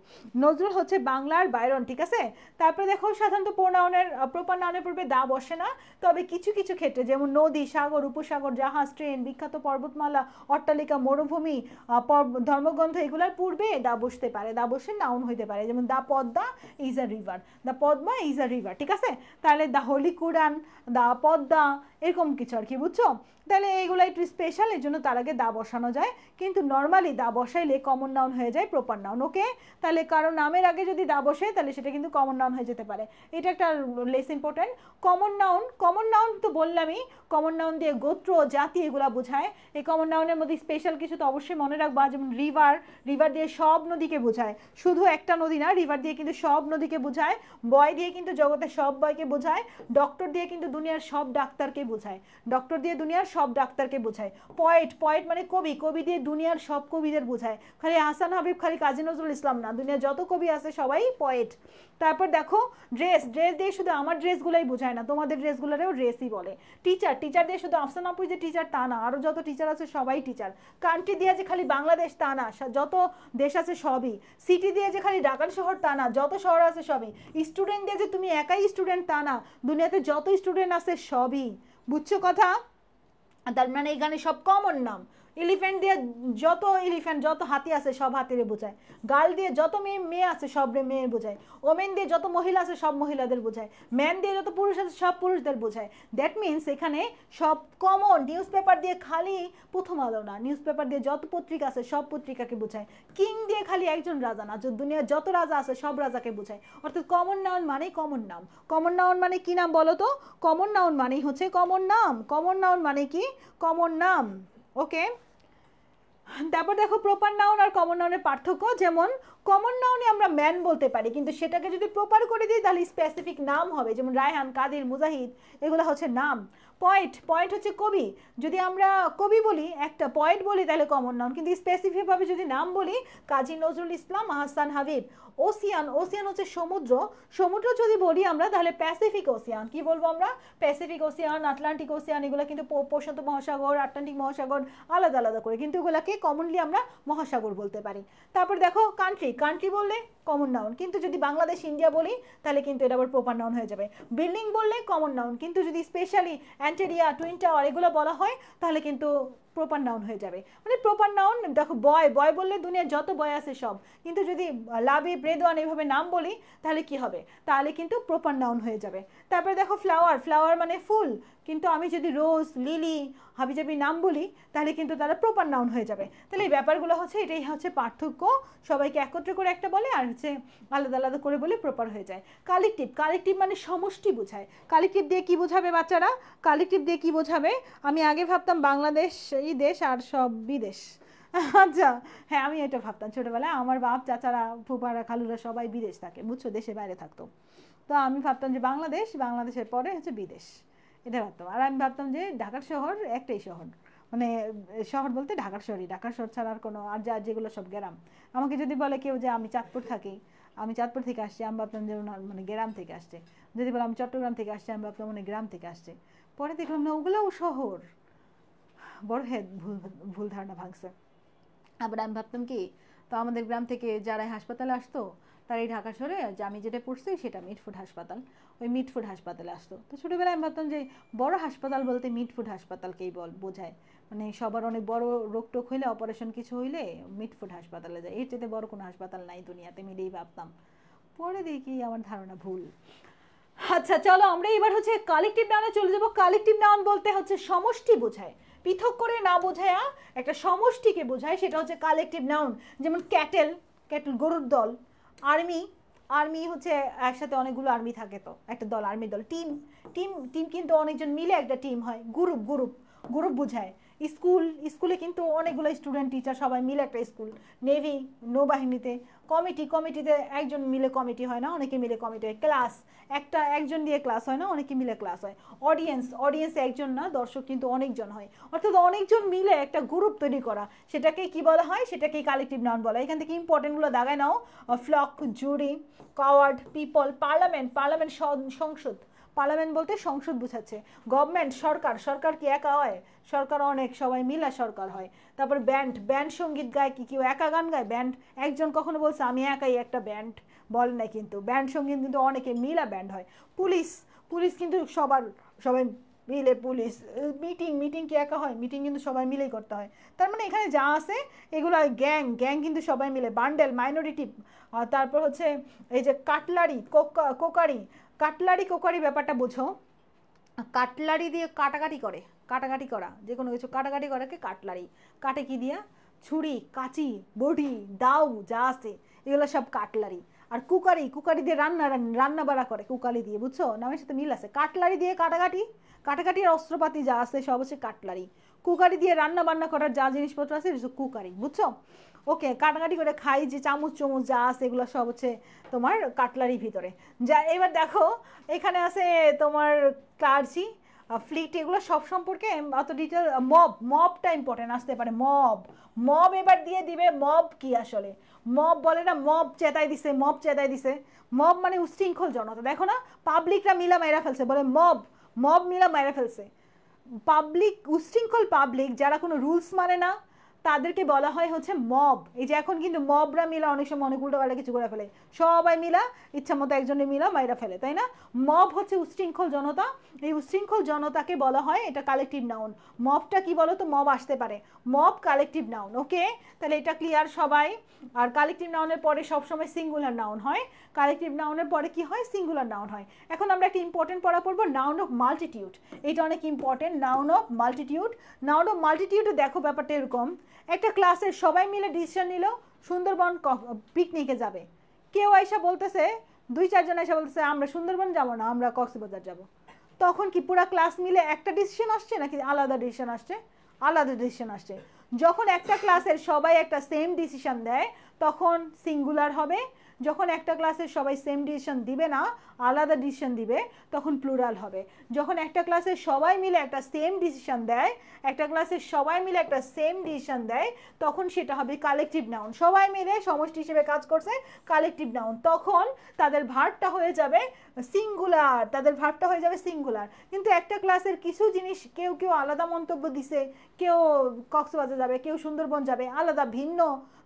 B: নজরুল হচ্ছে বাংলার বায়রন, ঠিক আছে। তারপরে দেখো সাধারণত প্রোনাউনের প্রপার নাউনের পূর্বে দা বসে না, তবে কিছু কিছু ক্ষেত্রে যেমন নদী, সাগর, উপসাগর, জাহাজ, ট্রেন, বিখ্যাত পর্বতমালা, অট্টালিকা, মরুভূমি, ধর্মগ্রন্থ, এগুলোর পূর্বে দা বসতে পারে, দা বসে নাউন হইতে পারে, যেমন the Padma is a river, the Padma is a river, ঠিক আছে। তাহলে দা হোলি কুরআন, দা পদ্মা, এরকম কিছু আর কি, বুঝছো। তাহলে এইগুলো একটু স্পেশাল, এর জন্য তার আগে দা বসানো যায়, কিন্তু নর্মালি দা বসাইলে কমন নাউন হয়ে যায় প্রপার নাউন। ওকে, তাহলে কারণ নামের আগে যদি দা বসে তাহলে সেটা কিন্তু কমন নাউন হয়ে যেতে পারে, এটা একটা লেস ইম্পর্টেন্ট। কমন নাউন তো বললামই, কমন নাউন দিয়ে গোত্র, জাতি এগুলা বোঝায়। এই কমন নাউনের মধ্যে স্পেশাল কিছু তো অবশ্যই মনে রাখবা, যেমন রিভার দিয়ে সব নদীকে বোঝায়, শুধু একটা নদী না, রিভার দিয়ে কিন্তু সব নদীকে বোঝায়। বয় দিয়ে কিন্তু জগতের সব বয়কে বোঝায়। ডক্টর দিয়ে কিন্তু দুনিয়ার সব ডাক্তারকে বোঝায়, ডক্টর দিয়ে দুনিয়ার সব ডাক্তারকে বোঝায়। পয়েট মানে কবি দিয়ে দুনিয়ার সব কবিদের বোঝায়, খালি হাসান হাবিব, খালি কাজী নজরুল ইসলাম না, দুনিয়ার যত কবি আছে সবাই পয়েট। তারপর দেখো ড্রেস দিয়ে শুধু আমার ড্রেসগুলাই বোঝায় না, তোমাদের ড্রেসগুলোরেও ড্রেসই বলে। টিচার দিয়ে শুধু আফসানা আপু যে টিচার তা না, আরও যত টিচার আছে সবাই টিচার। কান্ট্রি দিয়ে যে খালি বাংলাদেশ তা না, যত দেশ আছে সবই। সিটি দিয়ে যে খালি ঢাকার শহর তা না, যত শহর আছে সবই। স্টুডেন্ট দিয়ে যে তুমি একাই স্টুডেন্ট তা না, দুনিয়াতে যত স্টুডেন্ট আছে সবই, বুঝছো কথা। তার মানে এখানে সব কমন নাম। এলিফ্যান্ট দিয়ে যত হাতি আছে সব হাতিরে বোঝায়। গার্ল দিয়ে যত মেয়ে আছে সব মেয়ে বোঝায়। ওমেন দিয়ে যত মহিলা আছে সব মহিলাদের বোঝায়। ম্যান দিয়ে যত পুরুষ আছে সব পুরুষদের বোঝায়। দ্যাট মিনস এখানে সব কমন। নিউজ পেপার দিয়ে খালি প্রথম আলো না, নিউজ পেপার দিয়ে যত পত্রিকা আছে সব পত্রিকাকে বোঝায়। কিং দিয়ে খালি একজন রাজা না, দুনিয়ার যত রাজা আছে সব রাজাকে বোঝায়। অর্থাৎ কমন নাউন মানেই কমন নাম। কমন নাউন মানে কি নাম বলো তো? কমন নাউন মানেই হচ্ছে কমন নাম। কমন নাউন মানে কি? কমন নাম। ওকে, তারপর দেখো প্রপার নাউন আর কমন নাউনের পার্থক্য। যেমন কমন নাউনে আমরা ম্যান বলতে পারি, কিন্তু সেটাকে যদি প্রপার করে দিই তাহলে স্পেসিফিক নাম হবে, যেমন রায়হান, কাদির, মুজাহিদ, এগুলো হচ্ছে নাম। পয়েট হচ্ছে কবি, যদি আমরা কবি বলি, একটা পয়েট বলি তাহলে কমন নাউন, কিন্তু স্পেসিফিকভাবে যদি নাম বলি কাজী নজরুল ইসলাম, হাসান হাবিব। ওসিয়ান হচ্ছে সমুদ্র যদি বলি আমরা তাহলে প্যাসিফিক ওসিয়ান। কি বলবো আমরা? প্যাসিফিক ওসিয়ান, আটলান্টিক ওসিয়ান, এগুলো কিন্তু প্রশান্ত মহাসাগর, আটলান্টিক মহাসাগর আলাদা আলাদা করে, কিন্তু এগুলোকে কমনলি আমরা মহাসাগর বলতে পারি। তারপর দেখো কান্ট্রি বললে কমন নাউন, কিন্তু যদি বাংলাদেশ, ইন্ডিয়া বলি তাহলে কিন্তু এটা আবার প্রপার নাউন হয়ে যাবে। বিল্ডিং বললে কমন নাউন, কিন্তু যদি স্পেশালি অ্যান্টেরিয়া, টুইন টাওয়ার এগুলো বলা হয় তাহলে কিন্তু প্রপার নাউন হয়ে যাবে। মানে প্রপার নাউন দেখো, বয় বললে দুনিয়ার যত বয় আছে সব, কিন্তু যদি লাবিব, রেদওয়ান এভাবে নাম বলি তাহলে কি হবে? তাহলে কিন্তু প্রপার নাউন হয়ে যাবে। তারপরে দেখো ফ্লাওয়ার মানে ফুল, কিন্তু আমি যদি রোজ, লিলি, হাবিজাবি নাম বলি তাহলে কিন্তু তারা প্রপার নাউন হয়ে যাবে। তাহলে এই ব্যাপারগুলো হচ্ছে, এটাই হচ্ছে পার্থক্য। সবাইকে একত্রে করে একটা বলে আর হচ্ছে আলাদা আলাদা করে বলে প্রপার হয়ে যায়। কালেকটিভ মানে সমষ্টি বোঝায়। কালেকটিভ দিয়ে কি বোঝাবে বাচ্চারা? কালেকটিভ দিয়ে কি বোঝাবে? আমি আগে ভাবতাম বাংলাদেশ এই দেশ আর সব বিদেশ। আচ্ছা, হ্যাঁ, আমি এটা ভাবতাম ছোটবেলায়। আমার বাপ, চাচারা, ফুপারা, খালুরা সবাই বিদেশ থাকে, বুঝছো, দেশে বাইরে থাকতো। তো আমি ভাবতাম যে বাংলাদেশের পরে হচ্ছে বিদেশ, এটা ভাবতাম। আর আমি ভাবতাম যে ঢাকার শহর একটাই শহর, মানে শহর বলতে ঢাকার শহরই, ঢাকার শহর ছাড়া আর কোনো, আর যেগুলো সব গ্রাম। আমাকে যদি বলে কেউ যে আমি চাঁদপুর থাকি, আমি চাঁদপুর থেকে আসছি, আমি ভাবতাম যে মানে গ্রাম থেকে আসছে। যদি বলে আমি চট্টগ্রাম থেকে আসছি, আমি ভাবতাম মানে গ্রাম থেকে আসছে। পরে দেখলাম না, ওগুলোও শহর। বড় ভুল ধারণা ভাঙছে। আবার আমি ভাবতাম কি, তো আমাদের গ্রাম থেকে যারা হাসপাতালে আসতো
A: তার এই ঢাকা শহরে যে আমি যেটা পড়ছি সেটা মিটফুড হাসপাতাল, ওই মিটফুড হাসপাতালে আসতো। তো ছোটোবেলায় আমি ভাবতাম যে বড় হাসপাতাল বলতে মিটফুড হাসপাতালকেই বোঝায়, মানে সবার অনেক বড় রোগ টোগ হইলে, অপারেশন কিছু হইলে মিটফুড হাসপাতালে যায়, এর চেয়ে বড় কোনো হাসপাতাল নাই দুনিয়াতে, মিলেই ভাবতাম। পরে দেখি আমার ধারণা ভুল। আচ্ছা চলো আমরা এবার হচ্ছে কালেকটিভ নাউনে চলে যাব। কালেকটিভ নাউন বলতে হচ্ছে সমষ্টি বোঝায়, পৃথক করে না বোঝায়া একটা সমষ্টিকে বোঝায়, সেটা হচ্ছে কালেকটিভ নাউন। যেমন ক্যাটেল, ক্যাটেল গরুর দল। আর্মি, আর্মি হচ্ছে একসাথে অনেকগুলো আর্মি থাকে, তো একটা দল, আর্মি দল। টিম, টিম টিম কিন্তু অনেকজন মিলে একটা টিম হয়। গ্রুপ, গ্রুপ গ্রুপ বোঝায়। স্কুল, স্কুলে কিন্তু অনেকগুলো স্টুডেন্ট টিচার সবাই মিলে একটা স্কুল। নেভি, নৌবাহিনীতে। কমিটি, কমিটিতে একজন মিলে কমিটি হয় না, অনেকে মিলে কমিটি হয়। ক্লাস, একজন দিয়ে ক্লাস হয় না, অনেকে মিলে ক্লাস হয়। অডিয়েন্স, অডিয়েন্স একজন না, দর্শক কিন্তু অনেকজন হয়, অর্থাৎ অনেকজন মিলে একটা গ্রুপ তৈরি করা, সেটাকে কি বলা হয়, সেটাকেই কালেকটিভ নাউন বলা হয়। এখান থেকে ইম্পর্টেন্টগুলো দাগায় নাও। ফ্লক, জুরি, কাওয়ার্ড, পিপল। পার্লামেন্ট, পার্লামেন্ট সংসদ, পার্লামেন্ট বলতে সংসদ বোঝাচ্ছে। গভর্নমেন্ট, সরকার, সরকার কি একা হয়, সরকার অনেক, সবাই মিলা সরকার হয়। তারপর ব্যান্ড, ব্যান্ড সঙ্গীত গায় কি কেউ একা গান গায়, ব্যান্ড একজন কখনো বলছে আমি একাই একটা ব্যান্ড, বল না, কিন্তু ব্যান্ড সঙ্গীত কিন্তু অনেকে মিলা ব্যান্ড হয়। পুলিশ, পুলিশ কিন্তু সবাই মিলে পুলিশ। মিটিং, মিটিং কি একা হয়, মিটিং কিন্তু সবাই মিলেই করতে হয়। তার মানে এখানে যা আছে এগুলো গ্যাং, গ্যাং কিন্তু সবাই মিলে। Bundle, minority. তারপর হচ্ছে এই যে কাটলারি, কোকারি, কাটলারি কোকারি ব্যাপারটা বোঝো। কাটলারি দিয়ে কাটাকাটি করে, কাটাকাটি করা, যে কোনো কিছু কাটাকাটি করাকে কাটলারি। কাটে কি দিয়া, ছুরি, কাঁচি, বটি, দাও, যা আছে এগুলো সব কাটলারি। আর কুকারি, কুকারি দিয়ে রান্না বাড়া করে, কুকারি দিয়ে, বুঝছো, নামের সাথে মিল আছে। কাটলারি দিয়ে কাটাকাটি, কাটাকাটির অস্ত্রপাতি যা আছে সব হচ্ছে কাটলারি। কুকারি দিয়ে রান্না বান্না করার যা জিনিসপত্র আছে কুকারি, বুঝছো। ওকে, কাটাকাটি করে খাই যে চামচ চমচ যা আছে এগুলো সব হচ্ছে তোমার কাটলারির ভিতরে। যা এবার দেখো এখানে আছে তোমার ক্লার্জি, ফ্লিট, এগুলো সব সম্পর্কে অত ডিটেল। মব, মবটা ইম্পর্টেন্ট আসতে পারে। মব, মব এবার দিয়ে দিবে মব কি আসলে। মব বলে না, মব চেতাই দিছে, মব চেতাই দিছে। মব মানে উশৃঙ্খল জনতা, দেখো না পাবলিকরা মিলা মাইরা ফেলছে, বলে মব, মব মিলা মাইরা ফেলছে। পাবলিক, উশৃঙ্খল পাবলিক যারা কোনো রুলস মানে না তাদেরকে বলা হয় হচ্ছে মব। এই যে এখন কিন্তু মবরা মিলা অনেক সময় অনেক উল্টোপাল্টা কিছু করে ফেলে, সবাই মিলা ইচ্ছা মতো একজনে মিলা মাইরা ফেলে, তাই না। মব হচ্ছে উশৃঙ্খল জনতা, এই উশৃঙ্খল জনতাকে বলা হয়, এটা কালেকটিভ নাউন। মবটা কি বলো তো, মব আসতে পারে, মব কালেকটিভ নাউন। ওকে, তাহলে এটা ক্লিয়ার সবাই। আর কালেকটিভ নাউনের পরে সবসময় সিঙ্গুলার নাউন হয়, কালেকটিভ নাউনের পরে কি হয়, সিঙ্গুলার নাউন হয়। এখন আমরা একটা ইম্পর্টেন্ট পড়া পড়বো, নাউন অফ মাল্টিটিউড। এটা অনেক important, noun of multitude. Noun of মাল্টিটিউডে দেখো ব্যাপারটা এরকম, একটা ক্লাসের সবাই মিলে ডিসিশন নিল সুন্দরবন পিকনিকে যাবে। কেউ আইসা বলতেছে, 2-4 জন আইসা বলতেছে আমরা সুন্দরবন যাব না, আমরা কক্সবাজার যাব। তখন কি পুরা ক্লাস মিলে একটা ডিসিশন আসছে নাকি আলাদা ডিসিশন আসছে, আলাদা ডিসিশন আসছে। যখন একটা ক্লাসের সবাই একটা সেম ডিসিশন দেয় তখন সিঙ্গুলার হবে, যখন একটা ক্লাসের সবাই সেম ডিসিশন দিবে না, আলাদা ডিসিশন দিবে, তখন প্লুরাল হবে। যখন একটা ক্লাসের সবাই মিলে একটা সেম ডিসিশন দেয়, একটা ক্লাসের সবাই মিলে একটা সেম ডিসিশন দেয়, তখন সেটা হবে কালেকটিভ নাউন। সবাই মিলে সমষ্টি হিসেবে কাজ করছে, কালেকটিভ নাউন। তখন তাদের ভার্বটা হয়ে যাবে সিঙ্গুলার, তাদের ভার্বটা হয়ে যাবে সিঙ্গুলার। কিন্তু একটা ক্লাসের কিছু জিনিস কেউ কেউ আলাদা মন্তব্য দিছে, কেউ কক্সবাজার যাবে, কেউ সুন্দরবন যাবে, আলাদা ভিন্ন,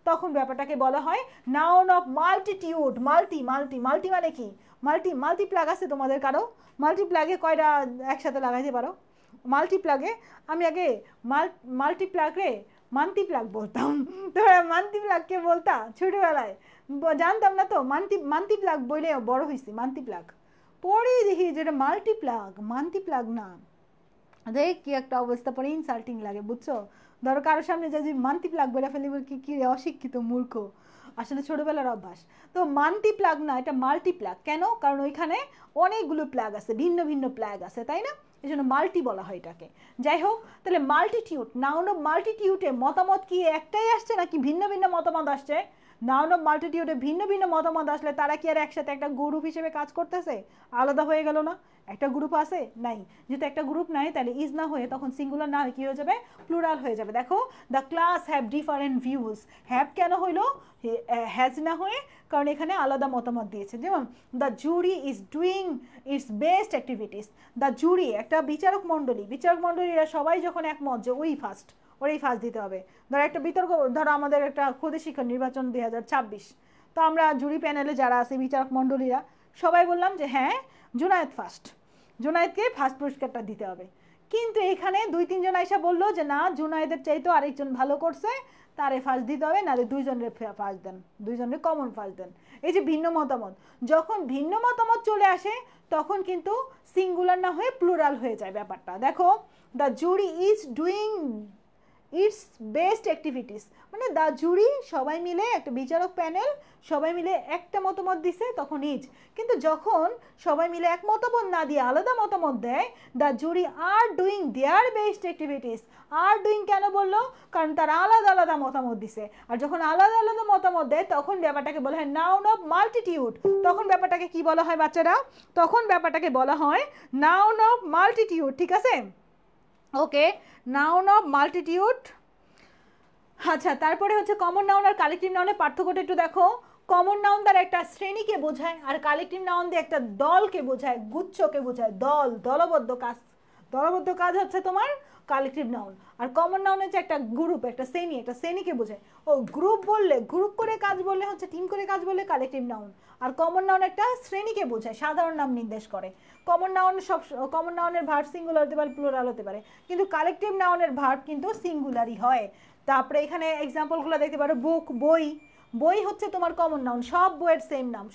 A: তখন ব্যাপারটাকে বলা হয় noun of multitude. Multi, multi, multi মানে কি, মাল্টি, মাল্টিপ্লাগ আছে তোমাদের কারো, মাল্টিপ্লাগে কয়টা একসাথে লাগাইতে পারো। মাল্টিপ্লাগে আমি আগে মাল্টিপ্লাগে মান্তিপ্লাগ বলতাম, তোমরা মান্তিপ্লাগকে বলতা ছোটবেলায়, জানতাম না তো। মান্তিপ্লাগ বলে বড় হয়েছি, মান্তিপ্লাগ পরে দেখি যেটা মাল্টিপ্লাগ, মান্তিপ্লাগ না। দেখ কি একটা অবস্থা, পরে ইনসাল্টিং লাগে, বুঝছো। ধরো কারোর সামনে যদি মান্তিপ্লাগ বলে ফেলি, কি কি অশিক্ষিত মূর্খ, আসলে ছোটবেলার অভ্যাস। তো মাল্টিপ্লাগ না, এটা মাল্টিপ্লাগ। কেন, কারণ ওইখানে অনেকগুলো প্লাগ আছে, ভিন্ন ভিন্ন প্লাগ আছে, তাই না, এই জন্য মাল্টি বলা হয় এটাকে। যাই হোক, তাহলে মাল্টিটিউড, নাউন অফ মাল্টিটিউডে মতামত কি একটাই আসছে নাকি ভিন্ন ভিন্ন মতামত আসছে। নাউন অফ মাল্টিটিউডে ভিন্ন ভিন্ন মতামত আসলে তারা কি আর একসাথে একটা গ্রুপ হিসেবে কাজ করতেছে, আলাদা হয়ে গেল না। একটা গ্রুপ আছে, নাই, যেহেতু একটা গ্রুপ নাই তাহলে ইজ না হয়ে তখন সিঙ্গুলার না হয়ে কি হয়ে যাবে, প্লুরাল হয়ে যাবে। দেখো, the class have different views, have কেন হইলো, হ্যাজ না হয়ে, কারণ এখানে আলাদা মতামত দিয়েছে। যেমন the jury is doing it's best activities. The jury একটা বিচারক মণ্ডলী, বিচারক মণ্ডলীরা সবাই যখন একমত যে ওই ফার্স্ট, ওরাই ফার্স্ট দিতে হবে। ধরো একটা বিতর্ক, ধরো আমাদের একটা ক্ষুদে শিক্ষক নির্বাচন 2026,
B: তো আমরা জুরি প্যানেলে যারা আছে বিচারক মণ্ডলীরা সবাই বললাম যে হ্যাঁ জুনায়েদ ফার্স্ট, জুনায়েদকে ফার্স্ট পুরস্কারটা দিতে হবে। কিন্তু এখানে 2-3 জন আইসা বললো যে না জুনায়েদের চাইতেও আরেকজন ভালো করছে, তারে ফার্স্ট দিতে হবে, নাহলে 2 জনের ফার্স্ট দেন, 2 জনের কমন ফার্স্ট দেন। এই যে ভিন্ন মতামত, যখন ভিন্ন মতামত চলে আসে তখন কিন্তু সিঙ্গুলার না হয়ে প্লুরাল হয়ে যায় ব্যাপারটা। দেখো the jury is doing it's best activities, মানে দ্য জুরি সবাই মিলে একটা বিচারক প্যানেল সবাই মিলে একটা মতামত দিছে তখন ইজ, কিন্তু যখন সবাই মিলে এক মতামত না দিয়ে আলাদা মতামত দেয় the jury are doing their best activities. Are doing কেন বললো? কারণ তারা আলাদা আলাদা মতামত দিছে, আর যখন আলাদা আলাদা মতামত দেয় তখন ব্যাপারটাকে বলা হয় নাউন অফ মাল্টিটিউড। তখন ব্যাপারটাকে কি বলা হয় বাচ্চারা? তখন ব্যাপারটাকে বলা হয় নাউন অফ মাল্টিটিউড, ঠিক আছে? ওকে, নাউন অফ মাল্টিটিউড। আচ্ছা, তারপরে হচ্ছে কমন নাউন আর কালেকটিভ নাউনের পার্থক্যটা একটু দেখো। কমন নাউন দ্বারা একটা শ্রেণীকে বোঝায়, আর কালেকটিভ নাউন দিয়ে একটা দলকে বোঝায়, গুচ্ছকে বোঝায়, দলবদ্ধ কাজ। দলবদ্ধ কাজ হচ্ছে তোমার কালেকটিভ নাউন, আর কমন নাউন হচ্ছে একটা গ্রুপ, একটা শ্রেণীকে বোঝায়। ও গ্রুপ বললে, গ্রুপ করে কাজ বললে হচ্ছে, টিম করে কাজ বললে কালেকটিভ নাউন। আর কমন নাউন একটা শ্রেণীকে বোঝায়, সাধারণ নাম নির্দেশ করে। কমন নাউনের ভার্ব সিঙ্গুলার হতে পারে, প্লুরাল হতে পারে, কিন্তু কালেকটিভ নাউনের ভার্ব কিন্তু সিঙ্গুলারই হয়। তারপরে এখানে এক্সাম্পলগুলো দেখতে পারো, বুক বই। বই হচ্ছে তোমার কমন নাউন, সব বইয়ের সেম নাম,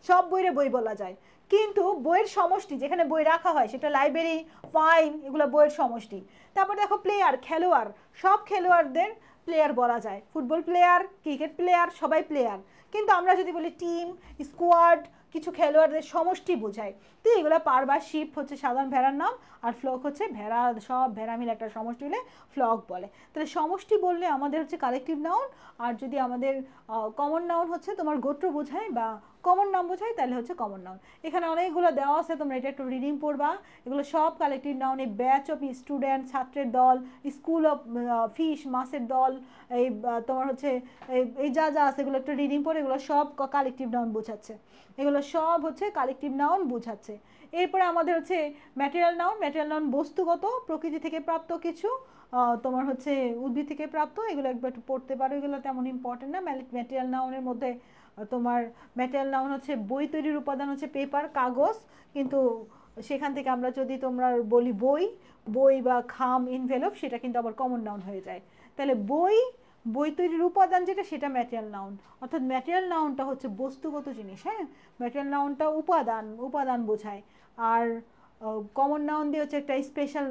B: সব বইয়ের বই বলা যায়। কিন্তু বইয়ের সমষ্টি যেখানে বই রাখা হয় সেটা লাইব্রেরি, ফাইল, এগুলো বইয়ের সমষ্টি। তারপর দেখো প্লেয়ার, খেলোয়াড়, সব খেলোয়াড়দের প্লেয়ার বলা যায়, ফুটবল প্লেয়ার, ক্রিকেট প্লেয়ার, সবাই প্লেয়ার। কিন্তু আমরা যদি বলি টিম, স্কোয়াড, কিছু খেলোয়াড়দের সমষ্টি বোঝায়। তো এগুলো পার বা শিপ হচ্ছে সাধারণ ভেড়ার নাম, আর ফ্লক হচ্ছে ভেড়া, সব ভেড়া মিলে একটা সমষ্টি হলে ফ্লক বলে। তাহলে সমষ্টি বললে আমাদের হচ্ছে কালেকটিভ নাউন, আর যদি আমাদের কমন নাউন হচ্ছে তোমার গোত্র বোঝায় বা কমন নাম বোঝায় তাহলে হচ্ছে কমন নাউন। এখানে অনেকগুলো দেওয়া আছে, তোমরা এটা একটু রিডিং পড়বা। এগুলো সব কালেকটিভ নাউন। এই ব্যাচ অফ স্টুডেন্ট, ছাত্রের দল, স্কুল অফ ফিশ, মাছের দল, এই তোমার হচ্ছে এই যা যা আছে এগুলো একটু রিডিং পড়ে, এগুলো সব কালেকটিভ নাউন বোঝাচ্ছে, এগুলো সব হচ্ছে কালেকটিভ নাউন বোঝাচ্ছে। এরপরে আমাদের হচ্ছে ম্যাটেরিয়াল নাউন। ম্যাটেরিয়াল নাউন বস্তুগত, প্রকৃতি থেকে প্রাপ্ত কিছু, তোমার হচ্ছে উদ্ভিদ থেকে প্রাপ্ত, এগুলো একবার একটু পড়তে পারো, এগুলো তেমন ইম্পর্টেন্ট না। ম্যাটেরিয়াল নাউনের মধ্যে তোমার ম্যাটেরিয়াল নাউন হচ্ছে বই তৈরির উপাদান হচ্ছে পেপার, কাগজ, কিন্তু সেখান থেকে আমরা যদি তোমরা বলি বই বা খাম, ইনভেলপ, সেটা কিন্তু আবার কমন নাউন হয়ে যায়। তাহলে বই তৈরির উপাদান যেটা, সেটা ম্যাটেরিয়াল নাউন। অর্থাৎ ম্যাটেরিয়াল নাউনটা হচ্ছে বস্তুগত জিনিস, হ্যাঁ, ম্যাটেরিয়াল নাউনটা উপাদান বোঝায়। আর কমন নাউন দিয়ে হচ্ছে একটা স্পেশাল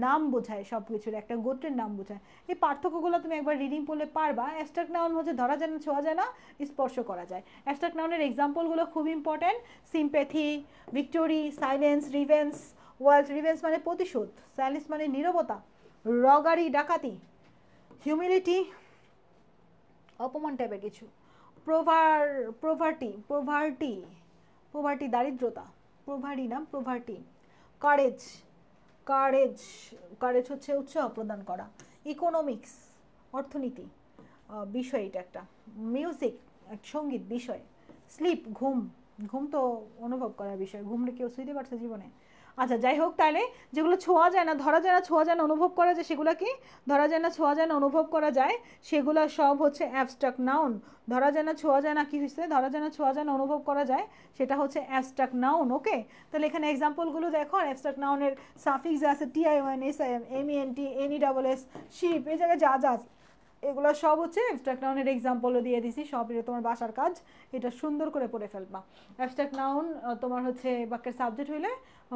B: নাম বোঝায়, সব কিছুর একটা গোত্রের নাম বোঝায়। এই পার্থক্যগুলো তুমি একবার রিডিং পড়লে পারবা। অ্যাবস্ট্রাক্ট নাউন হচ্ছে ধরা যায় না, ছোঁয়া যায় না, স্পর্শ করা যায়। অ্যাবস্ট্রাক্ট নাউনের এক্সাম্পলগুলো খুব important. Sympathy, victory, silence, revenge. Revenge মানে প্রতিশোধ, সাইলেন্স মানে নীরবতা, রগারি ডাকাতি, হিউমিলিটি অপমান টাইপের কিছু, প্রভার্টি দারিদ্রতা, প্রভার্টি, কারেজ হচ্ছে উৎসাহ প্রদান করা, ইকোনমিক্স অর্থনীতি বিষয়, এটা একটা মিউজিক সঙ্গীত বিষয়, স্লিপ ঘুম তো অনুভব করার বিষয়, ঘুমলে কেউ শুইতে পারছে জীবনে? আচ্ছা, যাই হোক, তাহলে যেগুলো ছোঁয়া যায় না, ধরা যায় না, ছোঁয়া যায় না, অনুভব করা যায়, সেগুলো কি? ধরা যায় না, ছোঁয়া যায় না, অনুভব করা যায়, সেগুলো সব হচ্ছে অ্যাবস্ট্রাক্ট নাউন। ধরা যায় না, ছোঁয়া যায় না, কি হয়েছে? ধরা যায় না, ছোঁয়া যায় না, অনুভব করা যায়, সেটা হচ্ছে অ্যাবস্ট্রাক্ট নাউন। ওকে, তাহলে এখানে এক্সাম্পলগুলো দেখো। অ্যাবস্ট্রাক্ট নাউনের সাফিক্স আছে TION, MENT, NESS, শিপ, এই জায়গায় যা যা এগুলো সব হচ্ছে অ্যাবস্ট্রাক্ট নাউনের এক্সাম্পলও দিয়ে দিছি, সব এটা তোমার বাসার কাজ, এটা সুন্দর করে পড়ে ফেলবা। অ্যাবস্ট্রাক্ট নাউন তোমার হচ্ছে বাক্যের সাবজেক্ট হইলে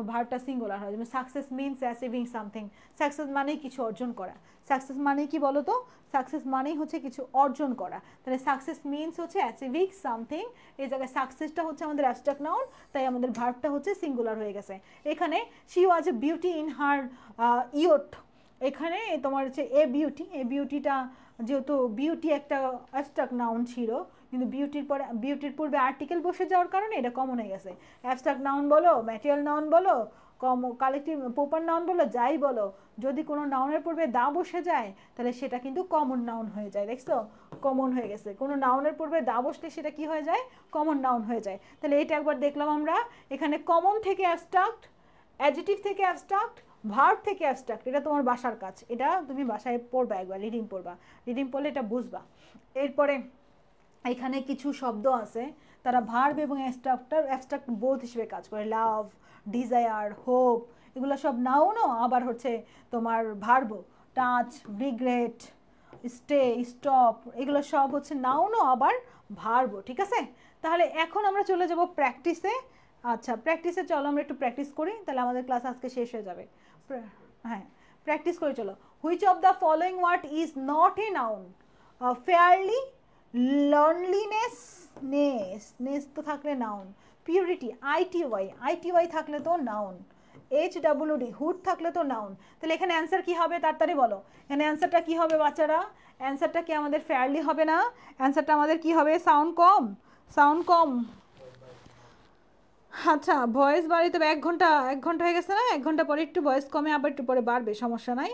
B: ভার্বটা সিঙ্গুলার হয়, যেমন success means achieving something. Success মানেই কিছু অর্জন করা। সাকসেস মানেই কি বলো তো? সাকসেস মানেই হচ্ছে কিছু অর্জন করা। তাহলে সাকসেস মিনস হচ্ছে অ্যাচিভিং সামথিং, এই জায়গায় সাকসেসটা হচ্ছে আমাদের অ্যাবস্ট্রাক্ট নাউন, তাই আমাদের ভার্বটা হচ্ছে সিঙ্গুলার হয়ে গেছে। এখানে she was A beauty in her yacht, এখানে তোমার হচ্ছে এ বিউটিটা, যেহেতু বিউটি একটা অ্যাবস্ট্রাক্ট নাউন ছিল, কিন্তু বিউটির পূর্বে আর্টিকেল বসে যাওয়ার কারণে এটা কমন হয়ে গেছে। অ্যাবস্ট্রাক্ট নাউন বলো, ম্যাটেরিয়াল নাউন বলো, কালেকটিভ প্রপার নাউন বলো, যাই বলো, যদি কোনো নাউনের পূর্বে দা বসে যায় তাহলে সেটা কিন্তু কমন নাউন হয়ে যায়। দেখছো, কমন হয়ে গেছে। কোনো নাউনের পূর্বে দা বসলে সেটা কি হয়ে যায়? কমন নাউন হয়ে যায়। তাহলে এটা একবার দেখলাম আমরা। এখানে কমন থেকে অ্যাবস্ট্রাক্ট, অ্যাডজেক্টিভ থেকে অ্যাবস্ট্রাক্ট, ভার্ব থেকে অ্যাবস্ট্রাক্ট, এটা তোমার বাসার কাজ, এটা তুমি বাসায় পড়বা, একবার রিডিং পড়বা, রিডিং পড়লে এটা বুঝবা। এরপরে এখানে কিছু শব্দ আছে তারা ভার্ব এবং অ্যাবস্ট্রাক্ট বোথ হিসেবে কাজ করে। লাভ, ডিজায়ার, হোপ, এগুলো সব নাউনও আবার হচ্ছে তোমার ভার্বও। টাচ, রিগ্রেট, স্টে, স্টপ, এগুলো সব হচ্ছে নাউনও আবার ভার্বও। ঠিক আছে, তাহলে এখন আমরা চলে যাব প্র্যাকটিসে। আচ্ছা, প্র্যাকটিসে চলো আমরা একটু প্র্যাকটিস করি, তাহলে আমাদের ক্লাস আজকে শেষ হয়ে যাবে। হ্যাঁ, প্র্যাকটিস করে চলো। Which of the following word is not a noun? Fairly, loneliness, ness তো থাকলে নাউন। পিউরিটি, আইটিওয়াই থাকলে তো নাউন। HWD, হুড থাকলে তো নাউন। তাহলে এখানে অ্যান্সার কি হবে তাড়াতাড়ি বলো। এখানে অ্যান্সারটা কি হবে বাচ্চারা? অ্যান্সারটা কি আমাদের ফেয়ারলি হবে না? অ্যান্সারটা আমাদের কি হবে? সাউন্ড কম। আচ্ছা, ভয়েস বাড়িয়ে তবে 1 ঘন্টা হয়ে গেছে না? 1 ঘন্টা পরে একটু ভয়েস কমে আবার একটু পরে বাড়বে, সমস্যা নাই।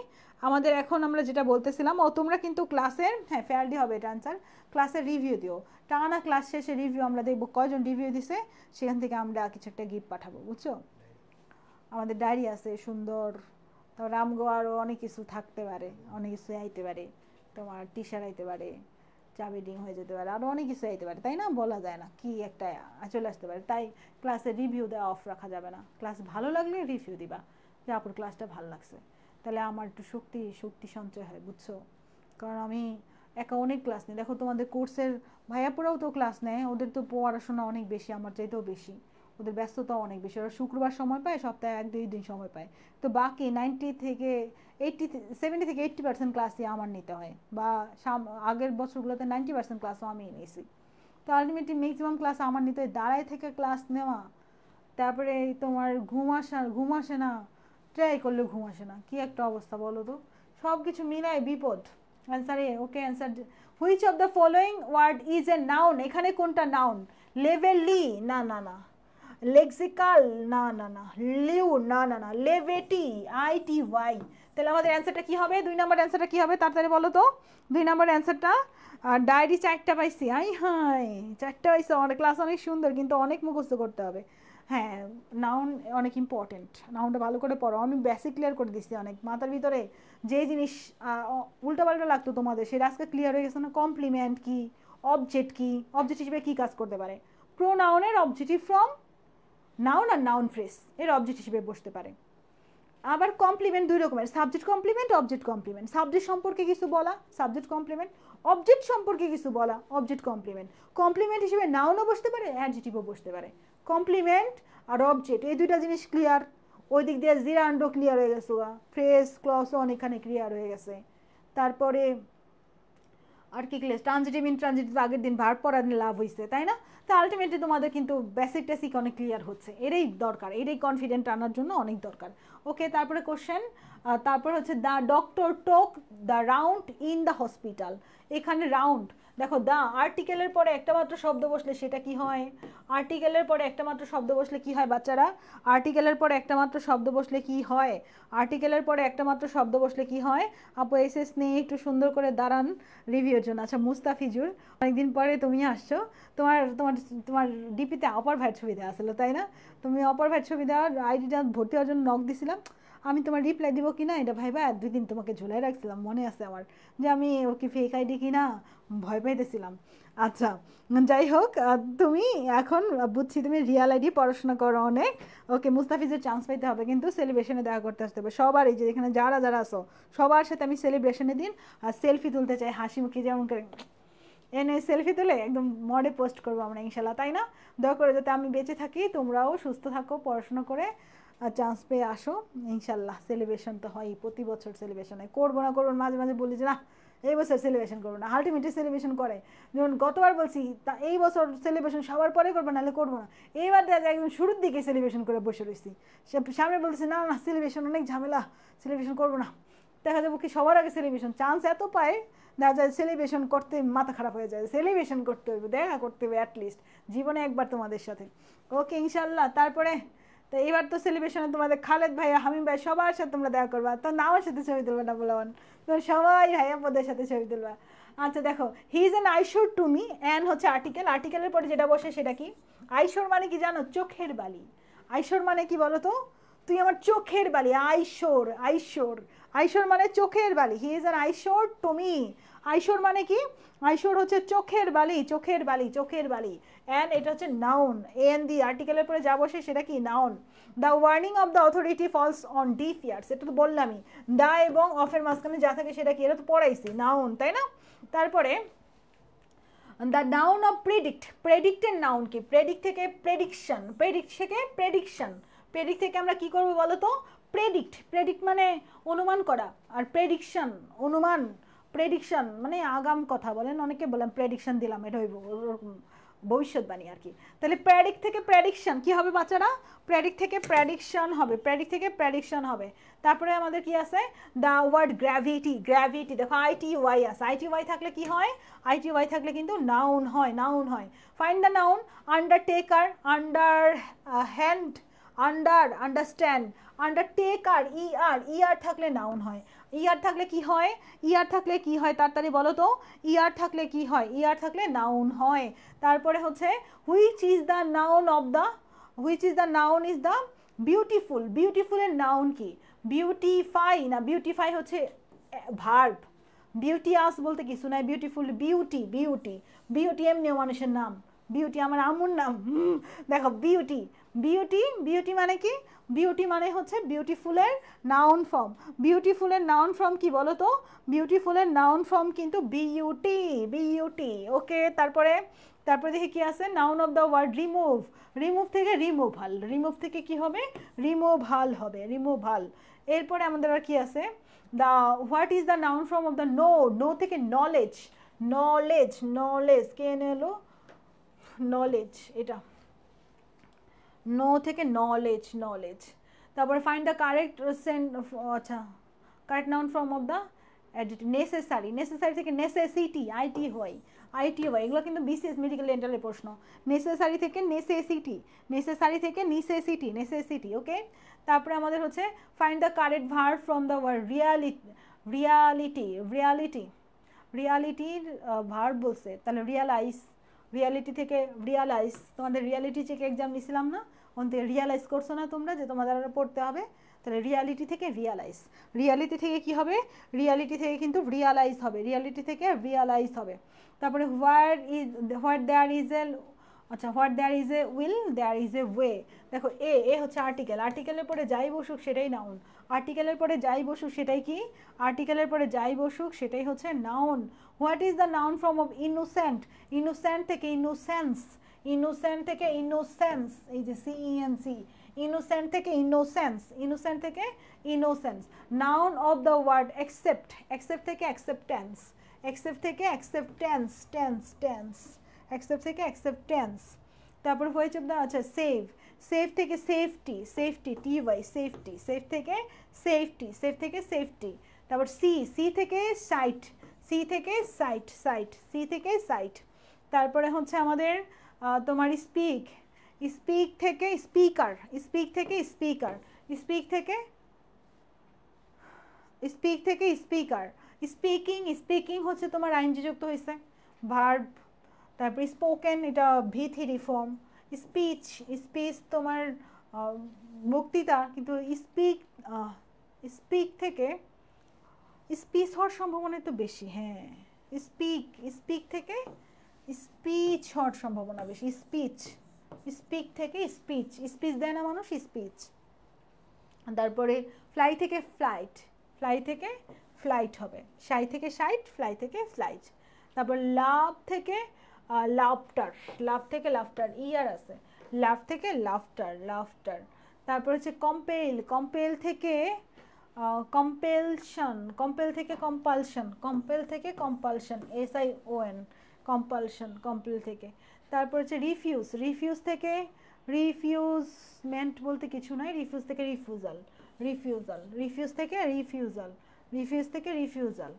B: আমাদের এখন আমরা যেটা বলতেছিলাম, তোমরা কিন্তু ক্লাসের, হ্যাঁ ফেয়ারলি হবে এটা অ্যান্সার, ক্লাসের রিভিউ দিও। টানা ক্লাস শেষে রিভিউ আমরা দেখবো কয়জন রিভিউ দিছে, সেখান থেকে আমরা কিছু একটা গিফট পাঠাবো, বুঝছো? আমাদের ডায়েরি আছে সুন্দর, তো রামগো আরও অনেক কিছু থাকতে পারে, অনেক কিছু আইতে পারে, তোমার টি শার্ট আইতে পারে, চাবিডিং হয়ে যেতে পারে, আরও অনেক কিছু আইতে পারে, তাই না? বলা যায় না, কি একটা চলে আসতে পারে। তাই ক্লাসে রিভিউ দেওয়া অফ রাখা যাবে না। ক্লাস ভালো লাগলে রিভিউ দিবা যে আপুর ক্লাসটা ভালো লাগছে, তাহলে আমার একটু শক্তি সঞ্চয় হয়, বুঝছো? কারণ আমি একা অনেক ক্লাস নিই, দেখো তোমাদের কোর্সের ভাইয়াপুরাও তো ক্লাস নেয়, ওদের তো পড়াশোনা অনেক বেশি, আমার চাইতেও বেশি, ওদের ব্যস্ততাও অনেক বেশি। ওরা শুক্রবার সময় পায়, সপ্তাহে 1-2 দিন সময় পায়, তো বাকি 70 থেকে 80% ক্লাসই আমার নিতে হয়, বা আগের বছরগুলোতে 90% ক্লাসও আমি নিয়েছি। তো আলটিমেটলি ম্যাক্সিমাম ক্লাস আমার নিতে হয়, দাঁড়ায় থেকে ক্লাস নেওয়া, তারপরে তোমার ঘুম আসে না, ট্রাই করলে ঘুম আসে না, কি একটা অবস্থা বলো তো। সব কিছু মিলায় বিপদ। অ্যান্সারে okay, answer which of the following word is a noun? এখানে কোনটা নাউন? লেভেলি, না, লেক্সিক্যাল, না, লিউ, না, লেভেটি, ITY। তাহলে আমাদের অ্যান্সারটা কি হবে? 2 নম্বর অ্যান্সারটা কি হবে তাড়াতাড়ি বলো তো। 2 নম্বর অ্যান্সারটা, ডায়েরি 4টা পাইছি, হাই 4টা পাইছি, আমাদের ক্লাস অনেক সুন্দর, কিন্তু অনেক মুখস্থ করতে হবে। হ্যাঁ, নাউন অনেক ইম্পর্টেন্ট, নাউনটা ভালো করে পড়ো। আমি বেসিক ক্লিয়ার করে দিচ্ছি, অনেক মাথার ভিতরে যে জিনিস উল্টাপাল্টা লাগতো তোমাদের, সেটা আজকে ক্লিয়ার হয়ে গেছে না? কমপ্লিমেন্ট কি, অবজেক্ট কি, অবজেক্ট হিসেবে কী কাজ করতে পারে, প্রোনাউনের অবজেক্টিভ ফর্ম নাউন আর নাউন ফ্রেজ এর অবজেক্ট হিসেবে বসতে পারে। আবার কমপ্লিমেন্ট 2 রকমের, subject complement, object complement. Subject সম্পর্কে কিছু বলা, সাবজেক্ট কমপ্লিমেন্ট। অবজেক্ট সম্পর্কে কিছু বলা, অবজেক্ট কমপ্লিমেন্ট। কমপ্লিমেন্ট হিসেবে নাউনও বসতে পারে, অ্যাডজেক্টিভও বসতে পারে। কমপ্লিমেন্ট আর অবজেক্ট, এই 2টা জিনিস ক্লিয়ার। ওই দিক দিয়ে জিরান্ডো ক্লিয়ার হয়ে গেছে, ফ্রেজ ক্লসও অনেকখানি ক্লিয়ার হয়ে গেছে। তারপরে আর কি ক্লিয়ার? ট্রানজিটিভ, ইনট্রানজিটিভ আগের দিন ভার্ব পড়ার লাভ হয়েছে, তাই না? তো আলটিমেটলি তোমাদের কিন্তু বেসিক টেসিক অনেক ক্লিয়ার হচ্ছে, এটাই দরকার, এটাই কনফিডেন্ট আনার জন্য অনেক দরকার। ওকে, তারপরে কোশ্চেন, তারপর হচ্ছে দ্য ডক্টর টোক the round in the hospital. এখানে রাউন্ড দেখো, দ্য আর্টিকেলের পরে একটা মাত্র শব্দ বসলে সেটা কি হয়? আর্টিকেলের পরে একটা মাত্র শব্দ বসলে কি হয় বাচ্চারা? আর্টিকেলের পরে একটা মাত্র শব্দ বসলে কি হয়? আর্টিকেলের পরে একটা মাত্র শব্দ বসলে কি হয়? আপু এসএস নিয়ে একটু সুন্দর করে দাঁড়ান রিভিউর জন্য। আচ্ছা, মুস্তাফিজুর, অনেকদিন পরে তুমি আসছো, তোমার তোমার তোমার ডিপিতে অপর ভাইয়ের ছবি দেওয়া আসলো, তাই না? তুমি অপর ভাইয়ের ছবি দেওয়ার আইডিটা ভর্তি হওয়ার জন্য নক দিছিলাম, আমি তোমার রিপ্লাই দিব কিনা এটা ভাইবা 2 দিন তোমাকে ঝুলাই রাখছিলাম, মনে আছে আমার, যে আমি ওকে ফেক আইডি কিনা ভয় পাইতেছিলাম। আচ্ছা, যাই হোক, তুমি এখন বুঝছি তুমি রিয়াল আইডি পড়াশোনা করো অনেক। ওকে, মুস্তাফিজের চান্স পাইতে হবে, কিন্তু সেলিব্রেশনে দেখা করতে আসতে হবে সবার, এই যে এখানে যারা আসো সবার সাথে আমি সেলিব্রেশনের দিন আর সেলফি তুলতে চাই, হাসি মুখে যেমন করে এনে সেলফি তুলে একদম মডে পোস্ট করবো আমরা ইনশাল্লাহ, তাই না? দয়া করে যাতে আমি বেঁচে থাকি, তোমরাও সুস্থ থাকো, পড়াশোনা করে চান্স পেয়ে আসো ইনশাল্লাহ। সেলিব্রেশন তো হয় প্রতি বছর, সেলিব্রেশন হয়, করবো না মাঝে মাঝে বলি যে না এই বছর সেলিব্রেশন করবো না, আলটিমেটলি সেলিব্রেশন করে। যেমন গতবার বলছি তা এই বছর সেলিব্রেশন সবার পরে করবো, নাহলে করবো না। এইবার দেখা যায় একদম শুরুর দিকে সেলিব্রেশন করে বসে রয়েছি, সে সামনে বলতেছে না সেলিব্রেশন অনেক ঝামেলা, সেলিব্রেশন করবো না। দেখা যাবো কি সবার আগে সেলিব্রেশন, চান্স এত পায়, দেখা যায় সেলিব্রেশন করতে মাথা খারাপ হয়ে যায়। সেলিব্রেশন করতে হবে, দেখা করতে হবে অ্যাটলিস্ট জীবনে একবার তোমাদের সাথে। ওকে ইনশাল্লাহ। তারপরে তো এবার তো সেলিব্রেশনে তোমাদের খালেদ ভাই, হামিম ভাই সবার সাথে তোমরা দেখা করবা, তো না আমার সাথে ছবি তুলবে না বলবেন, তো সবাই ভাইয়াপদের সাথে ছবি তুলবা। আচ্ছা দেখো, he is an আইশোর to me, an হচ্ছে আর্টিকেল, আর্টিকেলের পরে যেটা বসে সেটা কি? আইশোর মানে কি জানো? চোখের বালি। আইশোর মানে কি বলো তো? তুই আমার চোখের বালি, আইশোর, আইশোর, আইশোর মানে চোখের বালি, he is an আইশোর to me. আইশোর মানে কি? আইশোর হচ্ছে চোখের বালি, চোখের বালি, চোখের বালি। অ্যান্ড এটা হচ্ছে নাউন, এন দি আর্টিকেলের পরে যা বসে সেটা কি? Noun. The warning of the authority falls on deaf ears, এটা তো বললামই। দা এবং অফের মাঝখানে যা থাকে সেটা কি? এটা তো পড়াইছি, নাউন, তাই না? তারপরে দ্য নাউন অফ প্রেডিক্ট, প্রেডিক্টের নাউন কি? প্রেডিক্ট থেকে প্রেডিকশন, প্রেডিক্ট থেকে প্রেডিকশন, প্রেডিক্ট থেকে আমরা কি করবো বলো তো? প্রেডিক্ট, প্রেডিক্ট মানে অনুমান করা, আর প্রেডিকশন অনুমান, প্রেডিকশন মানে আগাম কথা বলেন অনেকে, বলেন প্রেডিকশন দিলাম, এটা হইব ওরকম ভবিষ্যৎবাণী আর কি। তাহলে প্রেডিক্ট থেকে প্রেডিকশন কি হবে বাচ্চারা? প্রেডিক্ট থেকে প্রেডিকশন হবে, প্রেডিক্ট থেকে প্রেডিকশন হবে। তারপরে আমাদের কি আছে? দ্য ওয়ার্ড গ্র্যাভিটি, গ্র্যাভিটি দেখো আইটি ওয়াই আছে, আইটি ওয়াই থাকলে কি হয়? আইটি ওয়াই থাকলে কিন্তু নাউন হয়, নাউন হয়। Find the noun, undertaker, under hand, under, understand, undertaker, ER, ER থাকলে নাউন হয়। ইয়ার থাকলে কি হয়? ইয়ার থাকলে কি হয় তাড়াতাড়ি বলো তো? ইয়ার থাকলে কি হয়? ইয়ার থাকলে নাউন হয়। তারপরে হচ্ছে which is the noun of the, which is the noun is the beautiful, বিউটিফুলের নাউন কি? বিউটিফাই না, বিউটিফাই হচ্ছে ভার্ব, বিউটিয়াস বলতে কিছু নাই, বিউটিফুল, বিউটি, বিউটি, বিউটি এমনিও মানুষের নাম, বিউটি আমার আম্মুর নাম, দেখো বিউটি, বিউটি, বিউটি মানে কি? বিউটি মানে হচ্ছে বিউটিফুলের নাউন ফর্ম। বিউটিফুলের নাউন ফর্ম কি বলো তো? বিউটিফুলের নাউন ফর্ম কিন্তু বিউটি, বিউটি। ওকে, তারপরে তারপরে দেখি কি আছে? Noun of the word remove, remove থেকে রিমুভাল, রিমুভ থেকে কি হবে? রিমুভাল হবে, রিমুভাল। এরপরে আমাদের আর কি আছে? The what is the noun form of the know, know থেকে নলেজ, নলেজ, নলেজ কে এনে এলো? নলেজ, এটা নো থেকে নলেজ, নলেজ। তারপরে ফাইন্ড দ্য কারেক্ট আচ্ছা correct noun form of the necessary, necessary থেকে নেসেসিটি, আইটি হয়, আইটি হয়, এগুলো কিন্তু বিসিএস মেডিকেল ডেন্টালের প্রশ্ন। নেসেসারি থেকে নেসেসিটি, নেসেসারি থেকে নেসেসিটি, নেসেসিটি। ওকে, তারপরে আমাদের হচ্ছে find the correct verb from the word reality, reality, reality, রিয়ালিটির verb বলছে, তাহলে রিয়ালাইজ, রিয়ালিটি থেকে রিয়ালাইজ, তোমাদের রিয়ালিটি চেক এক্সাম নিছিলাম না, ওখান থেকে রিয়ালাইজ করছো না তোমরা যে তোমাদের আরও পড়তে হবে? তাহলে রিয়ালিটি থেকে রিয়ালাইজ, রিয়ালিটি থেকে কি হবে? রিয়ালিটি থেকে কিন্তু রিয়ালাইজ হবে, রিয়ালিটি থেকে রিয়ালাইজ হবে। তারপরে where is, what there is a, আচ্ছা what there is a will there is a way. দেখো এ, এ হচ্ছে আর্টিকেল, আর্টিকেলের পরে যাই বসুক সেটাই নাউন, আর্টিকেলের পরে যাই বসুক সেটাই কি? আর্টিকেলের পরে যাই বসুক সেটাই হচ্ছে noun. What is the noun form of innocent, innocent থেকে ইনোসেন্স, ইনোসেন্ট থেকে ইনোসেন্স, এই যে সিইএনসি, ইনোসেন্ট থেকে ইনোসেন্স, ইনোসেন্ট থেকে innocence. Noun of the word accept, accept থেকে অ্যাকসেপ্টেন্স, অ্যাকসেপ্ট থেকে অ্যাকসেপ্টেন্স, টেন্স, টেন্স, অ্যাকসেপ্ট থেকে অ্যাকসেপ্টেন্স। তারপর হয়েছে আচ্ছা সেভ, সেভ থেকে safety, safety, TY, safety, safe থেকে সেফটি, সেফ থেকে সেফটি। তারপর সি, সি থেকে সাইট, সি থেকে সাইট, সাইট, সি থেকে সাইট। তারপরে হচ্ছে আমাদের তোমার স্পিক, স্পিক থেকে স্পিকার, স্পিক থেকে স্পিকার, স্পিক থেকে, স্পিক থেকে স্পিকার। স্পিকিং, স্পিকিং হচ্ছে তোমার আইনজি যুক্ত হয়েছে, ভার্ব। তারপর স্পোকেন, এটা ভি3 ফর্ম। স্পিচ, স্পিচ তোমার বক্তৃতা, কিন্তু স্পিক, স্পিক থেকে স্পিচ হওয়ার সম্ভাবনা একটু বেশি, হ্যাঁ স্পিক, স্পিক থেকে স্পিচ হওয়ার সম্ভাবনা বেশি, স্পিচ, স্পিক থেকে স্পিচ, স্পিচ দেয় না মানুষ, স্পিচ। তারপরে ফ্লাই থেকে ফ্লাইট, ফ্লাই থেকে ফ্লাইট হবে, সাই থেকে সাইট, ফ্লাই থেকে ফ্লাইট। তারপর লাভ থেকে লাফটার, লাভ থেকে লাফটার, ইয়ার আছে, লাভ থেকে লাফটার, লাফটার। তারপর হচ্ছে কম্পেল, কম্পেল থেকে কম্পেলশন, কম্পেল থেকে কম্পালশন, কম্পেল থেকে কম্পালশন, SION, কম্পালশন, কম্পেল থেকে। তারপর হচ্ছে রিফিউজ, রিফিউজ থেকে রিফিউজমেন্ট বলতে কিছু নয়, রিফিউজ থেকে রিফিউজাল, রিফিউজাল, রিফিউজ থেকে রিফিউজাল, রিফিউজ থেকে রিফিউজাল।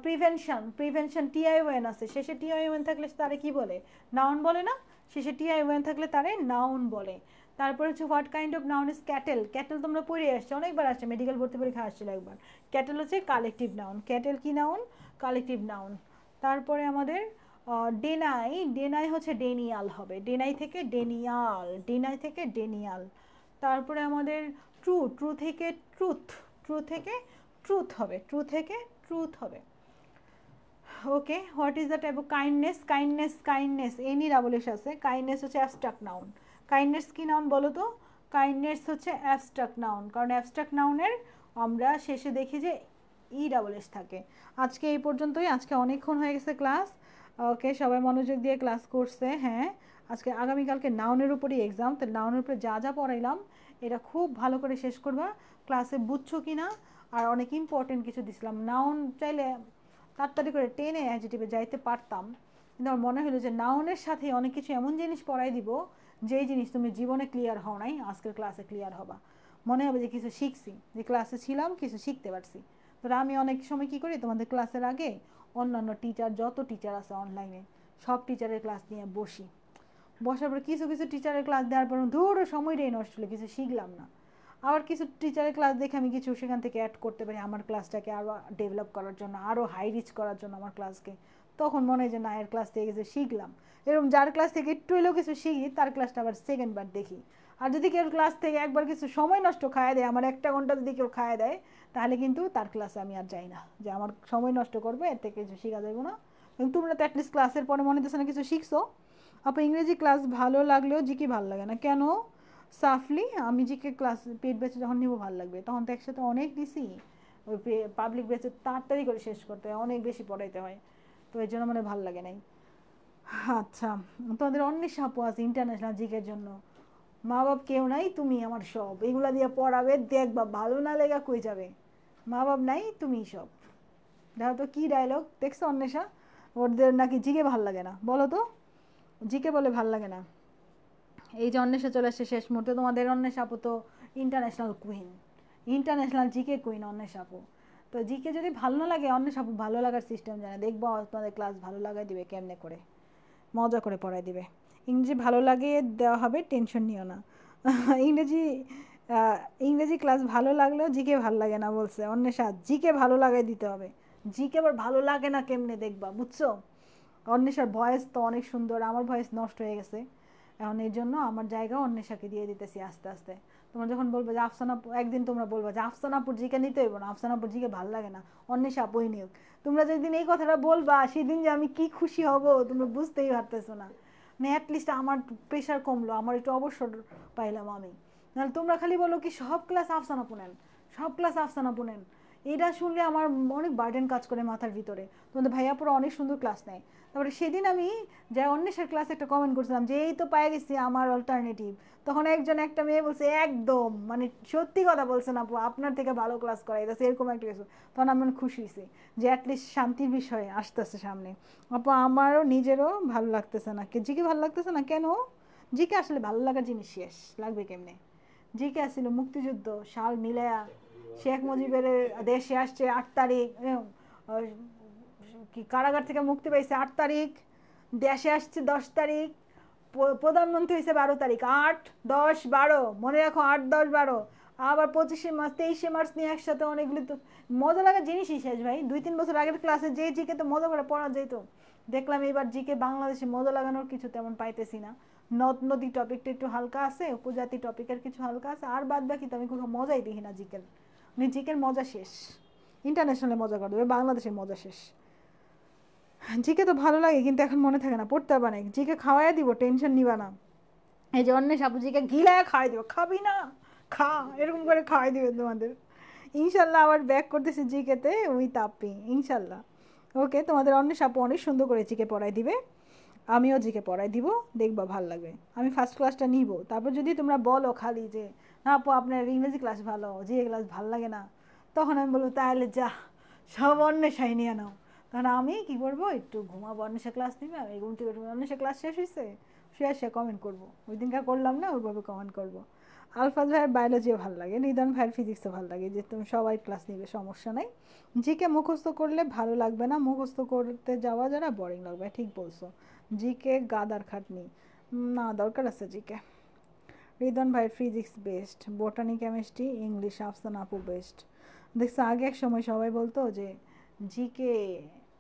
B: প্রিভেনশন, প্রিভেনশন TION আছে, শেষে TION থাকলে তারে কি বলে? নাউন বলে না? শেষে TION থাকলে তারে নাউন বলে। তারপর হচ্ছে what kind of noun is cattle, cattle তোমরা পড়ে আসছো, অনেকবার আসছে, মেডিকেল ভর্তি পরীক্ষা আসছিল একবার। ক্যাটেল হচ্ছে কালেকটিভ নাউন, ক্যাটেল কি নাউন? Collective noun. তারপরে আমাদের ডেনাই, ডেনাই হচ্ছে ডেনিয়াল হবে, ডেনাই থেকে ডেনিয়াল, ডেনাই থেকে ডেনিয়াল। তারপরে আমাদের ট্রু থেকে ট্রুথ, ট্রু থেকে ট্রুথ হবে, ট্রু থেকে ট্রুথ হবে। Okay, what is the type of kindness? Kindness, kindness any double S আছে। কাইন্ডনেস হচ্ছে অ্যাবস্ট্রাক্ট নাউন। কাইন্ডনেস কি নাউন বলো তো? কাইন্ডনেস হচ্ছে অ্যাবস্ট্রাক্ট নাউন, কারণ অ্যাবস্ট্রাক্ট নাউনের আমরা শেষে দেখি যে ই ডাবল এস থাকে। আজকে এই পর্যন্তই, আজকে অনেকক্ষণ হয়ে গেছে ক্লাস। ওকে, সবাই মনোযোগ দিয়ে ক্লাস করছে। হ্যাঁ, আজকে আগামীকালকে নাউনের উপরই এক্সাম, তো নাউনের উপরে যা যা পড়াইলাম এটা খুব ভালো করে শেষ করবা। ক্লাসে বুঝছো কি না, আর অনেক ইম্পর্টেন্ট কিছু দিছিলাম। নাউন চাইলে তাড়াতাড়ি করে টেনে অ্যাডজেক্টিভে যাইতে পারতাম, কিন্তু আমার মনে হলো যে নাউনের সাথে অনেক কিছু এমন জিনিস পড়াই দিব যেই জিনিস তুমি জীবনে ক্লিয়ার হও নাই, আজকের ক্লাসে ক্লিয়ার হবা। মনে হবে যে কিছু শিখছি, যে ক্লাসে ছিলাম কিছু শিখতে পারছি। তো আমি অনেক সময় কী করি, তোমাদের ক্লাসের আগে অন্যান্য টিচার, যত টিচার আছে অনলাইনে সব টিচারের ক্লাস নিয়ে বসি। বসার পর কিছু কিছু টিচারের ক্লাস দেওয়ার পর ধরো সময়টাই নষ্ট হলো, কিছু শিখলাম না। আবার কিছু টিচারের ক্লাস দেখে আমি কিছু সেখান থেকে অ্যাড করতে পারি আমার ক্লাসটাকে আরও ডেভেলপ করার জন্য, আরও হাই রিচ করার জন্য আমার ক্লাসকে। তখন মনে হয় যে না, এর ক্লাস থেকে কিছু শিখলাম। এরকম যার ক্লাস থেকে একটু হলেও কিছু শিখি তার ক্লাসটা আবার সেকেন্ড বার দেখি। আর যদি কেউ ক্লাস থেকে একবার কিছু সময় নষ্ট খাওয়া দেয়, আমার 1 ঘন্টা যদি কেউ খাওয়া দেয়, তাহলে কিন্তু তার ক্লাসে আমি আর যাই না, যে আমার সময় নষ্ট করবে, এর থেকে কিছু শেখা যাবে না। এবং তোমরা তো অ্যাটলিস্ট ক্লাসের পরে মনে হচ্ছে না কিছু শিখছো। আপু ইংরেজি ক্লাস ভালো লাগলেও জিকে ভালো লাগে না কেন? সাফলি, আমি জিকে ক্লাস পেড ব্যাচে যখন নিব ভালো লাগবে, তখন তো একসাথে অনেক দিছি। ওই পাবলিক ব্যাচে তাড়াতাড়ি করে শেষ করতে হয়, অনেক বেশি পড়াইতে হয়, তো এই জন্য মানে ভালো লাগে নাই। আচ্ছা, তোমাদের অন্বেষা আপু আছে ইন্টারন্যাশনাল জিকের জন্য। মা বাপ কেউ নাই, তুমি আমার সব, এগুলা দিয়ে পড়াবে, দেখবা ভালো না লেগা কই যাবে। মা বাপ নাই, তুমি সব। দেখো তো কি ডায়লগ দেখছো অন্বেষা, ওদের নাকি জিকে ভাল লাগে না। বলো তো, জিকে বলে ভাল লাগে না। এই যে অন্বেষা চলে আসছে শেষ মুহূর্তে, তোমাদের অন্বেষা আপু তো international queen, international GK queen Anwesha আপু। তো জিকে যদি ভালো না লাগে, অন্বেষা আপু ভালো লাগার সিস্টেম জানে, দেখবো তোমাদের ক্লাস ভালো লাগাই দিবে, কেমনে করে মজা করে পড়াই দিবে। ইংরেজি ভালো লাগে দেওয়া হবে, টেনশন নিও না। ইংরেজি ইংরেজি ক্লাস ভালো লাগলেও জিকে ভালো লাগে না বলছে অন্বেষা, জিকে ভালো লাগাই দিতে হবে। জিকে আবার ভালো লাগে না কেমনে দেখবা, বুঝছো? অন্বেষার ভয়েস তো অনেক সুন্দর, আমার ভয়েস নষ্ট হয়ে গেছে এখন, এই জন্য আমার জায়গা অন্বেষাকে দিয়ে দিতেছি আস্তে আস্তে। তোমরা যখন বলবে যে আফসানাপুর, একদিন তোমরা বলবে যে আফসানাপুর জিকে নিতে হইব না, আফসানাপুর জিকে ভালো লাগে না, অন্বেষা আপুই নিয়োগ। তোমরা যেদিন এই কথাটা বলবা সেদিন যে আমি কি খুশি হব তোমরা বুঝতেই পারতেছো না। মানে অ্যাটলিস্ট আমার প্রেশার কমলো, আমার একটু অবসর পাইলাম আমি। নাহলে তোমরা খালি বলো কি সব ক্লাস আফসানাপু নেন, সব ক্লাস আফসানাপু নেন, এটা শুনলে আমার অনেক বার্ডেন কাজ করে মাথার ভিতরে। তোমাদের ভাইয়াপুরা অনেক সুন্দর ক্লাস নেয়। তারপরে সেদিন আমি যা অন্বেষার ক্লাসে একটা কমেন্ট করছিলাম যে এই তো পেয়ে গেছি আমার অল্টারনেটিভ, তখন একটা মেয়ে বলছে একদম মানে সত্যি কথা বলছেন আপু, আপনার থেকে ভালো ক্লাস করাই যাচ্ছে, এরকম একটা কিছু। তখন আমি খুশি হয়েছি যে অ্যাটলিস্ট শান্তির বিষয় আসতেছে সামনে। আপু আমারও নিজেরও ভালো লাগতেছে না। জিকে ভালো লাগতেছে না কেন? জিকে আসলে ভালো লাগার জিনিস শেষ লাগবে কেমনে? জিকে আসছিল মুক্তিযুদ্ধ সাল মিলায়া, শেখ মুজিবের দেশে আসছে 8 তারিখ, কি কারাগার থেকে মুক্তি পাইছে 8 তারিখ, দেশে আসছে 10 তারিখ, প্রধানমন্ত্রী হয়েছে 12 তারিখ, 8, 10, 12, মনে রাখো 8, 10, 12, আবার 25শে মার্চ 23শে মার্চ নিয়ে একসাথে অনেকগুলি। তো মজা লাগার জিনিসই শেষ ভাই। 2-3 বছর আগের ক্লাসে যে জিকে তো মজা করে পড়া যেত, দেখলাম এবার জিকে বাংলাদেশে মজা লাগানোর কিছু তেমন পাইতেছি না। নদ নদী টপিকটা একটু হালকা আছে, উপজাতি টপিকের কিছু হালকা আছে, আর বাদ বাকি তো আমি কোনো মজাই দেখি না জিকের। মানে জিকের মজা শেষ, ইন্টারন্যাশনালে মজা করে দেবে, বাংলাদেশের মজা শেষ। জিকে তো ভালো লাগে কিন্তু এখন মনে থাকে না, পড়তে পারে না। জিকে খাওয়াই দিব, টেনশন নিবা না। এই যে অন্য সাপু জিকে গিলায় খাওয়াই দিব, খাবি না খা, এরকম করে খাওয়াই দিবে তোমাদের। ইনশাল্লাহ আবার ব্যাক করতেছি জিকেতে ওই তাপি ইনশাল্লাহ। ওকে, তোমাদের অন্য সাপু অনেক সুন্দর করে জিকে পড়াই দিবে, আমিও জিকে পড়াই দিব, দেখবা ভাল লাগবে। আমি ফার্স্ট ক্লাসটা নিব, তারপর যদি তোমরা বলো খালি যে না আপু আপনার ইংরেজি ক্লাস ভালো, জিকে ক্লাস ভাল লাগে না, তখন আমি বলবো তাহলে যা সব অন্বেষাই নিয়ে নাও। তখন আমি কি করবো, একটু ঘুমাবো, অন্বেষা ক্লাস নিবে, আমি ঘুম থেকে অন্বেষা ক্লাস শেষ হয়েছে সে কমেন্ট করবো, ওই দিনকার করলাম না ওইভাবে কমেন্ট করবো। আলফাজ ভাইয়ের বায়োলজিও ভালো লাগে, নিদান ভাইয়ের ফিজিক্সও ভালো লাগে, যে তুমি সবাই ক্লাস নিবে সমস্যা নাই। জিকে মুখস্থ করলে ভালো লাগবে না, মুখস্থ করতে যাওয়া যারা বোরিং লাগবে, ঠিক বলছো। জিকে গাদার খাটনি, না দরকার আছে জিকে। রিদন ভাইয়ের physics best, botany chemistry English Afsana আপু বেস্ট। দেখছো আগে এক সময় সবাই বলতো যে জিকে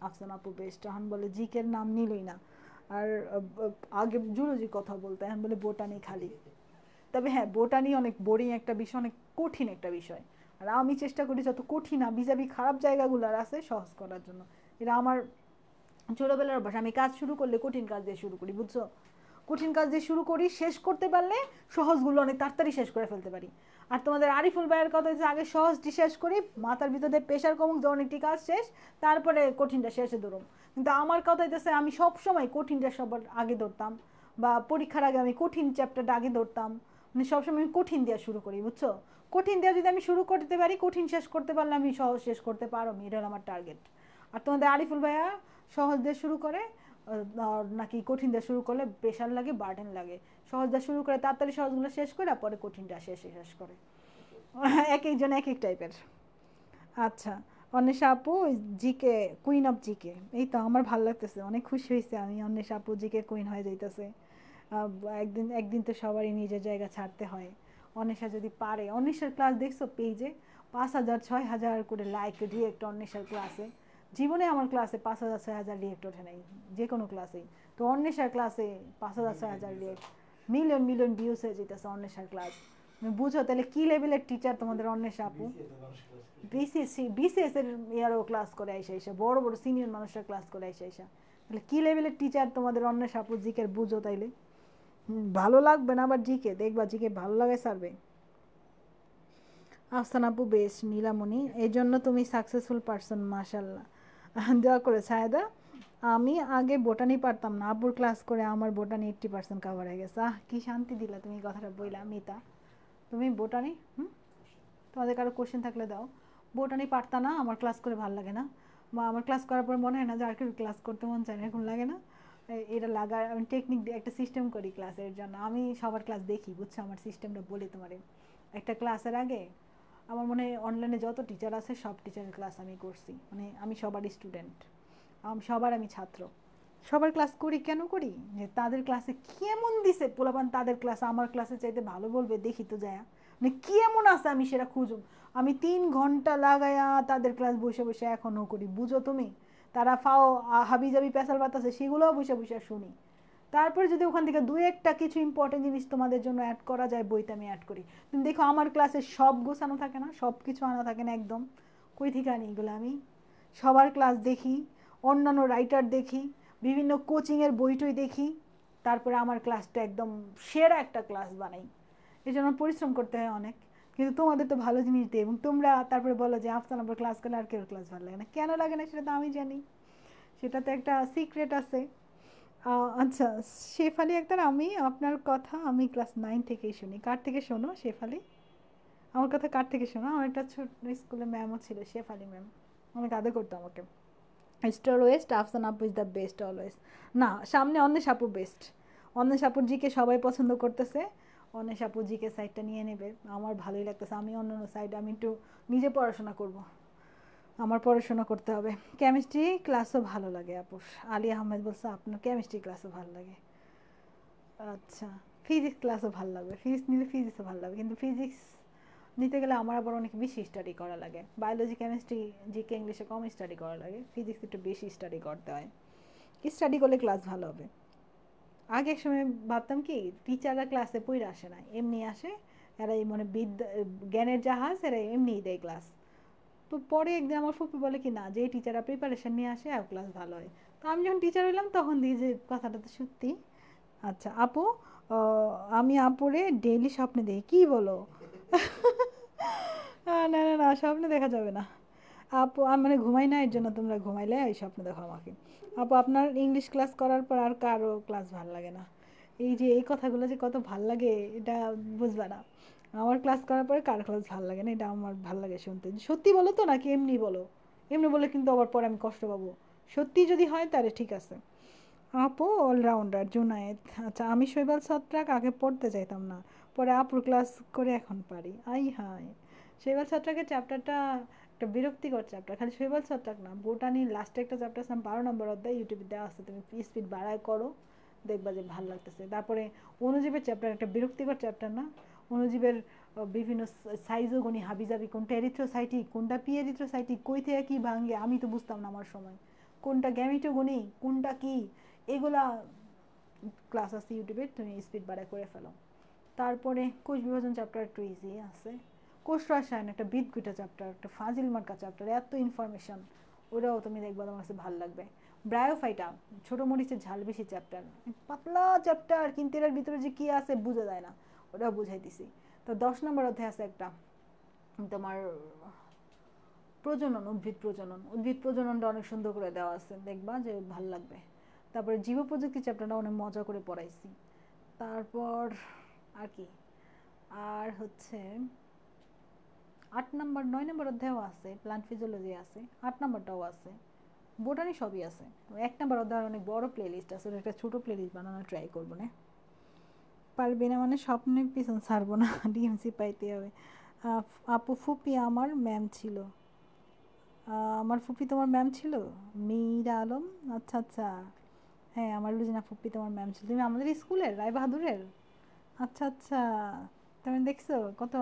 B: আফসানা আপু বেস্ট, এখন বলে জিকের নাম নিলই না। আর আগে জুলজি কথা বলতো, এখন বলে বোটানি খালি। তবে হ্যাঁ বোটানি অনেক বোরিং একটা বিষয়, অনেক কঠিন একটা বিষয়। আর আমি চেষ্টা করি যত কঠিন হাবিজাবি খারাপ জায়গাগুলো আছে সহজ করার জন্য। এটা আমার ছোটোবেলার অভ্যাস। আমি কাজ শুরু করলে কঠিন কাজ দিয়ে শুরু করি, বুঝছো? কঠিন কাজ দিয়ে শুরু করি, শেষ করতে পারলে সহজগুলো অনেক তাড়াতাড়ি শেষ করে ফেলতে পারি। আর তোমাদের আরিফুল ভাইয়ের কথা হচ্ছে আগে সহজটি শেষ করি, মাথার ভিতরে প্রেশার কমুক, যখন একটি কাজ শেষ তারপরে কঠিনটা শেষে ধরুম। কিন্তু আমার কথা হইতেছে আমি সবসময় কঠিনটা সবার আগে ধরতাম, বা পরীক্ষার আগে আমি কঠিন চ্যাপ্টারটা আগে ধরতাম। মানে সবসময় আমি কঠিন দিয়ে শুরু করি, বুঝছো? কঠিন দিয়ে যদি আমি শুরু করতে পারি, কঠিন শেষ করতে পারলে আমি সহজ শেষ করতে পারো, এটা হলো আমার টার্গেট। আর তোমাদের আরিফুল ভাইয়া সহজ দিয়ে শুরু করে নাকি কঠিন দিয়ে শুরু করলে প্রেশার লাগে, বার্ডেন লাগে। সহজ দিয়ে শুরু করে তাড়াতাড়ি সহজগুলো শেষ করে পরে কঠিনটা শেষ করে। এক একজন এক এক টাইপের। আচ্ছা, অন্বেষা আপু জিকে কুইন অফ জিকে, এই তো আমার ভালো লাগতেছে, অনেক খুশি হয়েছে আমি। অন্বেষা আপু জিকে কুইন হয়ে যাইতেছে। একদিন একদিন তো সবারই নিজের জায়গা ছাড়তে হয়। অন্বেষা যদি পারে, অন্বেষার ক্লাস দেখছো পেজে 5,000 6,000 করে লাইক রিয়েক্ট অন্বেষার ক্লাসে। জীবনে আমার ক্লাসে 5,000 6,000 রিয়েক্ট ওঠে নাই, যে কোনো ক্লাসেই। তো অন্বেষার ক্লাসে 5,000 6,000 রিয়েক্ট, মিলিয়ন মিলিয়ন ভিউজ হয়ে যেতেছে অন্বেষার ক্লাস। বুঝো তাহলে কি লেভেলের টিচার তোমাদের অন্বেষা আপু। বিসিএস এর ইয়ারও ক্লাস করে আইসা বড় বড় সিনিয়র মানুষরা ক্লাস করে আইসা তাহলে কি লেভেলের টিচার তোমাদের অন্বেষা আপু জিকের, বুঝো তাইলে। ভালো লাগবে না আবার জিকে, দেখবা জিকে ভালো লাগে সার্ভে। আফসান আপু বেস্ট নীলামণি, এই জন্য তুমি সাকসেসফুল পারসন, মাশাল্লাহ। দোয়া করে ছায়দা। আমি আগে বোটানি পারতাম না, আপুর ক্লাস করে আমার বোটানি 80% কাভার হয়ে গেছে। কি শান্তি দিলা তুমি কথাটা বইলা মিতা। তুমি বোটানি তোমাদের কারো কোশ্চেন থাকলে দাও। বোটানি পারতা না, আমার ক্লাস করে ভালো লাগে না, বা আমার ক্লাস করার পর মনে হয় না যে আর কেউ ক্লাস করতে মন চায় না, এরকম লাগে না? এটা লাগার আমি টেকনিক দিয়ে একটা সিস্টেম করি ক্লাসের জন্য। আমি সবার ক্লাস দেখি, বুঝছো? আমার সিস্টেমটা বলি তোমারে। একটা ক্লাসের আগে আমার মনে হয় অনলাইনে যত টিচার আছে সব টিচারের ক্লাস আমি করছি, মানে আমি সবারই স্টুডেন্ট, সবার আমি ছাত্র। সবার ক্লাস করি, কেন করি? যে তাদের ক্লাসে কেমন দিছে পোলাপান, তাদের ক্লাসে আমার ক্লাসে চাইতে ভালো বলবে, দেখি তো যায় মানে কি এমন আছে আমি সেটা খুঁজুম। আমি 3 ঘন্টা লাগাইয়া তাদের ক্লাস বসে বসে এখনও করি, বুঝো তুমি? তারা ফাও হাবি জাবি পেশাল বাতাসে সেগুলোও বসে বসে শুনি। তারপরে যদি ওখান থেকে 2-1টা কিছু ইম্পর্টেন্ট জিনিস তোমাদের জন্য অ্যাড করা যায় বইতে, আমি অ্যাড করি। তুমি দেখো আমার ক্লাসে সব গোছানো থাকে না, সব কিছু আনা থাকে না একদম। কই থেকে আনি এগুলো? আমি সবার ক্লাস দেখি, অন্যান্য রাইটার দেখি, বিভিন্ন কোচিংয়ের বইটই দেখি, তারপরে আমার ক্লাসটা একদম সেরা একটা ক্লাস বানাই। এই জন্য পরিশ্রম করতে হয় অনেক। কিন্তু তোমাদের তো ভালো জিনিস দিই, এবং তোমরা তারপরে বলো যে আফসান আবার ক্লাস করলে আর কেউ ক্লাস ভালো লাগে না। কেন লাগে না সেটা তো আমি জানি, সেটা তো একটা সিক্রেট আছে। আচ্ছা, শেফালি আক্তার, আমি আপনার কথা আমি ক্লাস 9 থেকেই শুনি। কার থেকে শোনো শেফালি? আমার কথা কার থেকে শোনো? আমার একটা ছোট স্কুলে ম্যামও ছিল, শেফালি ম্যাম, অনেক আদর করতো আমাকে। স্টার ওয়েস্ট, আফসান আপু ইজ দ্য বেস্ট অলওয়েজ। না, সামনে অন্বেষ আপু বেস্ট। অন্বেষ আপুর জিকে সবাই পছন্দ করতেছে, অন্বেষ আপু জিকে সাইডটা নিয়ে নেবে, আমার ভালোই লাগতেছে। আমি অন্য সাইডে আমি একটু নিজে পড়াশোনা করব, আমার পড়াশোনা করতে হবে। কেমিস্ট্রি ক্লাসও ভালো লাগে আপুর। আলী আহমেদ বলছে আপনার কেমিস্ট্রি ক্লাসও ভালো লাগে। আচ্ছা, ফিজিক্স ক্লাসও ভালো লাগবে, ফিজিক্স নিলে ফিজিক্সও ভালো লাগবে, কিন্তু ফিজিক্স নিতে গেলে আমার আবার অনেক বেশি স্টাডি করা লাগে। বায়োলজি কেমিস্ট্রি জিকে ইংলিশে কম স্টাডি করা লাগে, ফিজিক্স একটু বেশি স্টাডি করতে হয়। স্টাডি করলে ক্লাস ভালো হবে। আগে এক সময় ভাবতাম কি টিচাররা ক্লাসে পড়ে আসে না, এমনি আসে, এরা এই মানে বিদ্যা জ্ঞানের জাহাজ, এরা এমনিই দেয় ক্লাস। তো পরে একদিন আমার ফুপি বলে কি না, যে টিচাররা প্রিপারেশন নিয়ে আসে আর ক্লাস ভালো হয়। তো আমি যখন টিচার হইলাম তখন দিয়ে যে কথাটা তো সত্যি। আচ্ছা আপু, আমি আপুরে ডেইলি স্বপ্নে দেখি, কি বলো? না না না, স্বপ্নে দেখা যাবে না আপু, আমি মানে ঘুমাই না, এর জন্য তোমরা ঘুমাইলে এই স্বপ্ন দেখো আমাকে। আপু আপনার ইংলিশ ক্লাস করার পর আর কারো ক্লাস ভালো লাগে না? এই যে এই কথাগুলো যে কত ভাল লাগে এটা বুঝবা না। আমার ক্লাস করার পরে কার ক্লাস ভালো লাগে না, এটা আমার ভালো লাগে শুনতে। সত্যি বলো তো নাকি এমনি বলো? এমনি বলে কিন্তু আবার পরে আমি কষ্ট পাবো। সত্যি যদি হয় তাহলে ঠিক আছে। আপু অলরাউন্ডার জুনায়েদ, আচ্ছা আমি শৈবাল ছত্রাক আগে পড়তে চাইতাম না, পরে আপুর ক্লাস করে এখন পারি। আই হাই, শৈবাল ছত্রাকের চ্যাপ্টারটা একটা বিরক্তিকর চ্যাপ্টার। খালি শৈবাল ছত্রাক না, বোটানির লাস্টে একটা চ্যাপ্টার আছে 12 নম্বর অধ্যায়, ইউটিউবে দেওয়া আছে, তুমি স্পিড বাড়ায় করো, দেখবা যে ভালো লাগতেছে। তারপরে অণুজীবের চ্যাপ্টার একটা বিরক্তিকর চ্যাপ্টার না? অণুজীবের বিভিন্ন সাইজও গুনি, হাবিজাবি, কোনটা এরিথ্রোসাইটিক কোনটা পি এরিথ্রোসাইটিক, কই থেকে কী ভাঙে আমি তো বুঝতাম না আমার সময়, কোনটা গ্যামিটোগনি কোনটা কি, এগুলা ক্লাস আছে ইউটিউবে, তুমি স্পিড বাড়ায় করে ফেলো।
A: তারপরে কোষ বিভাজন চ্যাপ্টার একটু ইজি আছে, কোষ রসায়ন একটা বিদঘুটা চ্যাপ্টার, একটা ফাজিল মার্কা চ্যাপ্টার, এত ইনফরমেশন, ওটাও তুমি দেখবা তোমার কাছে ভালো লাগবে। ব্রায়োফাইটা ছোটো মরিচের ঝাল বেশি চ্যাপ্টার, পাতলা চ্যাপ্টার, কিন্তু এর ভিতরে যে কী আছে বোঝা যায় না, ওটাও বুঝাই দিছি। তো 10 নম্বর অধ্যায় আছে একটা তোমার প্রজনন, উদ্ভিদ প্রজননটা অনেক সুন্দর করে দেওয়া আছে, দেখবা যে ভাল লাগবে। তারপরে জীব প্রযুক্তি চ্যাপ্টারটা অনেক মজা করে পড়াইছি। তারপর আর কি, আর হচ্ছে 8 নম্বর 9 নম্বর অধ্যায়ও আছে, প্লান্ট ফিজিওলজি আছে, 8 নম্বরটাও আছে, বোটানি সবই আছে। 1 নম্বর অধ্যায়ের অনেক বড় প্লে লিস্ট আছে, একটা ছোটো প্লে লিস্ট বানানোর ট্রাই করবো না। পারবে না মানে স্বপ্নের পিছন ছাড়বো না, ডিএমসি পাইতে হবে। আপু ফুপি আমার ম্যাম ছিল, আমার ফুপি তোমার ম্যাম ছিল? মীরা আলম, আচ্ছা আচ্ছা, হ্যাঁ আমার লুজিনা ফুপি তোমার ম্যাম ছিল, তুমি আমাদের স্কুলের রায় বাহাদুরের? আচ্ছা আচ্ছা, তুমি দেখছো কত,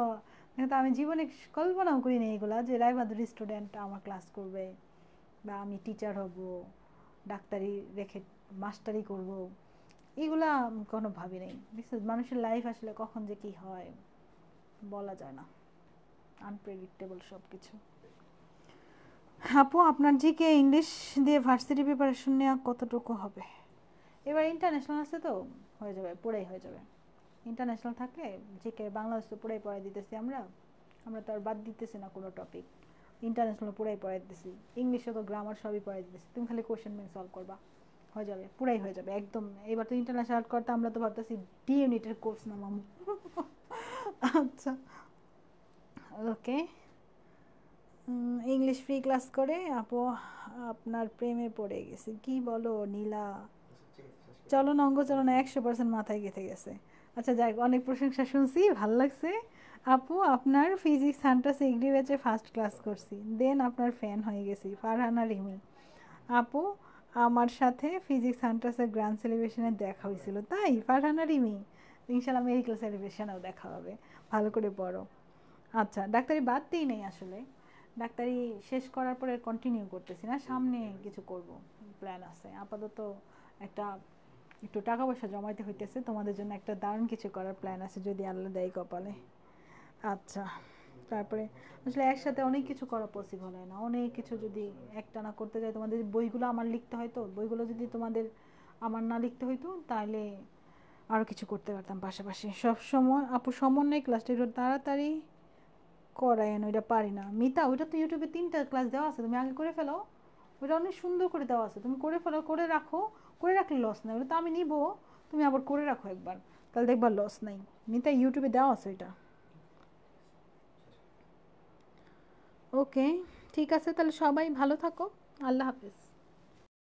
A: কিন্তু আমি জীবনে কল্পনাও করি না এগুলা, যে রায় বাহাদুর স্টুডেন্ট আমার ক্লাস করবে, বা আমি টিচার হব, ডাক্তারি রেখে মাস্টারি করব, এগুলা কোনো ভাবি নেই। বিশেষ মানুষের লাইফ আসলে কখন যে কি হয় বলা যায় না, আনপ্রেডিক্টেবল সব কিছু। আপু আপনার জিকে ইংলিশ দিয়ে ভার্সিটি প্রিপারেশন নেওয়া কতটুকু হবে? এবার ইন্টারন্যাশনাল আছে তো হয়ে যাবে, পুরাই হয়ে যাবে। ইন্টারন্যাশনাল থাকলে জিকে, বাংলাদেশ তো পুরাই পড়াই দিতেছি আমরা, আমরা তো আর বাদ দিতেছি না কোনো টপিক, ইন্টারন্যাশনাল পুরাই পড়াই দিতেছি, ইংলিশে তো গ্রামার সবই পড়াই দিতেছি, তুমি খালি কোয়েশ্চেন ব্যাংক সলভ করবা, হয়ে যাবে, পুরাই হয়ে যাবে একদম। এবার তো ইন্টারন্যাশনাল করতে আমরা তো ভাবতেছি ডি ইউনিটের কোর্স নামাবো। আচ্ছা ওকে, ইংলিশ ফ্রি ক্লাস করে আপু আপনার প্রেমে পড়ে গেছে, কি বলো নীলা? চলন অঙ্গ চালনা 100% মাথায় গেঁথে গেছে। আচ্ছা যাই, অনেক প্রশংসা শুনছি, ভাল লাগছে। আপু আপনার ফিজিক্স হান্টাস এগ্রি ব্যাচে ফার্স্ট ক্লাস করছি, দেন আপনার ফ্যান হয়ে গেছি। ফারহানা রিমি আপু আমার সাথে ফিজিক্স হান্টাসের গ্র্যান্ড সেলিব্রেশনে দেখা হয়েছিল, তাই? ফারহানা রিমি ইনশাল্লাহ মেডিকেল সেলিব্রেশনেও দেখা হবে, ভালো করে পড়ো। আচ্ছা ডাক্তারি বাদ দিই নেই আসলে, ডাক্তারি শেষ করার পরে কন্টিনিউ করতেছি না, সামনে কিছু করব প্ল্যান আছে। আপাতত একটা একটু টাকা পয়সা জমাইতে হইতেছে, তোমাদের জন্য একটা দারুণ কিছু করার প্ল্যান আছে যদি আল্লাহ দেয় কপালে। আচ্ছা তারপরে আসলে একসাথে অনেক কিছু করা পসিবল হয় না, অনেক কিছু যদি একটানা করতে যাই, তোমাদের বইগুলো আমার লিখতে হয়, তো বইগুলো যদি তোমাদের আমার না লিখতে হইতো তাহলে আরও কিছু করতে পারতাম পাশাপাশি। সব সময় আপু সমন্বয় ক্লাসটা একটু তাড়াতাড়ি করায়েন, ওইটা পারি না। মিতা ওইটা তো ইউটিউবে 3টা ক্লাস দেওয়া আছে, তুমি আগে করে ফেলো, ওইটা অনেক সুন্দর করে দেওয়া আছে, তুমি করে ফেলো, করে রাখো, করে রাখলে লস নাই, ওটা তো আমি নিবো, তুমি আবার করে রাখো একবার, তাহলে দেখবার লস নাই। মিতা ইউটিউবে দেওয়া আছে ওইটা। ওকে ঠিক আছে, তাহলে সবাই ভালো থাকো, আল্লাহ হাফিজ।